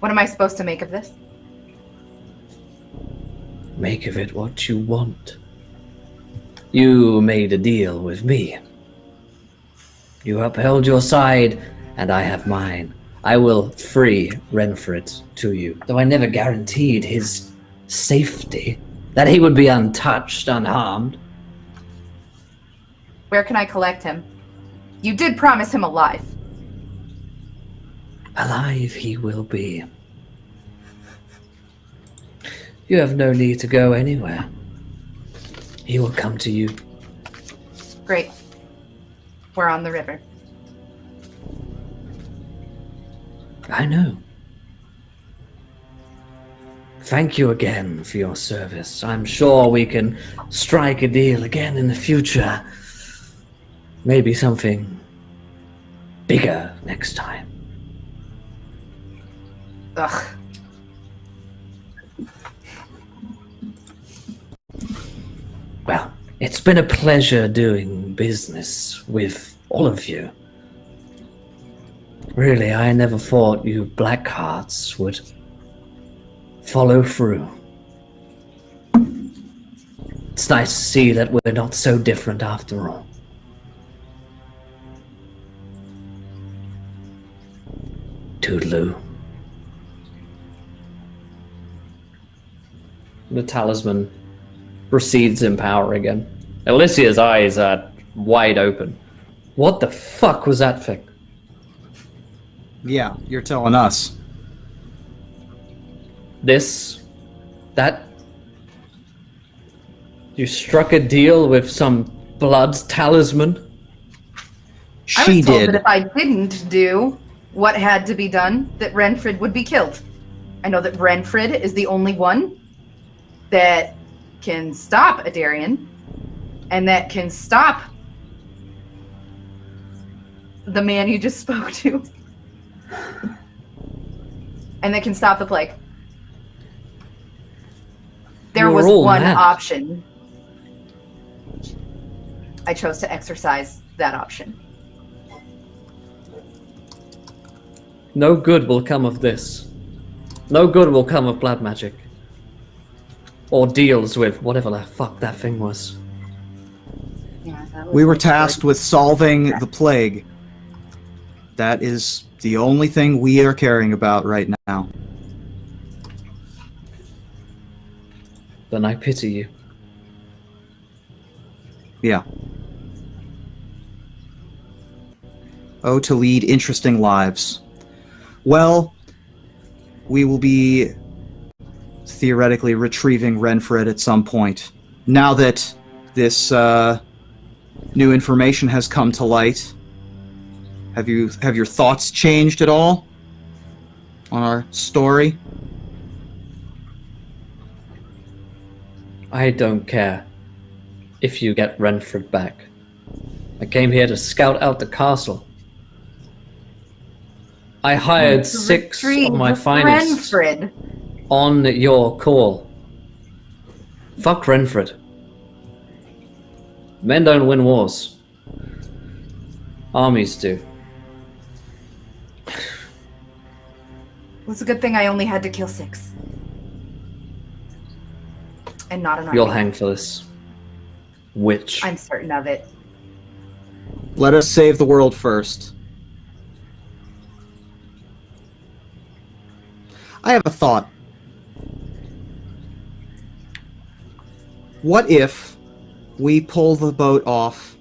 S3: What am I supposed to make of this?
S1: Make of it what you want. You made a deal with me. You upheld your side, and I have mine. I will free Renford to you, though I never guaranteed his safety, that he would be untouched, unharmed.
S3: Where can I collect him? You did promise him alive.
S1: Alive he will be. You have no need to go anywhere. He will come to you.
S3: Great. We're on the river.
S1: I know. Thank you again for your service. I'm sure we can strike a deal again in the future. Maybe something bigger next time.
S3: Ugh.
S1: Well, it's been a pleasure doing business with all of you. Really, I never thought you Blackhearts would follow through. It's nice to see that we're not so different after all. Toodaloo. The talisman proceeds in power again. Alyssia's eyes are wide open. What the fuck was that thing?
S4: Yeah, you're telling us.
S1: That... You struck a deal with some blood talisman?
S3: I
S4: She
S3: was told
S4: did.
S3: that if I didn't do what had to be done, that Renford would be killed. I know that Renford is the only one that can stop a Darien, and that can stop the man you just spoke to, and that can stop the plague. There
S1: You're
S3: was
S1: all
S3: one
S1: mad.
S3: option. I chose to exercise that option.
S1: No good will come of this. No good will come of blood magic. Or deals with whatever the fuck that thing was.
S2: Yeah, that was
S4: We were
S2: like
S4: tasked with solving the plague. That is the only thing we are caring about right now.
S1: Then I pity you.
S4: Yeah. Oh, to lead interesting lives. Well, we will be theoretically retrieving Renford at some point. Now that this new information has come to light, have your thoughts changed at all on our story?
S1: I don't care if you get Renford back. I came here to scout out the castle. I hired 6 of my finest
S3: Renford.
S1: on your call. Fuck Renford. Men don't win wars. Armies do.
S3: It's a good thing I only had to kill 6. And not an army.
S1: You'll hang for this. Witch.
S3: I'm certain of it.
S4: Let us save the world first. I have a thought. What if we pull the boat off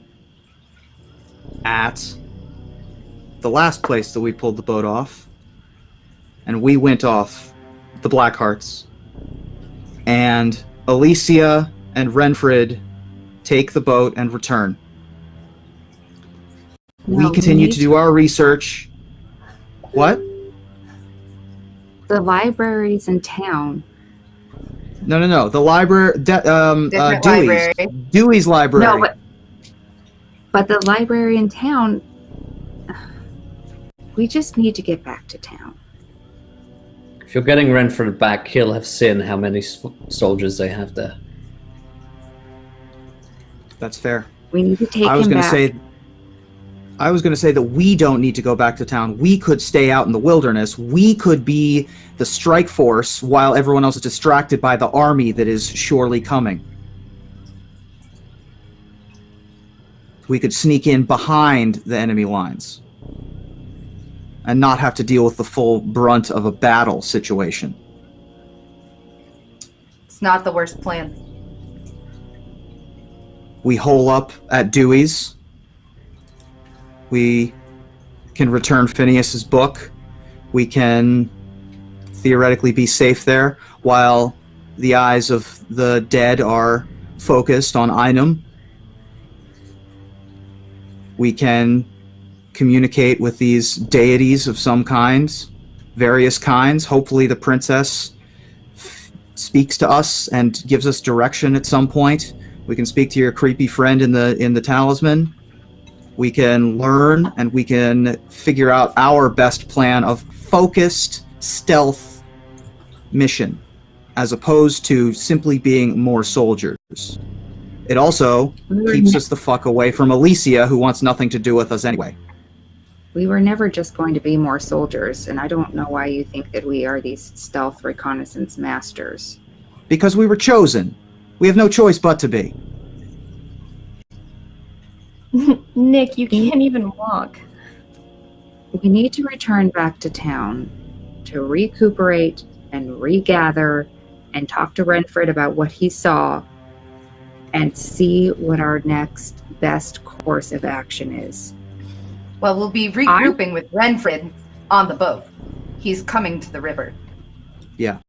S4: at the last place that we pulled the boat off, and we went off the Blackhearts, and Alyssia and Renford take the boat and return.
S2: No,
S4: We continue
S2: need
S4: to do our research. What?
S2: the libraries in town.
S4: No. The library,
S3: Different
S4: Dewey's.
S3: library.
S4: Dewey's library.
S2: No, but the library in town. We just need to get back to town.
S1: If you're getting Renford back, he'll have seen how many soldiers they have there.
S4: That's fair.
S2: We need to take
S4: I was
S2: him
S4: going to
S2: back.
S4: say. I was going to say that we don't need to go back to town. We could stay out in the wilderness. We could be the strike force while everyone else is distracted by the army that is surely coming. We could sneak in behind the enemy lines and not have to deal with the full brunt of a battle situation.
S3: It's not the worst plan.
S4: We hole up at Dewey's. We can return Phineas's book. We can theoretically be safe there while the eyes of the dead are focused on Einum. We can communicate with these deities of some kinds various kinds. Hopefully the princess speaks to us and gives us direction at some point. We can speak to your creepy friend in the talisman. We can learn and we can figure out our best plan of focused stealth mission, as opposed to simply being more soldiers. It also keeps us the fuck away from Alyssia, who wants nothing to do with us anyway.
S2: We were never just going to be more soldiers, and I don't know why you think that we are these stealth reconnaissance masters.
S4: Because we were chosen. We have no choice but to be.
S5: Nick, you can't even walk.
S2: We need to return back to town to recuperate and regather and talk to Renford about what he saw and see what our next best course of action is.
S3: Well, we'll be regrouping with Renford on the boat. He's coming to the river.
S4: Yeah.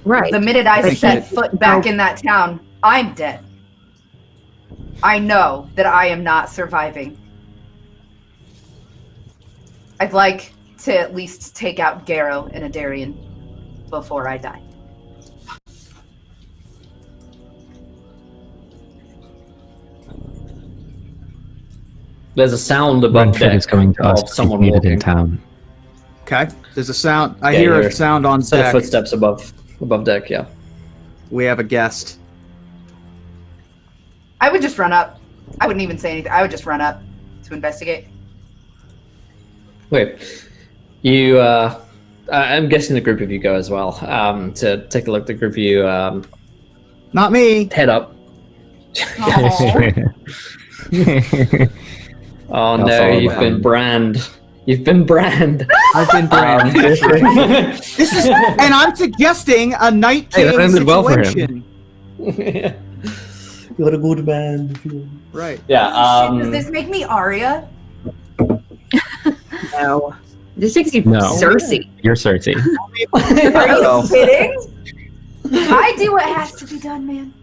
S2: Right.
S3: The minute I
S4: think
S3: set
S4: that-
S3: foot back in that town, I'm dead. I know that I am not surviving. I'd like to at least take out Garrow and Adarian before I die.
S1: There's a sound above
S6: Renford
S1: deck
S6: is coming to us.
S1: of someone
S6: He's needed
S1: walking.
S6: in town.
S4: Okay. There's a sound. I
S1: Yeah,
S4: hear
S1: you're-
S4: a sound on
S1: Set of
S4: deck.
S1: footsteps above deck, yeah.
S4: We have a guest.
S3: I would just run up. I wouldn't even say anything. I would just run up to investigate.
S1: Wait, you, I'm guessing the group of you go as well, to take a look. The group of you,
S4: Not me.
S1: head up. Oh
S6: I'll
S1: no,
S6: follow
S1: you've been
S6: behind.
S1: brand. You've been brand.
S4: I've been branded. That's right. This is, and I'm suggesting a Night
S6: Hey,
S4: King
S6: that ended well for him.
S4: situation.
S1: You're a good man.
S4: Right.
S1: Yeah.
S3: Shit, does this make me Arya?
S2: No. This makes you
S6: No.
S2: Cersei.
S6: You're Cersei.
S3: Are you kidding? I do what has to be done, man.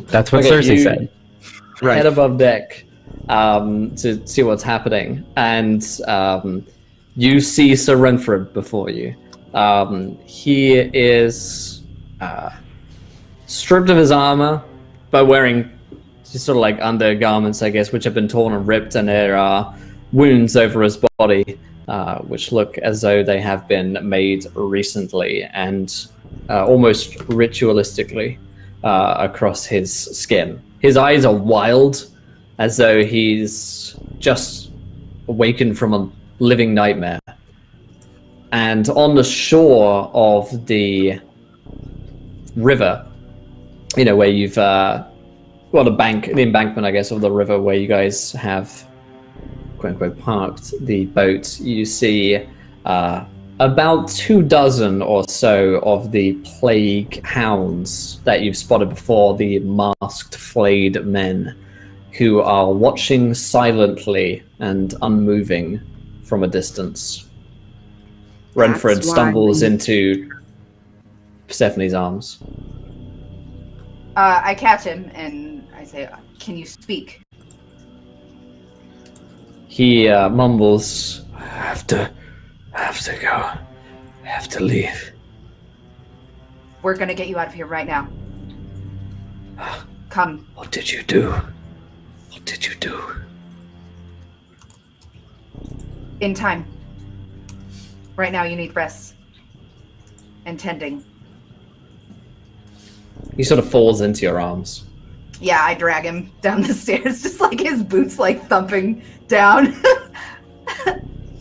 S6: That's what
S1: Okay,
S6: Cersei
S1: you-
S6: said.
S4: Right.
S1: Head above deck to see what's happening, and you see Sir Renford before you. He is stripped of his armor, but wearing just sort of like undergarments, I guess, which have been torn and ripped, and there are wounds over his body, which look as though they have been made recently and almost ritualistically across his skin. His eyes are wild, as though he's just awakened from a living nightmare. And on the shore of the river, you know, where you've the embankment, I guess, of the river where you guys have, quote unquote, parked the boat, you see about 24 or so of the plague hounds that you've spotted before, the masked flayed men who are watching silently and unmoving from a distance. Renford
S2: That's why
S1: stumbles
S2: we-
S1: into Stephanie's arms.
S3: I catch him and I say, "Can you speak?"
S1: He mumbles, I have to go. I have to leave.
S3: We're gonna get you out of here right now. Come.
S1: What did you do? What did you do?
S3: In time. Right now you need rest. And tending.
S1: He sort of falls into your arms.
S3: Yeah, I drag him down the stairs, just like his boots like thumping down.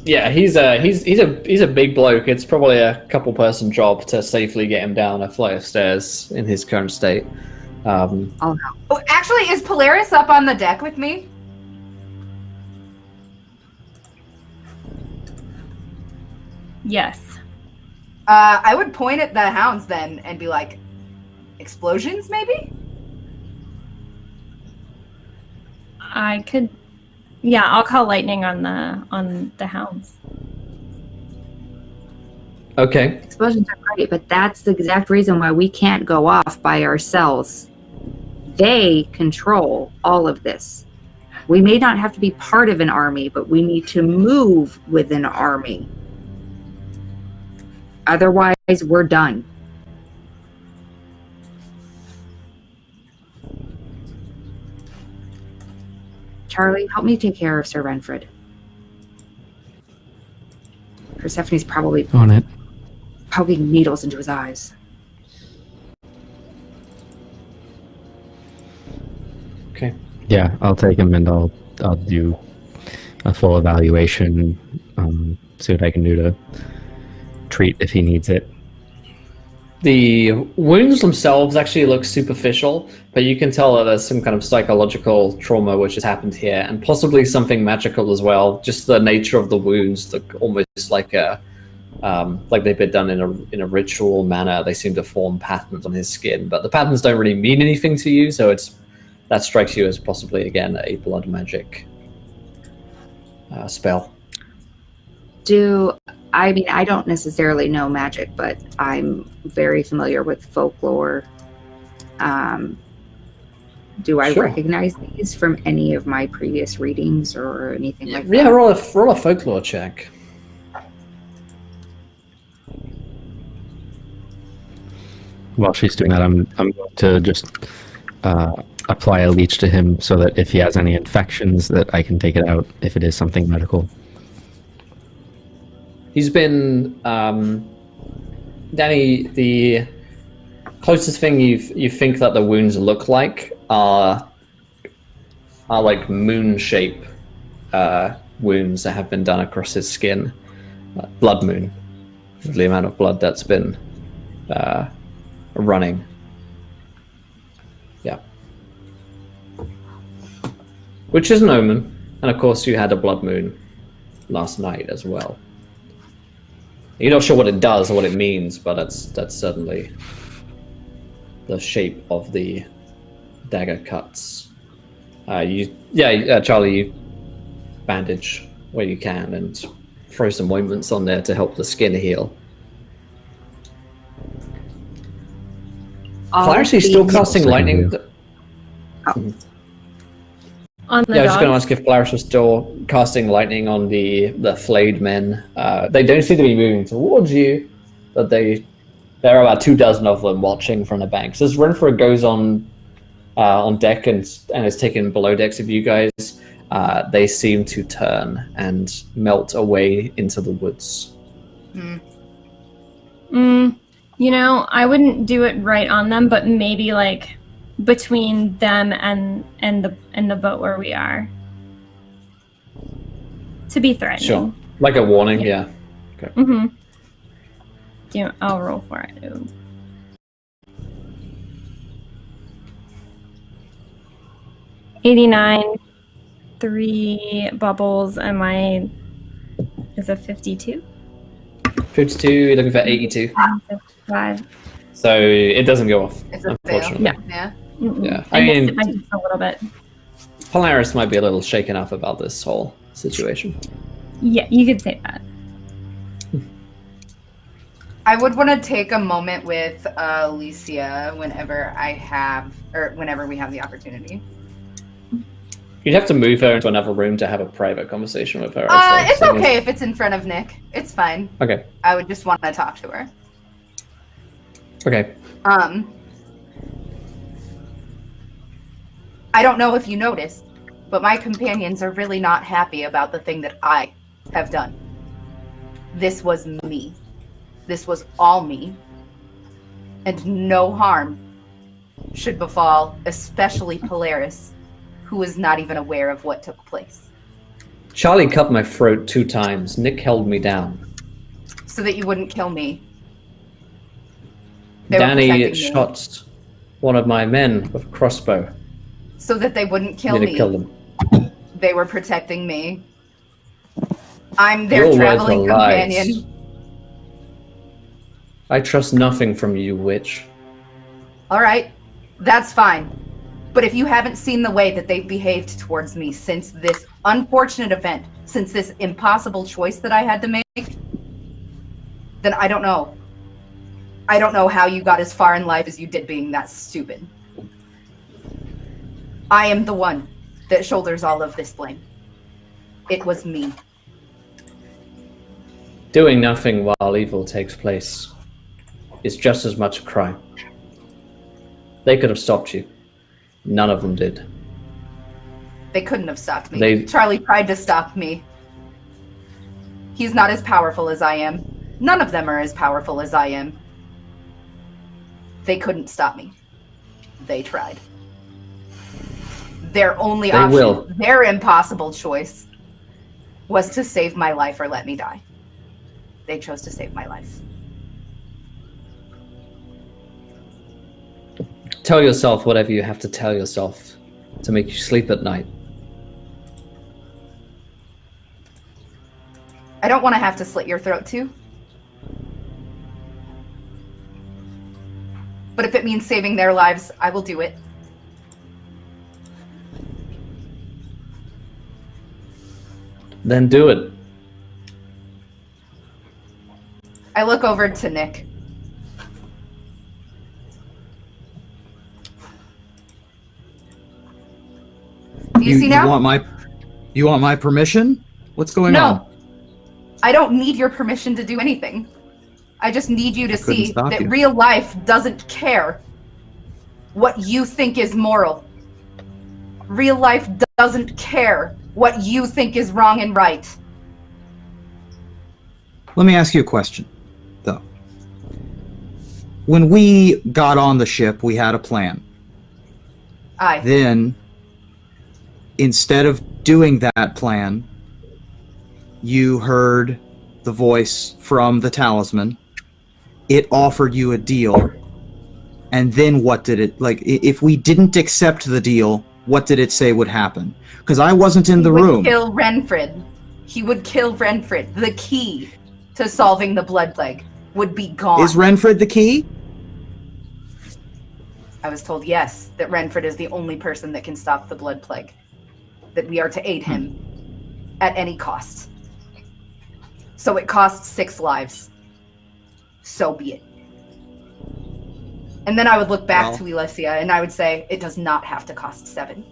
S1: Yeah, he's a big bloke. It's probably a couple person job to safely get him down a flight of stairs in his current state.
S2: Oh,
S3: Oh, actually, is Polaris up on the deck with me?
S5: Yes.
S3: I would point at the hounds then and be like, explosions maybe?
S5: I could. Yeah, I'll call lightning on the hounds.
S1: Okay.
S2: explosions are great, but that's the exact reason why we can't go off by ourselves. They control all of this. We may not have to be part of an army, but we need to move with an army. Otherwise, we're done. Charlie, help me take care of Sir Renford. Persephone's probably
S6: On it.
S2: poking needles into his eyes.
S1: Okay.
S6: Yeah, I'll take him and I'll do a full evaluation. See what I can do to treat if he needs it.
S1: The wounds themselves actually look superficial, but you can tell that there's some kind of psychological trauma which has happened here, and possibly something magical as well. Just the nature of the wounds look almost like they've been done in a ritual manner. They seem to form patterns on his skin, but the patterns don't really mean anything to you, so that strikes you as possibly again a blood magic spell.
S2: I don't necessarily know magic, but I'm very familiar with folklore. Do I
S1: Sure.
S2: recognize these from any of my previous readings or anything like that?
S1: Yeah, roll a folklore check.
S6: While she's doing that, I'm going to just apply a leech to him so that if he has any infections, that I can take it out if it is something medical.
S1: He's been, Danny, the closest thing you think that the wounds look like are like moon shape wounds that have been done across his skin. Blood moon. The amount of blood that's been running. Yeah. Which is an omen. And of course you had a blood moon last night as well. You're not sure what it does or what it means, but that's certainly the shape of the dagger cuts. Charlie, you bandage where you can and throw some ointments on there to help the skin heal. Clarity still casting lightning.
S5: On the
S1: Yeah, I was just going to
S5: dogs.
S1: ask if Clarice was still casting lightning on the flayed men. They don't seem to be moving towards you, but there are about 24 of them watching from the banks. As Renford goes on deck and is taken below decks of you guys, they seem to turn and melt away into the woods.
S5: I wouldn't do it right on them, but maybe like between them and the boat where we are, to be threatening.
S1: Sure, like a warning. Yeah. Okay.
S5: I'll roll for it. Ooh. $89, 3 bubbles, and mine is a 52.
S1: 52. You're looking for 82.
S5: 5.
S1: So it doesn't go off.
S3: It's a
S1: unfortunately.
S3: fail. Yeah.
S1: Yeah.
S5: I missed it by just a little bit.
S1: Polaris might be a little shaken up about this whole situation.
S5: Yeah, you could say that.
S3: I would want to take a moment with Alyssia whenever we have the opportunity.
S1: You'd have to move her into another room to have a private conversation with her.
S3: It's okay if it's in front of Nick. It's fine.
S1: Okay.
S3: I would just want to talk to her.
S1: Okay.
S3: I don't know if you noticed, but my companions are really not happy about the thing that I have done. This was me. This was all me. And no harm should befall, especially Polaris, who is not even aware of what took place.
S1: Charlie cut my throat 2 times. Nick held me down.
S3: So that you wouldn't kill me. They were
S1: Danny
S3: protecting me.
S1: shot one of my men with a crossbow.
S3: So that they wouldn't kill
S1: Didn't
S3: me.
S1: kill them.
S3: They were protecting me. I'm their
S1: Your words
S3: traveling
S1: were lies.
S3: companion.
S1: I trust nothing from you, witch.
S3: All right, that's fine. But if you haven't seen the way that they've behaved towards me since this unfortunate event, since this impossible choice that I had to make, then I don't know. I don't know how you got as far in life as you did being that stupid. I am the one that shoulders all of this blame. It was me.
S1: Doing nothing while evil takes place is just as much a crime. They could have stopped you. None of them did.
S3: They couldn't have stopped me. Charlie tried to stop me. He's not as powerful as I am. None of them are as powerful as I am. They couldn't stop me. They tried. Their only option, their impossible choice, was to save my life or let me die. They chose to save my life.
S1: Tell yourself whatever you have to tell yourself to make you sleep at night.
S3: I don't want to have to slit your throat too. But if it means saving their lives, I will do it.
S1: Then do it.
S3: I look over to Nick. Do you see now?
S4: You want my permission? What's going on?
S3: No. I don't need your permission to do anything. I just need you to see that real life doesn't care what you think is moral. Real life doesn't care what you think is wrong and right.
S4: Let me ask you a question, though. When we got on the ship, we had a plan.
S3: Aye.
S4: Then, instead of doing that plan, you heard the voice from the talisman. It offered you a deal. And then what did it, like, if we didn't accept the deal, what did it say would happen? Because I wasn't in the room.
S3: He would kill Renford. He would kill Renford. The key to solving the blood plague would be gone.
S4: Is Renford the key?
S3: I was told yes, that Renford is the only person that can stop the blood plague. That we are to aid him at any cost. So it costs 6 lives. So be it. And then I would look back to Alyssia and I would say, it does not have to cost 7.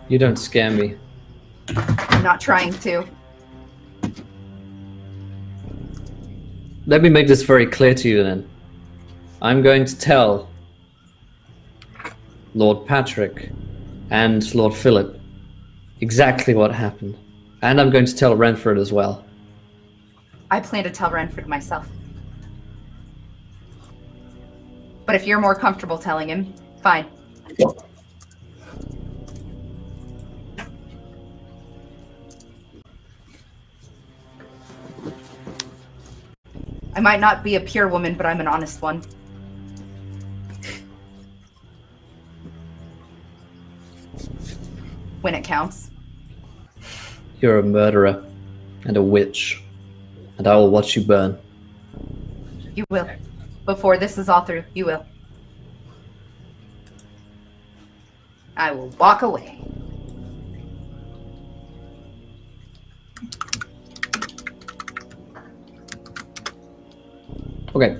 S1: You don't scare me.
S3: I'm not trying to.
S1: Let me make this very clear to you then. I'm going to tell Lord Patrick and Lord Philip exactly what happened. And I'm going to tell Renford as well.
S3: I plan to tell Renford myself. But if you're more comfortable telling him, fine. I might not be a pure woman, but I'm an honest one. When it counts.
S1: You're a murderer and a witch, and I will watch you burn.
S3: You will. Before this is all through, you will. I will walk away.
S1: Okay.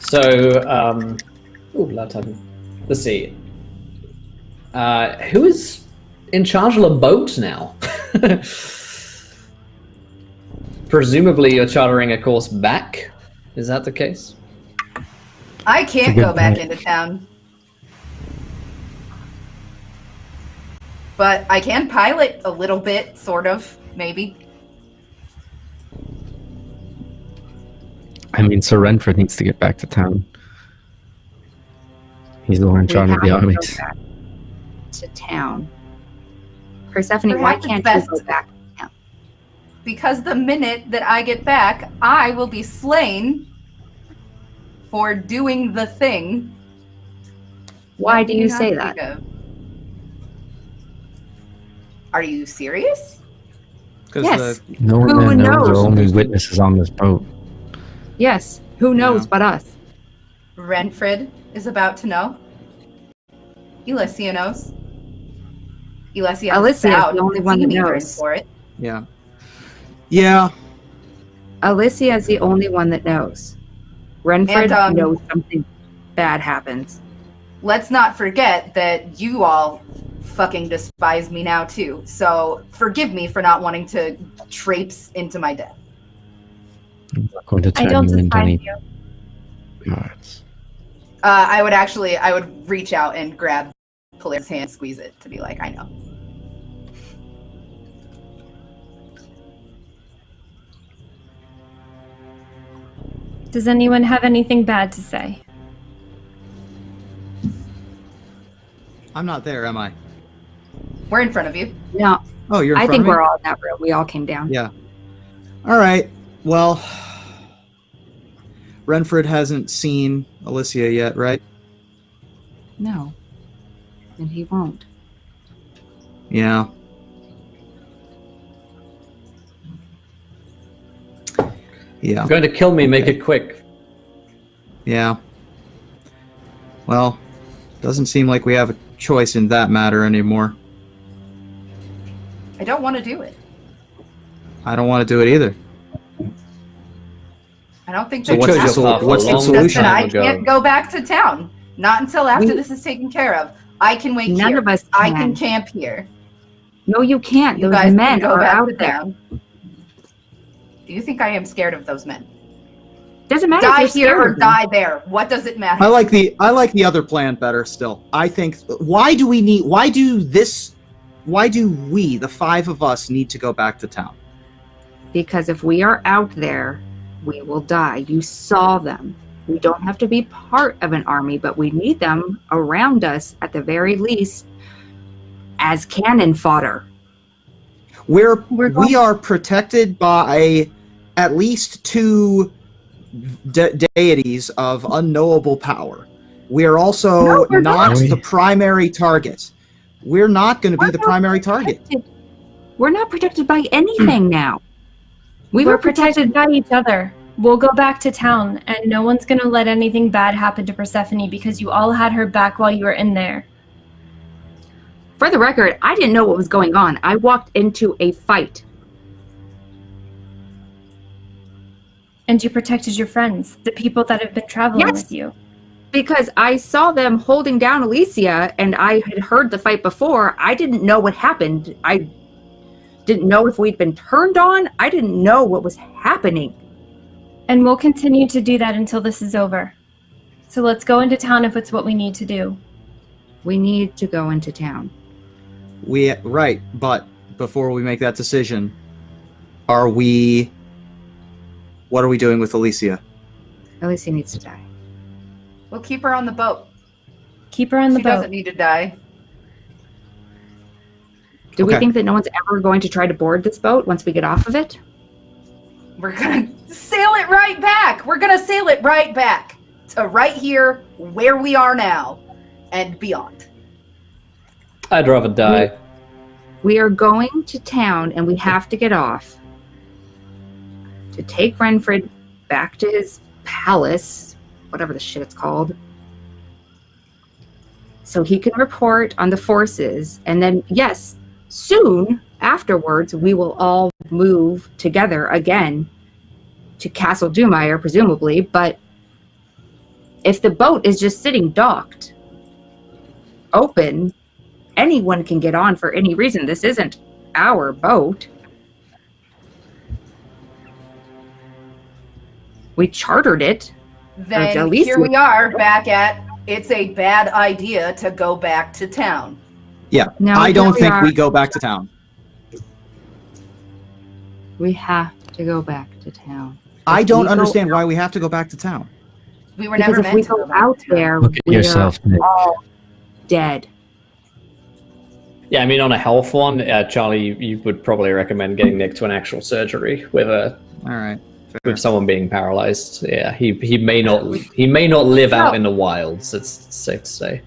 S1: So, loud typing. Let's see. Who is in charge of the boat now? Presumably you're chartering a course back? Is that the case?
S3: I can't go back into town. But I can pilot a little bit, sort of, maybe.
S6: I mean, Sir Renford needs to get back to town. He's the one in charge of the armies.
S2: To town. Persephone,
S3: Perhaps
S2: why can't
S3: it's
S2: you go back to town?
S3: Because the minute that I get back, I will be slain for doing the thing.
S2: Why do you say that?
S3: Are you serious?
S2: Yes.
S6: No one
S2: Who
S6: there knows.
S2: knows?
S6: Are only witnesses on this boat.
S2: Yes. Who knows but us?
S3: Renford is about to know. Alyssia knows. Alyssia
S2: is the only one that knows.
S3: For it.
S4: Yeah. Yeah.
S2: Alyssia is the only one that knows. Renford knows something bad happens.
S3: let's not forget that you all fucking despise me now too. So forgive me for not wanting to traipse into my death.
S6: I'm not going to
S5: I
S6: turn
S5: don't
S6: you into
S5: despise
S6: any
S5: you.
S6: parts.
S3: I would reach out and grab Polaire's hand, squeeze it to be like, I know.
S5: Does anyone have anything bad to say?
S4: I'm not there, am I?
S3: We're in front of you.
S2: No,
S4: Oh, you're in
S2: I
S4: front
S2: think
S4: of me?
S2: we're all in that room. We all came down.
S4: Yeah. All right. Well, Renford hasn't seen Alyssia yet, right?
S2: No. And he won't.
S4: Yeah. Yeah.
S1: You're going to kill me, make
S4: Okay.
S1: it quick.
S4: Yeah. Well, doesn't seem like we have a choice in that matter anymore.
S3: I don't want to do it.
S4: I don't want to do it either.
S3: I don't think
S4: So
S3: that
S1: chose
S3: we have
S1: your
S3: to
S1: path
S3: do
S1: a
S3: it.
S4: what's the
S1: long
S3: It's just
S4: solution?
S3: that I
S1: time ago.
S3: can't go back to town. Not until after
S2: We-
S3: this is taken care of. I can wait
S2: None
S3: here.
S2: of us
S3: I
S2: can.
S3: can camp here.
S2: No, you can't.
S3: You
S2: Those
S3: guys
S2: men
S3: can go
S2: are
S3: back
S2: out
S3: to
S2: there.
S3: town. Do you think I am scared of those men?
S2: Doesn't matter
S3: Die
S2: if you're
S3: here
S2: scared
S3: or
S2: of them.
S3: die there. What does it matter?
S4: I like the other plan better still. I think why do we, the five of us, need to go back to town?
S2: Because if we are out there, we will die. You saw them. We don't have to be part of an army, but we need them around us at the very least as cannon fodder.
S4: We
S5: going-
S4: are protected by at least two deities of unknowable power. We are also
S2: No, we're
S4: not
S6: not.
S4: the primary target. We're not going to be the primary target.
S2: We're not protected by anything now. We
S5: We're
S2: were
S5: protected by each other. We'll go back to town, and no one's gonna let anything bad happen to Persephone because you all had her back while you were in there.
S2: For the record, I didn't know what was going on. I walked into a fight.
S5: And you protected your friends, the people that have been traveling
S2: Yes.
S5: with you.
S2: Because I saw them holding down Alyssia, and I had heard the fight before. I didn't know what happened. I didn't know if we'd been turned on. I didn't know what was happening.
S5: And we'll continue to do that until this is over. So let's go into town if it's what we need to do.
S2: We need to go into town.
S4: Right, but before we make that decision, what are we doing with Alyssia?
S2: Alyssia needs to die.
S3: We'll keep her on the boat.
S5: Keep her on the
S3: She
S5: boat.
S3: doesn't need to die.
S2: Do we
S4: Okay.
S2: think that no one's ever going to try to board this boat once we get off of it?
S3: We're gonna sail it right back. We're gonna sail it right back to right here where we are now and beyond.
S1: I'd rather die.
S2: We are going to town, and we have to get off to take Renford back to his palace, whatever the shit it's called, so he can report on the forces. And then, yes, soon afterwards, we will all move together again to Castle Doomire, presumably. But if the boat is just sitting docked, open, anyone can get on for any reason. This isn't our boat. We chartered it.
S3: Then
S2: at least
S3: here we are back at it's a bad idea to go back to town.
S4: Yeah,
S2: No,
S4: I don't
S2: here
S4: think
S2: are.
S4: we go back to town.
S2: We have to go back to town.
S4: I
S2: If
S4: don't
S2: we go
S4: understand why we have to go back to town.
S3: We were
S2: Because
S3: never
S2: if
S3: meant
S2: we
S3: to
S2: go
S3: go back
S2: out
S3: to town.
S2: there,
S6: Look at
S2: we
S6: yourself,
S2: are
S6: Nick.
S2: all dead.
S1: Yeah, I mean, on a health one, Charlie, you would probably recommend getting Nick to an actual surgery with
S4: All right. Fair.
S1: with someone being paralyzed. Yeah, he may not live out in the wilds. It's safe to say.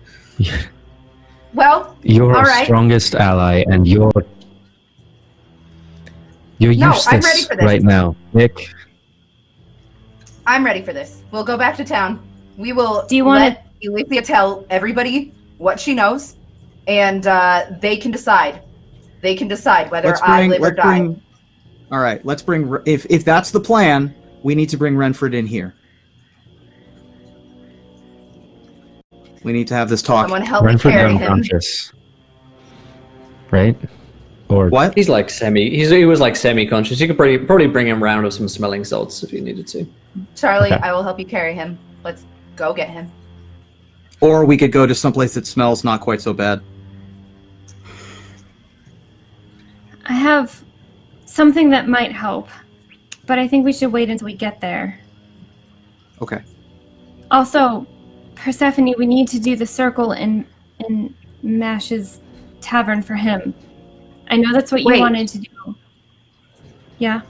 S3: Well,
S6: You're
S3: All
S6: our
S3: right.
S6: strongest ally, and you're
S3: No, I'm
S6: useless
S3: ready for this.
S6: right now, Nick.
S3: I'm ready for this. We'll go back to town. We will
S5: Do you wanna-
S3: let Alyssia tell everybody what she knows, and they can decide. They can decide whether I live or die.
S4: All right, let's bring. If that's the plan, we need to bring Renford in here. We need to have this talk.
S3: Someone help me
S6: Renford
S3: carry him.
S6: unconscious. Right? Or
S4: What?
S1: He's like he was like semi-conscious. You could probably bring him round with some smelling salts if you needed to.
S3: Charlie,
S6: Okay.
S3: I will help you carry him. Let's go get him.
S4: Or we could go to someplace that smells not quite so bad.
S5: I have something that might help, but I think we should wait until we get there.
S4: Okay.
S5: Also, Persephone, we need to do the circle in Mash's tavern for him. I know that's what you
S2: Wait.
S5: wanted to do. Yeah.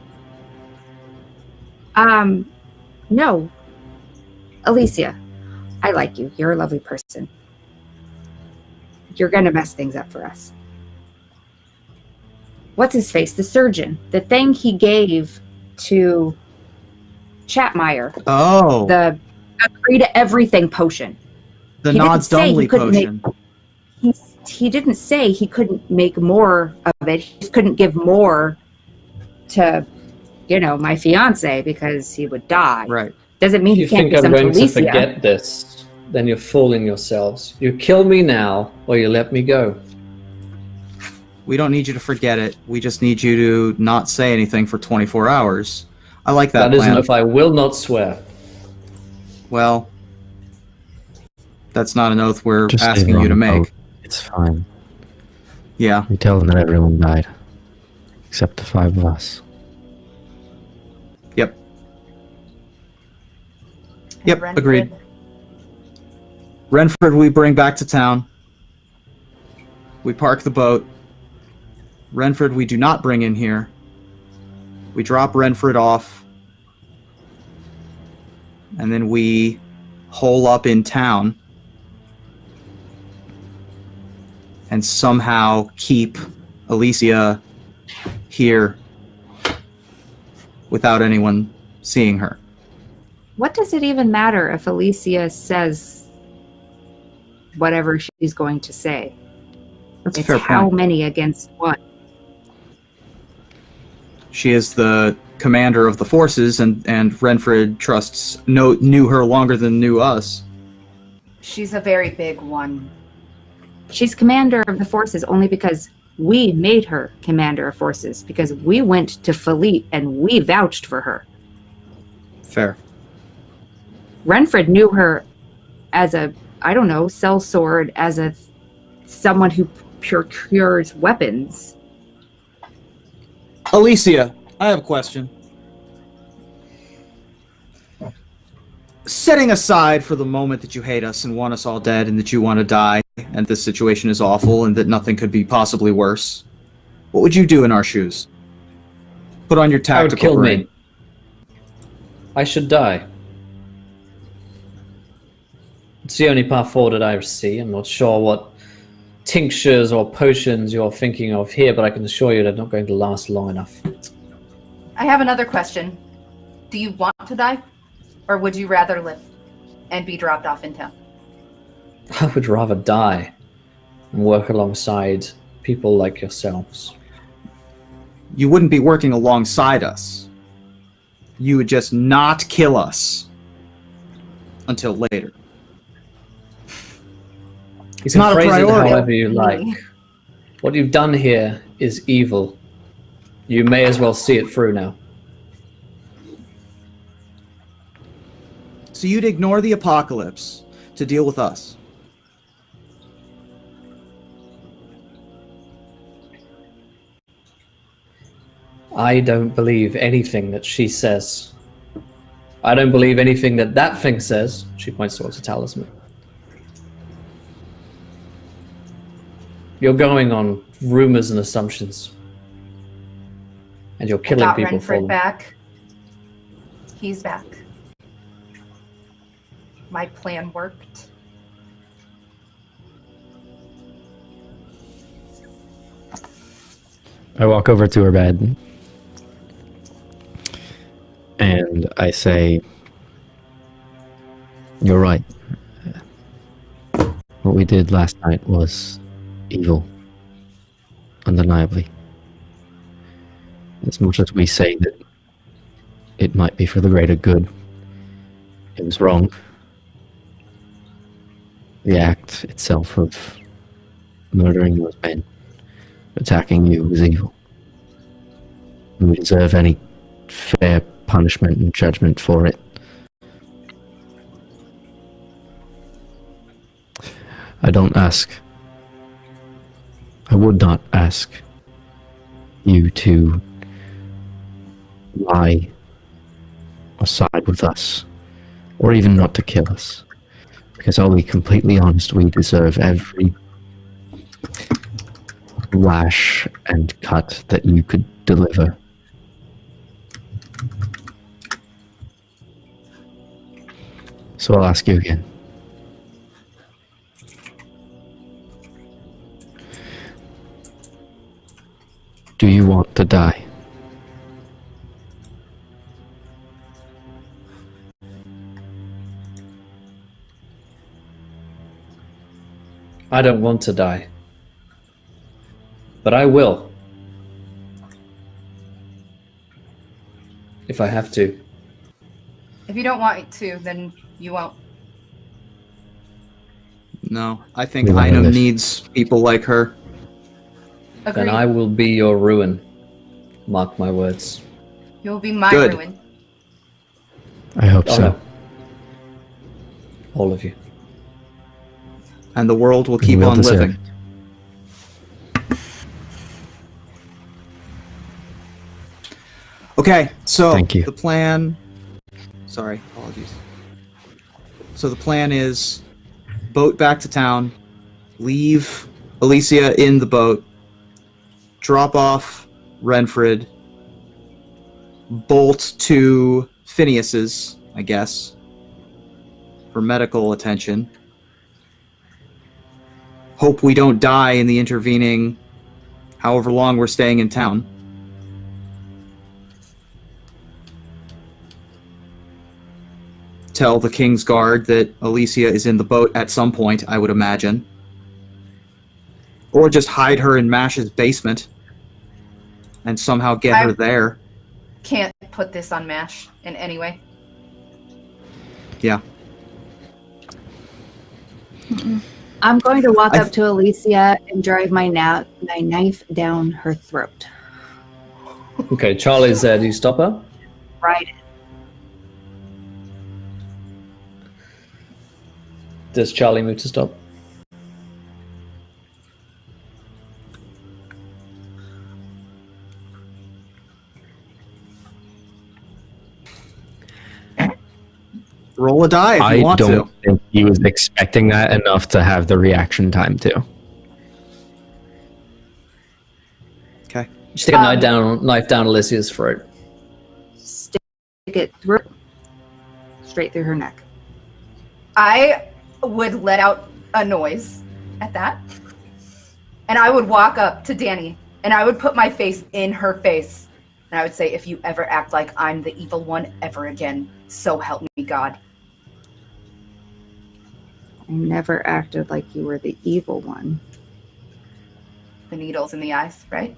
S2: No. Alyssia, I like you. You're a lovely person. You're gonna mess things up for us. What's his face? The surgeon. The thing he gave to Chatmeyer.
S4: Oh,
S2: The agree to everything potion.
S4: the
S2: he didn't
S4: Nods
S2: say he
S4: Dumbly
S2: couldn't make-
S4: potion.
S2: He didn't say he couldn't make more of it. He just couldn't give more to, my fiance because he would die.
S4: Right.
S2: Doesn't mean
S1: If you
S2: he can't
S1: think
S2: do
S1: I'm
S2: some to
S1: going to
S2: Alyssia.
S1: forget this, then you're fooling yourselves. You kill me now, or you let me go.
S4: We don't need you to forget it. We just need you to not say anything for 24 hours. I like that
S1: That isn't
S4: plan.
S1: if I will not swear.
S4: Well, that's not an oath we're
S6: Just stay
S4: asking
S6: on
S4: you to
S6: the
S4: make.
S6: boat. It's fine.
S4: Yeah.
S6: We tell them that everyone died. Except the 5 of us.
S4: Yep.
S3: And
S4: Yep,
S3: Renford.
S4: agreed. Renford we bring back to town. We park the boat. Renford we do not bring in here. We drop Renford off. And then we hole up in town. And somehow keep Alyssia here without anyone seeing her.
S2: What does it even matter if Alyssia says whatever she's going to say?
S4: That's a
S2: It's
S4: fair
S2: how
S4: point.
S2: many against what?
S4: She is the commander of the forces, and Renford knew her longer than knew us.
S3: She's a very big one.
S2: She's commander of the forces only because we made her commander of forces, because we went to Philippe and we vouched for her.
S4: Fair.
S2: Renford knew her as a, sellsword, as someone who procures weapons.
S4: Alyssia, I have a question. Setting aside for the moment that you hate us and want us all dead and that you want to die and this situation is awful and that nothing could be possibly worse, what would you do in our shoes? Put on your
S1: I would
S4: tactical
S1: kill
S4: brain.
S1: me. I should die. It's the only path forward that I see. I'm not sure what tinctures or potions you're thinking of here, but I can assure you they're not going to last long enough.
S3: I have another question. Do you want to die? Or would you rather live and be dropped off in town?
S1: I would rather die and work alongside people like yourselves.
S4: You wouldn't be working alongside us. You would just not kill us until later. It's
S1: You can
S4: not a
S1: phrase it
S4: priority.
S1: however you like. What you've done here is evil. You may as well see it through now.
S4: So you'd ignore the apocalypse to deal with us.
S1: I don't believe anything that she says. I don't believe anything that that thing says. She points towards a talisman. You're going on rumors and assumptions. And you're
S3: I
S1: killing
S3: got
S1: people for
S3: Renford
S1: them.
S3: back. He's back. My plan worked.
S6: I walk over to her bed and I say, "You're right. What we did last night was evil, undeniably. As much as we say that it might be for the greater good, it was wrong. the act itself of murdering those men, attacking you, was evil. And we deserve any fair punishment and judgment for it. I would not ask you to lie or side with us, or even not to kill us. Because I'll be completely honest, we deserve every lash and cut that you could deliver. So I'll ask you again. Do you want to die?
S1: I don't want to die. But I will. If I have to.
S3: If you don't want to, then you won't.
S4: No, I think
S6: We learn
S4: Inem
S6: this.
S4: needs people like her.
S3: Agreed.
S1: Then I will be your ruin. Mark my words.
S3: You'll be my
S4: Good.
S3: ruin.
S6: I hope
S1: Oh,
S6: so.
S1: no. All of you.
S4: And the world will
S6: You
S4: keep
S6: will
S4: on
S6: deserve
S4: living. Okay, so
S6: Thank you.
S4: the plan... Sorry, apologies. So the plan is boat back to town, leave Alyssia in the boat, drop off Renford, bolt to Phineas's, I guess, for medical attention. Hope we don't die in the intervening however long we're staying in town. Tell the King's Guard that Alyssia is in the boat at some point, I would imagine. Or just hide her in Mash's basement and somehow get her there.
S3: Can't put this on MASH in any way.
S4: Yeah.
S2: I'm going to walk up to Alyssia and drive my knife down her throat.
S1: Okay, Charlie's there. Do you stop her?
S2: Right.
S1: Does Charlie move to stop?
S4: Roll a die if
S6: I
S4: you want
S6: don't
S4: to.
S6: think he was expecting that enough to have the reaction time to.
S4: Okay.
S1: You stick a knife down Alyssia's throat.
S2: Stick it through, straight through her neck.
S3: I would let out a noise at that. And I would walk up to Danny and I would put my face in her face. And I would say, if you ever act like I'm the evil one ever again, so help me God.
S2: I never acted like you were the evil one.
S3: The needles in the eyes, right?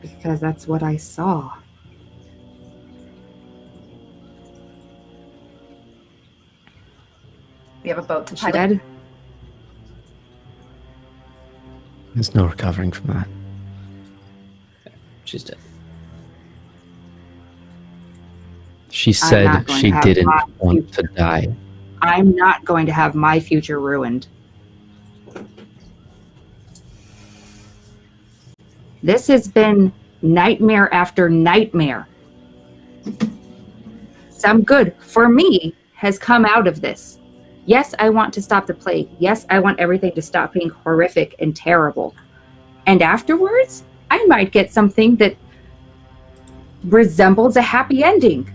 S2: Because that's what I saw.
S3: We have a boat to
S2: She
S3: pilot.
S2: dead?
S6: There's no recovering from that.
S1: She's dead.
S6: She
S2: not
S6: said
S2: going
S6: she
S2: to have
S6: didn't
S2: my
S6: want to die.
S2: I'm not going to have my future ruined. This has been nightmare after nightmare. Some good, for me, has come out of this. Yes, I want to stop the plague. Yes, I want everything to stop being horrific and terrible. And afterwards, I might get something that resembles a happy ending.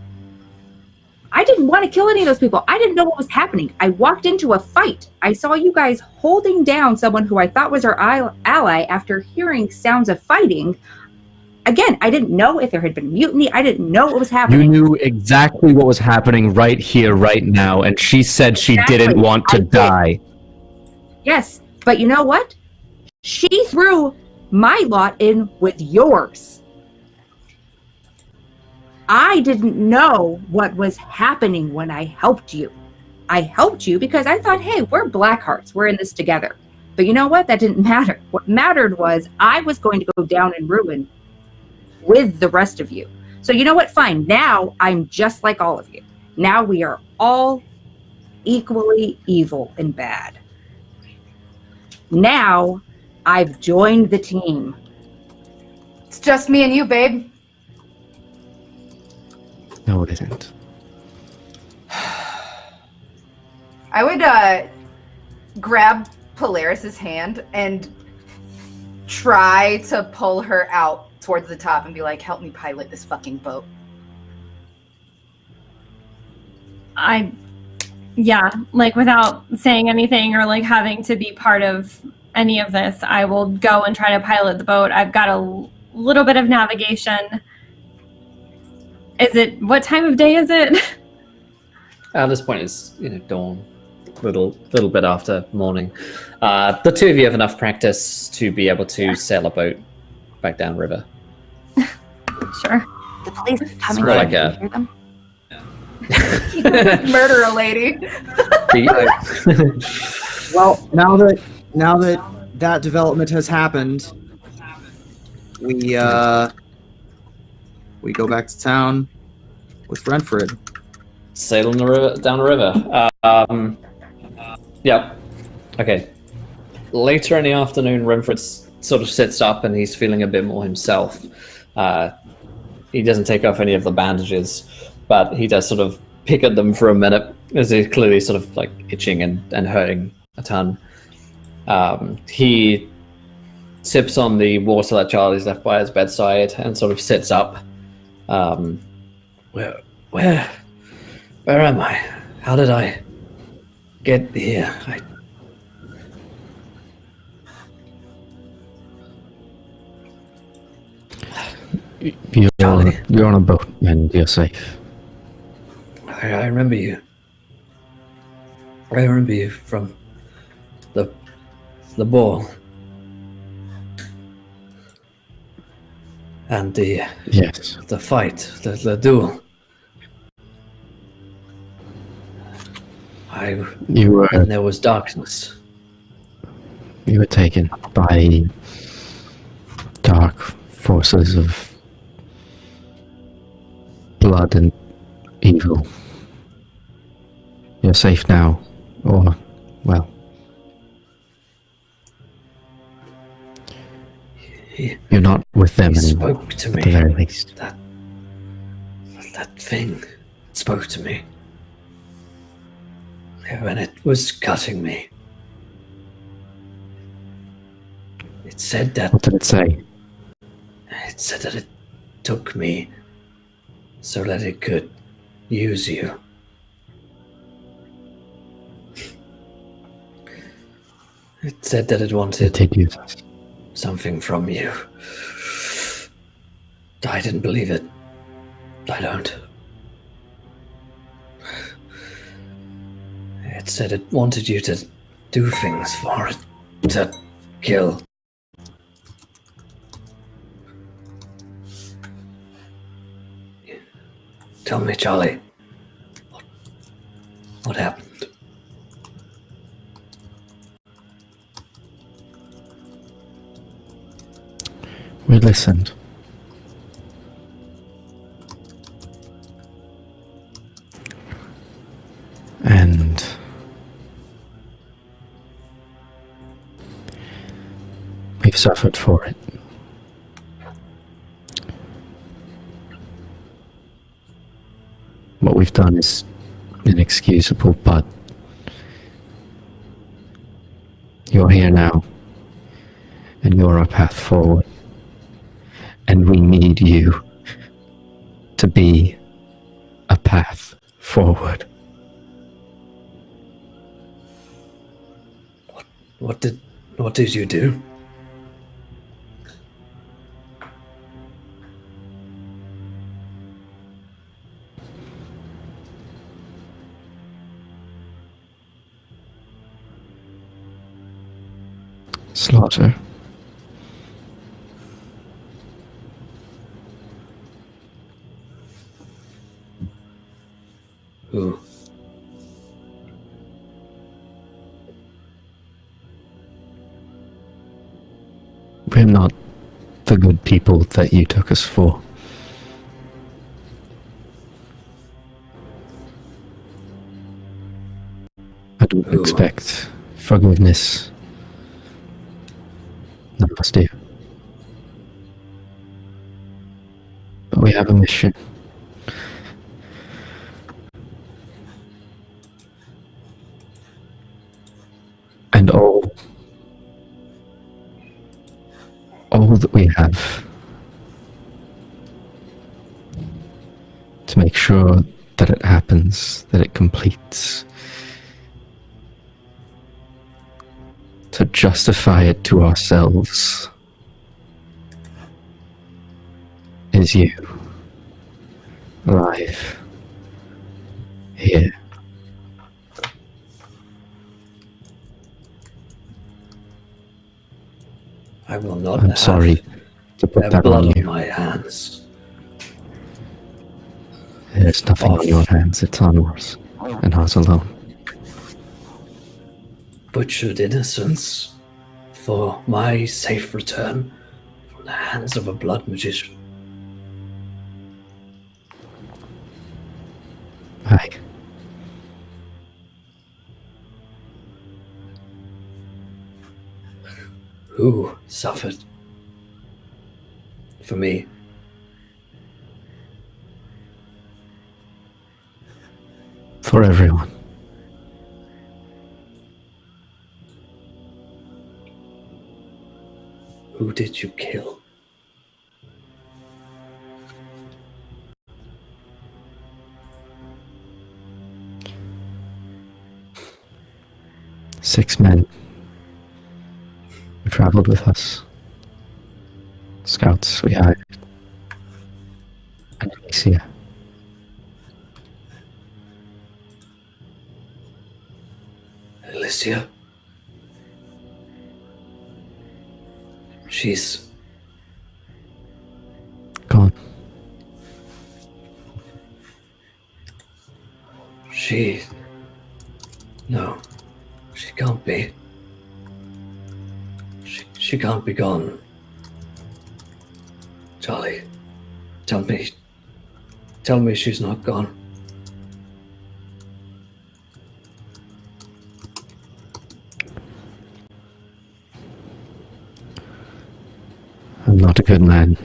S2: I didn't want to kill any of those people. I didn't know what was happening. I walked into a fight. I saw you guys holding down someone who I thought was our ally after hearing sounds of fighting. Again, I didn't know if there had been mutiny. I didn't know what was happening.
S6: You knew exactly what was happening right here, right now, and she said she
S2: Exactly.
S6: didn't want to
S2: I did.
S6: die.
S2: Yes, but you know what? She threw my lot in with yours. I didn't know what was happening when I helped you. I helped you because I thought, hey, we're Blackhearts. We're in this together. But you know what? That didn't matter. What mattered was I was going to go down in ruin with the rest of you. So you know what? Fine. Now I'm just like all of you. Now we are all equally evil and bad. Now I've joined the team.
S3: It's just me and you, babe.
S6: No, it isn't.
S3: I would grab Polaris's hand and try to pull her out towards the top and be like, help me pilot this fucking boat.
S5: Yeah, like without saying anything or like having to be part of any of this, I will go and try to pilot the boat. I've got a little bit of navigation. What time of day is it?
S1: At this point, it's dawn, little bit after morning. The two of you have enough practice to be able to sail a boat back down river.
S5: Sure.
S2: The police is coming.
S1: It's more like
S2: Can you hear them?
S3: Murder a lady.
S4: Well, now that development has happened, we go back to town with Renford.
S1: Sailing down the river. Yep. Okay. Later in the afternoon, Renford sort of sits up and he's feeling a bit more himself. He doesn't take off any of the bandages, but he does sort of pick at them for a minute as he's clearly sort of like itching and hurting a ton. He sips on the water that Charlie's left by his bedside and sort of sits up. Where am I? How did I get here?
S6: You're on a boat and you're safe.
S1: I remember you. I remember you from the ball. And the fight, the duel. And there was darkness.
S6: You were taken by dark forces of blood and evil. You're safe now, or, well, you're not with them anymore,
S1: spoke to me.
S6: at the very least.
S1: That thing spoke to me. When it was cutting me. It said that...
S6: What did it say?
S1: It said that it took me so that it could use you. It said that it wanted
S6: It did use us.
S1: something from you. I didn't believe it. I don't. It said it wanted you to do things for it, to kill. Tell me, Charlie, what happened?
S6: We listened. And we've suffered for it. What we've done is inexcusable, but you're here now, and you're our path forward. And we need you to be a path forward.
S1: What did you do?
S6: Slaughter.
S1: Who?
S6: the good people that you took us for. I don't expect forgiveness. None of us do. But we have a mission. And all that we have to make sure that it happens, that it completes, to justify it to ourselves, is you, alive, here.
S1: I will not
S6: I'm sorry to put
S1: have
S6: that
S1: blood
S6: on
S1: on
S6: you.
S1: my hands.
S6: There's nothing on your hands, it's on ours, and ours alone.
S1: Butchered innocence for my safe return from the hands of a blood magician.
S6: Aye.
S1: Who suffered? For me.
S6: For everyone.
S1: Who did you kill?
S6: Six men who traveled with us. Scouts we hired. And Alyssia.
S1: Alyssia? She's
S6: gone.
S1: No. She can't be. She can't be gone. Charlie, tell me she's not gone.
S6: I'm not a good man,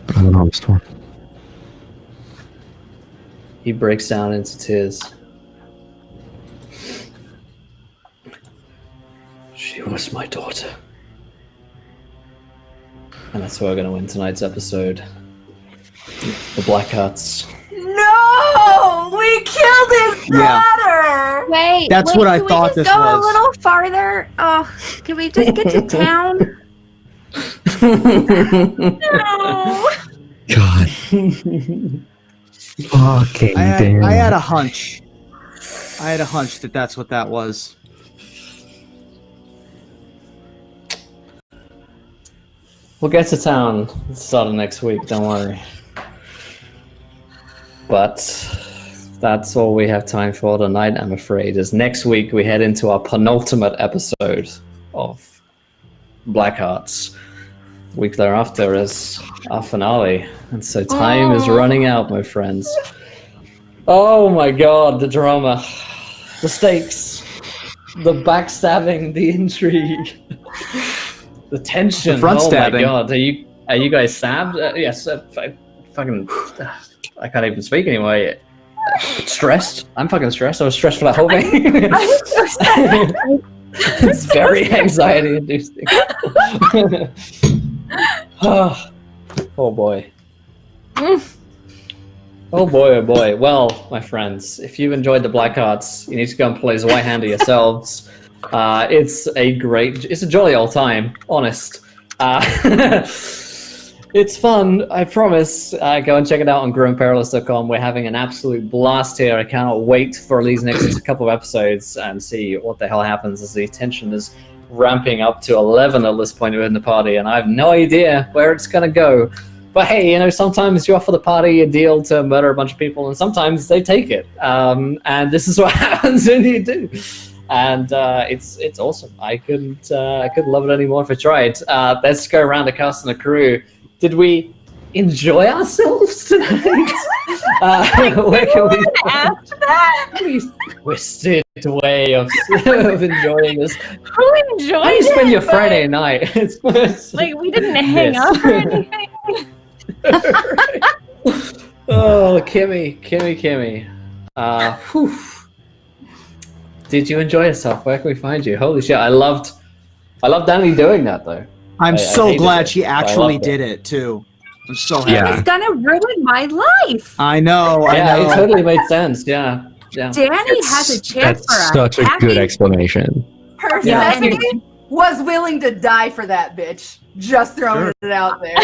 S6: but I'm an honest one.
S1: He breaks down into tears. She was my daughter. And that's where we're going to win tonight's episode. The Blackhearts.
S3: No! We killed his
S4: Yeah.
S3: daughter!
S2: Wait,
S4: That's what I
S2: can
S4: thought
S2: we
S4: this
S2: just go a
S4: was.
S2: little farther? Oh, can we just get to town? No.
S6: God. Fucking damn.
S4: I had a hunch. I had a hunch that that's what that was.
S1: We'll get to town at the start of next week, don't worry. But that's all we have time for tonight, I'm afraid, is next week we head into our penultimate episode of Blackhearts. The week thereafter is our finale, and so time is running out, my friends. Oh my god, the drama, the stakes, the backstabbing, the intrigue. The tension.
S4: The front stabbing.
S1: Oh my god, are you guys stabbed? Yes. I can't even speak anyway. Stressed. I'm fucking stressed. I was stressed for that whole thing. It's very anxiety inducing. Oh boy. Oh boy, oh boy. Well, my friends, if you've enjoyed the Blackhearts, you need to go and play Zweihander yourselves. It's a jolly old time, honest. It's fun, I promise. Go and check it out on growingperilous.com. We're having an absolute blast here. I cannot wait for these next couple of episodes and see what the hell happens as the tension is ramping up to 11 at this point in the party, and I have no idea where it's going to go. But hey, sometimes you offer the party a deal to murder a bunch of people, and sometimes they take it. And this is what happens when you do. and it's awesome. I couldn't love it anymore if I tried. Let's go around the cast and the crew. Did we enjoy ourselves tonight? Where can we
S5: Ask that.
S1: twisted way of enjoying this?
S5: Who enjoyed
S1: How do you spend
S5: it,
S1: your
S5: but,
S1: Friday night?
S5: Like, we didn't hang
S1: Yes.
S5: up or anything.
S1: Oh, Kimmy. Whew. Did you enjoy yourself? Where can we find you? Holy shit! I loved Danny doing that though.
S4: I'm
S1: I
S4: so
S1: hated
S4: glad
S1: it,
S4: she
S1: but I
S4: actually
S1: loved
S4: did it too. I'm so happy.
S6: Yeah.
S2: It's gonna ruin my life.
S4: I know.
S1: Yeah, it totally made sense. Yeah.
S2: Danny has a chance for
S6: That's
S2: us.
S6: such a good explanation.
S3: Persephone was willing to die for that bitch. Just throwing it out there.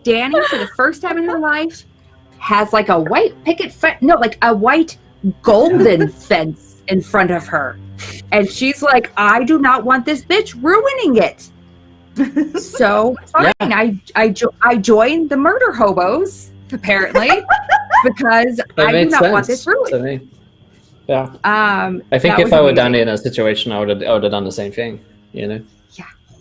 S2: Danny, for the first time in her life, has like a white picket fence. No, like a white golden fence in front of her. And she's like, I do not want this bitch ruining it. So fine. I joined the murder hobos, apparently, because I do not want this ruined.
S1: to me. Yeah.
S2: I
S1: I think if I were Danny in a situation, I would have done the same thing. You know.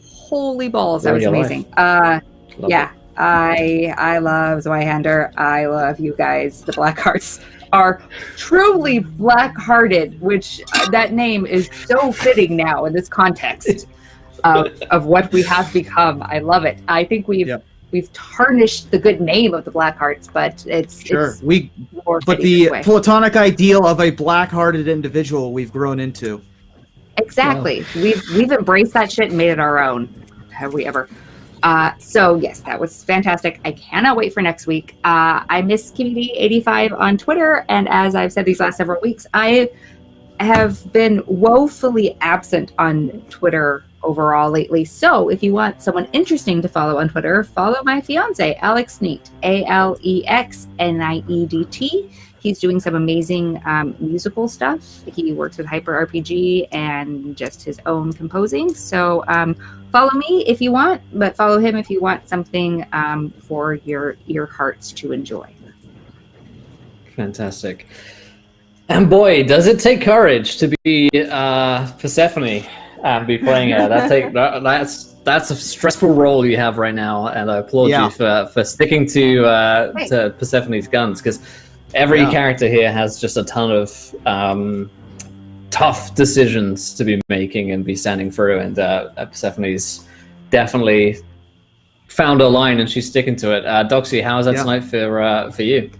S2: Holy balls, that
S1: Ruin
S2: was
S1: your
S2: amazing.
S1: Love
S2: Yeah.
S1: it.
S2: I love Zweihander. I love you guys. The Blackhearts are truly black-hearted, which that name is so fitting now in this context of what we have become. I love it. I think we've tarnished the good name of the Blackhearts, but it's more
S4: but
S2: fitting
S4: the
S2: this way.
S4: platonic ideal of a black-hearted individual we've grown into.
S2: Exactly. We've embraced that shit and made it our own. Have we ever? So yes, that was fantastic. I cannot wait for next week. I miss KBD85 on Twitter, and as I've said these last several weeks, I have been woefully absent on Twitter overall lately. So if you want someone interesting to follow on Twitter, follow my fiance, Alex Neat, ALEXNIEDT. He's doing some amazing musical stuff. He works with Hyper RPG and just his own composing. So follow me if you want, but follow him if you want something for your ear hearts to enjoy.
S1: Fantastic. And boy, does it take courage to be Persephone and be playing her. That's a stressful role you have right now, and I applaud you for sticking to Persephone's guns, because every character here has just a ton of tough decisions to be making and be standing through, and Persephone's definitely found her line and she's sticking to it. Doxy, how was that tonight for you?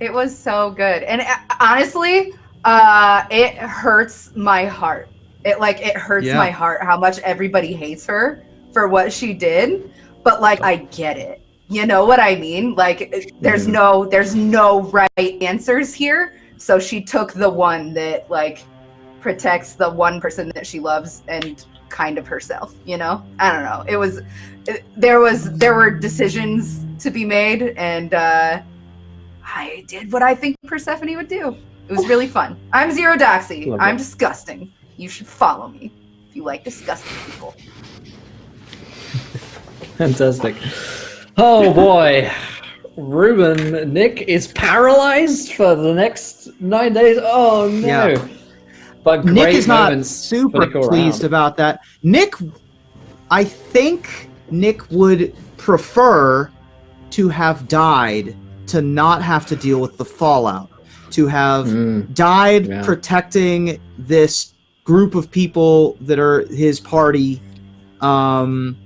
S3: It was so good, and honestly, it hurts my heart. It hurts my heart how much everybody hates her for what she did, but like I get it. You know what I mean? Like there's no right answers here. So she took the one that like protects the one person that she loves and kind of herself, you know? I don't know. There were decisions to be made, and I did what I think Persephone would do. It was really fun. I'm Zero Doxy. I'm disgusting. You should follow me if you like disgusting people.
S1: Fantastic. Oh boy. Ruben, Nick is paralyzed for the next 9 days. Oh no.
S4: Yeah.
S1: But great
S4: Nick is not
S1: moments
S4: super
S1: when they go
S4: pleased
S1: around.
S4: about that. I think Nick would prefer to have died to not have to deal with the fallout, to have died protecting this group of people that are his party. And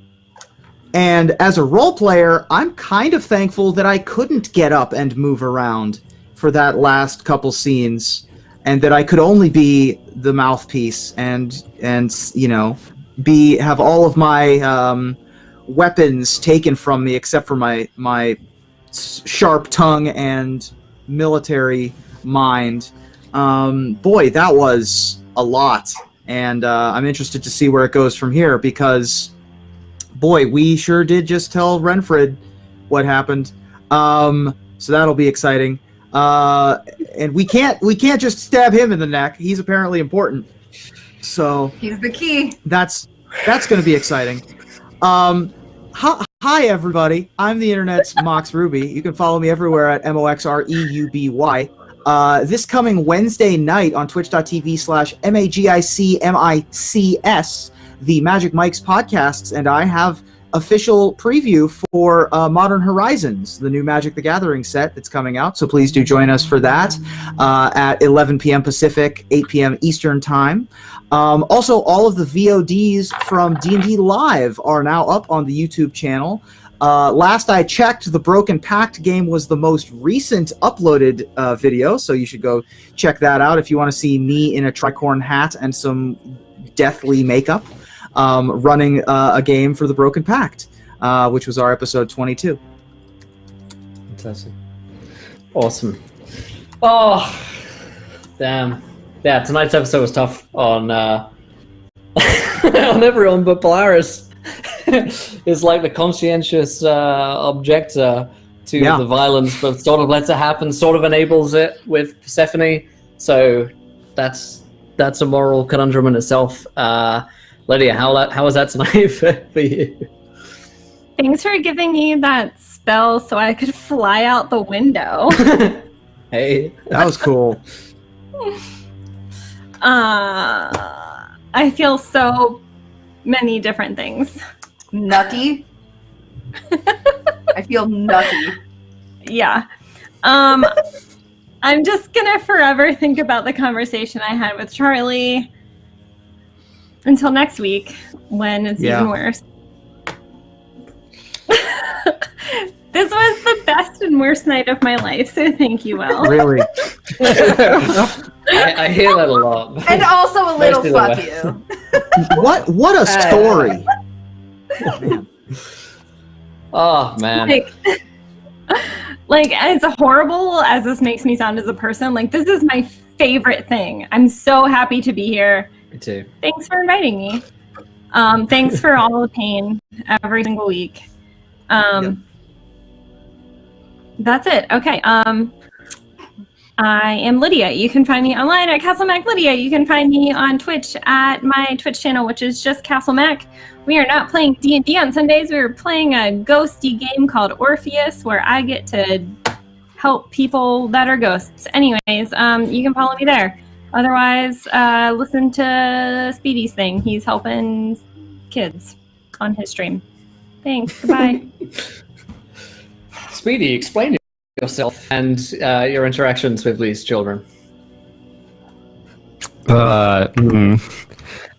S4: as a role player, I'm kind of thankful that I couldn't get up and move around for that last couple scenes, and that I could only be the mouthpiece and you know, have all of my weapons taken from me except for my sharp tongue and military mind. Boy, that was a lot, and I'm interested to see where it goes from here, because boy, we sure did just tell Renford what happened. So that'll be exciting. And we can't just stab him in the neck. He's apparently important. So
S3: He's the key.
S4: that's going to be exciting. Hi everybody. I'm the internet's Mox Ruby. You can follow me everywhere at MoxReuby. this coming Wednesday night on twitch.tv/MAGICMICS, the Magic Mike's podcasts, and I have official preview for Modern Horizons, the new Magic the Gathering set that's coming out. So please do join us for that at 11 p.m. Pacific, 8 p.m. Eastern Time. Also, all of the VODs from D&D Live are now up on the YouTube channel. Last I checked, the Broken Pact game was the most recent uploaded video, so you should go check that out if you want to see me in a tricorn hat and some deathly makeup running a game for the Broken Pact, which was our episode 22.
S1: Fantastic. Awesome. Oh, damn. Yeah, tonight's episode was tough on on everyone, but Polaris is like the conscientious objector to the violence, but sort of lets it happen, sort of enables it with Persephone. So that's a moral conundrum in itself. Lydia, how was that tonight for you?
S5: Thanks for giving me that spell so I could fly out the window.
S1: Hey.
S4: That was cool.
S5: I feel so many different things.
S3: Nutty. I feel nutty.
S5: Yeah. I'm just gonna forever think about the conversation I had with Charlie until next week, when it's even worse. This was the best and worst night of my life, so thank you, Will.
S4: Really?
S1: I hear that a lot.
S3: And also a little
S1: Mostly
S3: fuck
S1: the
S3: you.
S4: What a story. Man.
S1: Oh, man.
S5: Like, as horrible as this makes me sound as a person, like, this is my favorite thing. I'm so happy to be here.
S1: Me too.
S5: Thanks for inviting me. Thanks for all the pain every single week. That's it. Okay. I am Lydia. You can find me online at Castle Mac Lydia. You can find me on Twitch at my Twitch channel, which is just Castle Mac. We are not playing D&D on Sundays. We're playing a ghosty game called Orpheus, where I get to help people that are ghosts. Anyways, you can follow me there. Otherwise, listen to Speedy's thing. He's helping kids on his stream. Thanks. Goodbye.
S1: Speedy, explain yourself and your interactions with these children.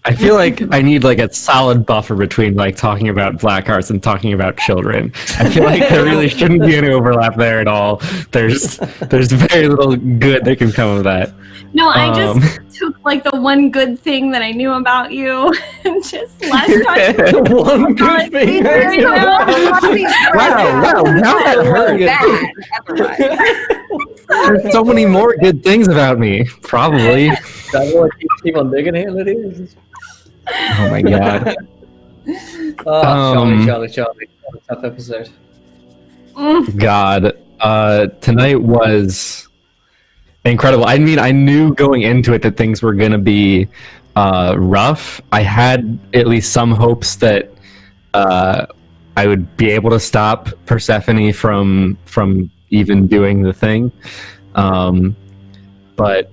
S6: I feel like I need like a solid buffer between like talking about Blackhearts and talking about children. I feel like there really shouldn't be any overlap there at all. There's very little good that can come of that.
S5: No, I just took like the one good thing that I knew about you and just latched on to
S1: One good thing.
S6: Wow, now that hurt. There's so many more good things about me, probably.
S1: That's what keep on digging here, Lydia.
S6: Oh my god.
S1: Charlie. Tough episode.
S6: God. Tonight was incredible. I mean, I knew going into it that things were going to be rough. I had at least some hopes that I would be able to stop Persephone from even doing the thing. But,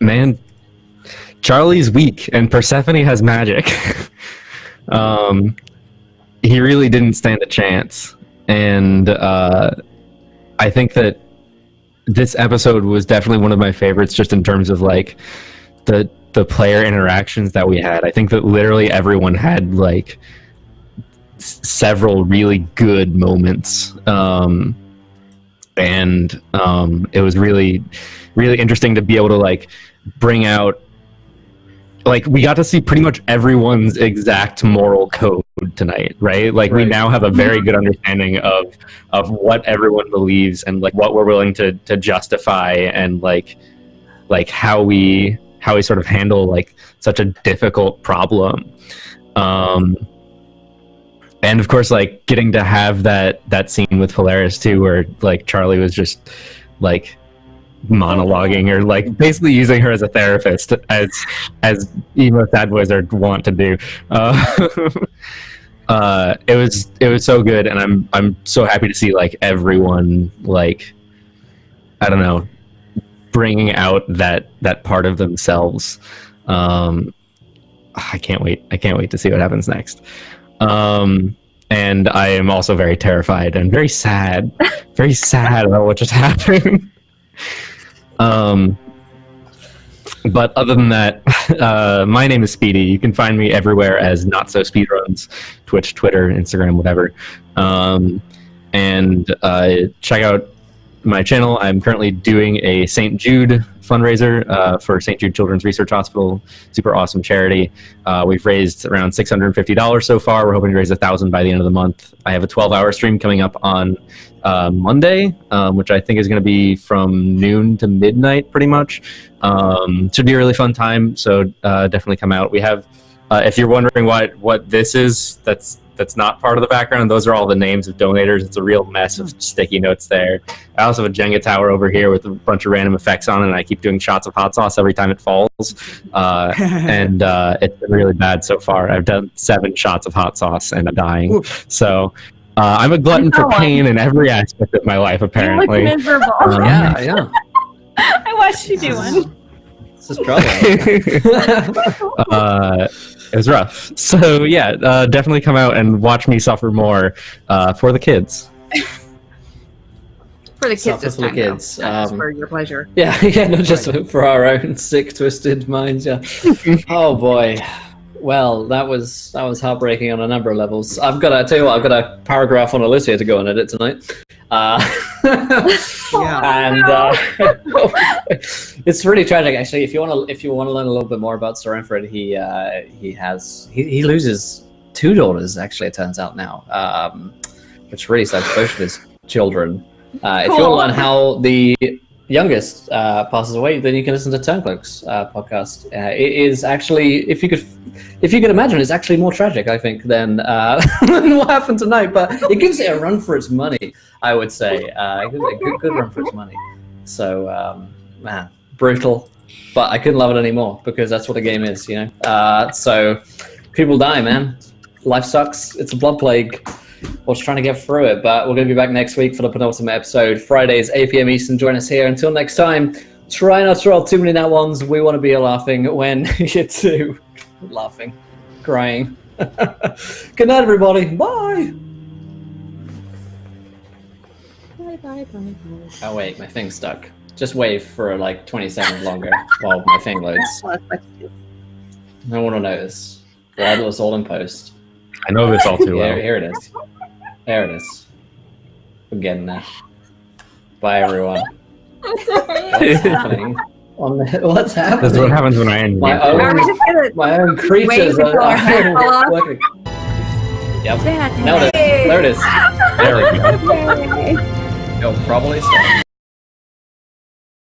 S6: man, Charlie's weak, and Persephone has magic. He really didn't stand a chance. And I think that this episode was definitely one of my favorites, just in terms of like the player interactions that we had. I think that literally everyone had like several really good moments, and it was really interesting to be able to like bring out, like, we got to see pretty much everyone's exact moral code tonight, right? Like, we now have a very good understanding of what everyone believes and like what we're willing to justify, and like how we sort of handle like such a difficult problem. And of course, like, getting to have that scene with Polaris too, where like Charlie was just like monologuing, or like basically using her as a therapist, as emo sad boys are wont to do. It was so good, and I'm so happy to see like everyone, like, I don't know, bringing out that part of themselves. I can't wait to see what happens next. And I am also very terrified and very sad about what just happened. But other than that, my name is Speedy. You can find me everywhere as Not So Speedruns, Twitch, Twitter, Instagram, whatever. And check out my channel. I'm currently doing a St. Jude fundraiser for St. Jude Children's Research Hospital. Super awesome charity. We've raised around $650 so far. We're hoping to raise $1,000 by the end of the month. I have a 12-hour stream coming up on Monday, which I think is going to be from noon to midnight, pretty much. Should be a really fun time, so definitely come out. We have, if you're wondering what this is, that's not part of the background. Those are all the names of donators. It's a real mess of sticky notes there. I also have a Jenga tower over here with a bunch of random effects on it, and I keep doing shots of hot sauce every time it falls. And it's been really bad so far. I've done 7 shots of hot sauce, and I'm dying.
S4: Oof.
S6: So I'm a glutton for pain in every aspect of my life, apparently.
S5: You look miserable.
S1: Yeah.
S5: I watched you do one.
S1: This is trouble.
S6: It was rough. So yeah, definitely come out and watch me suffer more for the kids.
S3: For the kids
S1: Suffer
S3: this
S1: for the
S3: time, though.
S1: kids.
S3: Not just for your pleasure.
S1: Yeah, not just for our own sick, twisted minds. Yeah. Oh boy. Well, that was heartbreaking on a number of levels. I've got a paragraph on Alyssia to go and edit tonight. And it's really tragic, actually. If you want to learn a little bit more about Sir Renford, he loses 2 daughters. Actually, it turns out now, which really sucks. Both of his children. If you want to learn how the youngest passes away, then you can listen to Turncloak's podcast. It is actually, if you could imagine, it's actually more tragic, I think, than what happened tonight. But it gives it a run for its money, I would say. It gives it a good run for its money. So, man, brutal. But I couldn't love it anymore because that's what the game is, you know. So people die, man. Life sucks. It's a blood plague. We're just trying to get through it, but we're going to be back next week for the penultimate episode. Fridays, 8 p.m. Eastern. Join us here. Until next time, try not to roll too many nat ones. We want to be laughing when you're too laughing, crying. Good night, everybody. Bye. Bye. Oh, wait, my thing's stuck. Just wave for like 20 seconds longer while my thing loads. No one will notice. We'll do this all in post.
S6: I know this all too well.
S1: Here it is. There it is. We're getting there. Bye, everyone. What's happening? What's happening?
S6: This is what happens when I end.
S1: My own creatures are working. Yep. Nailed it. There it is.
S6: There we go.
S1: You'll probably start.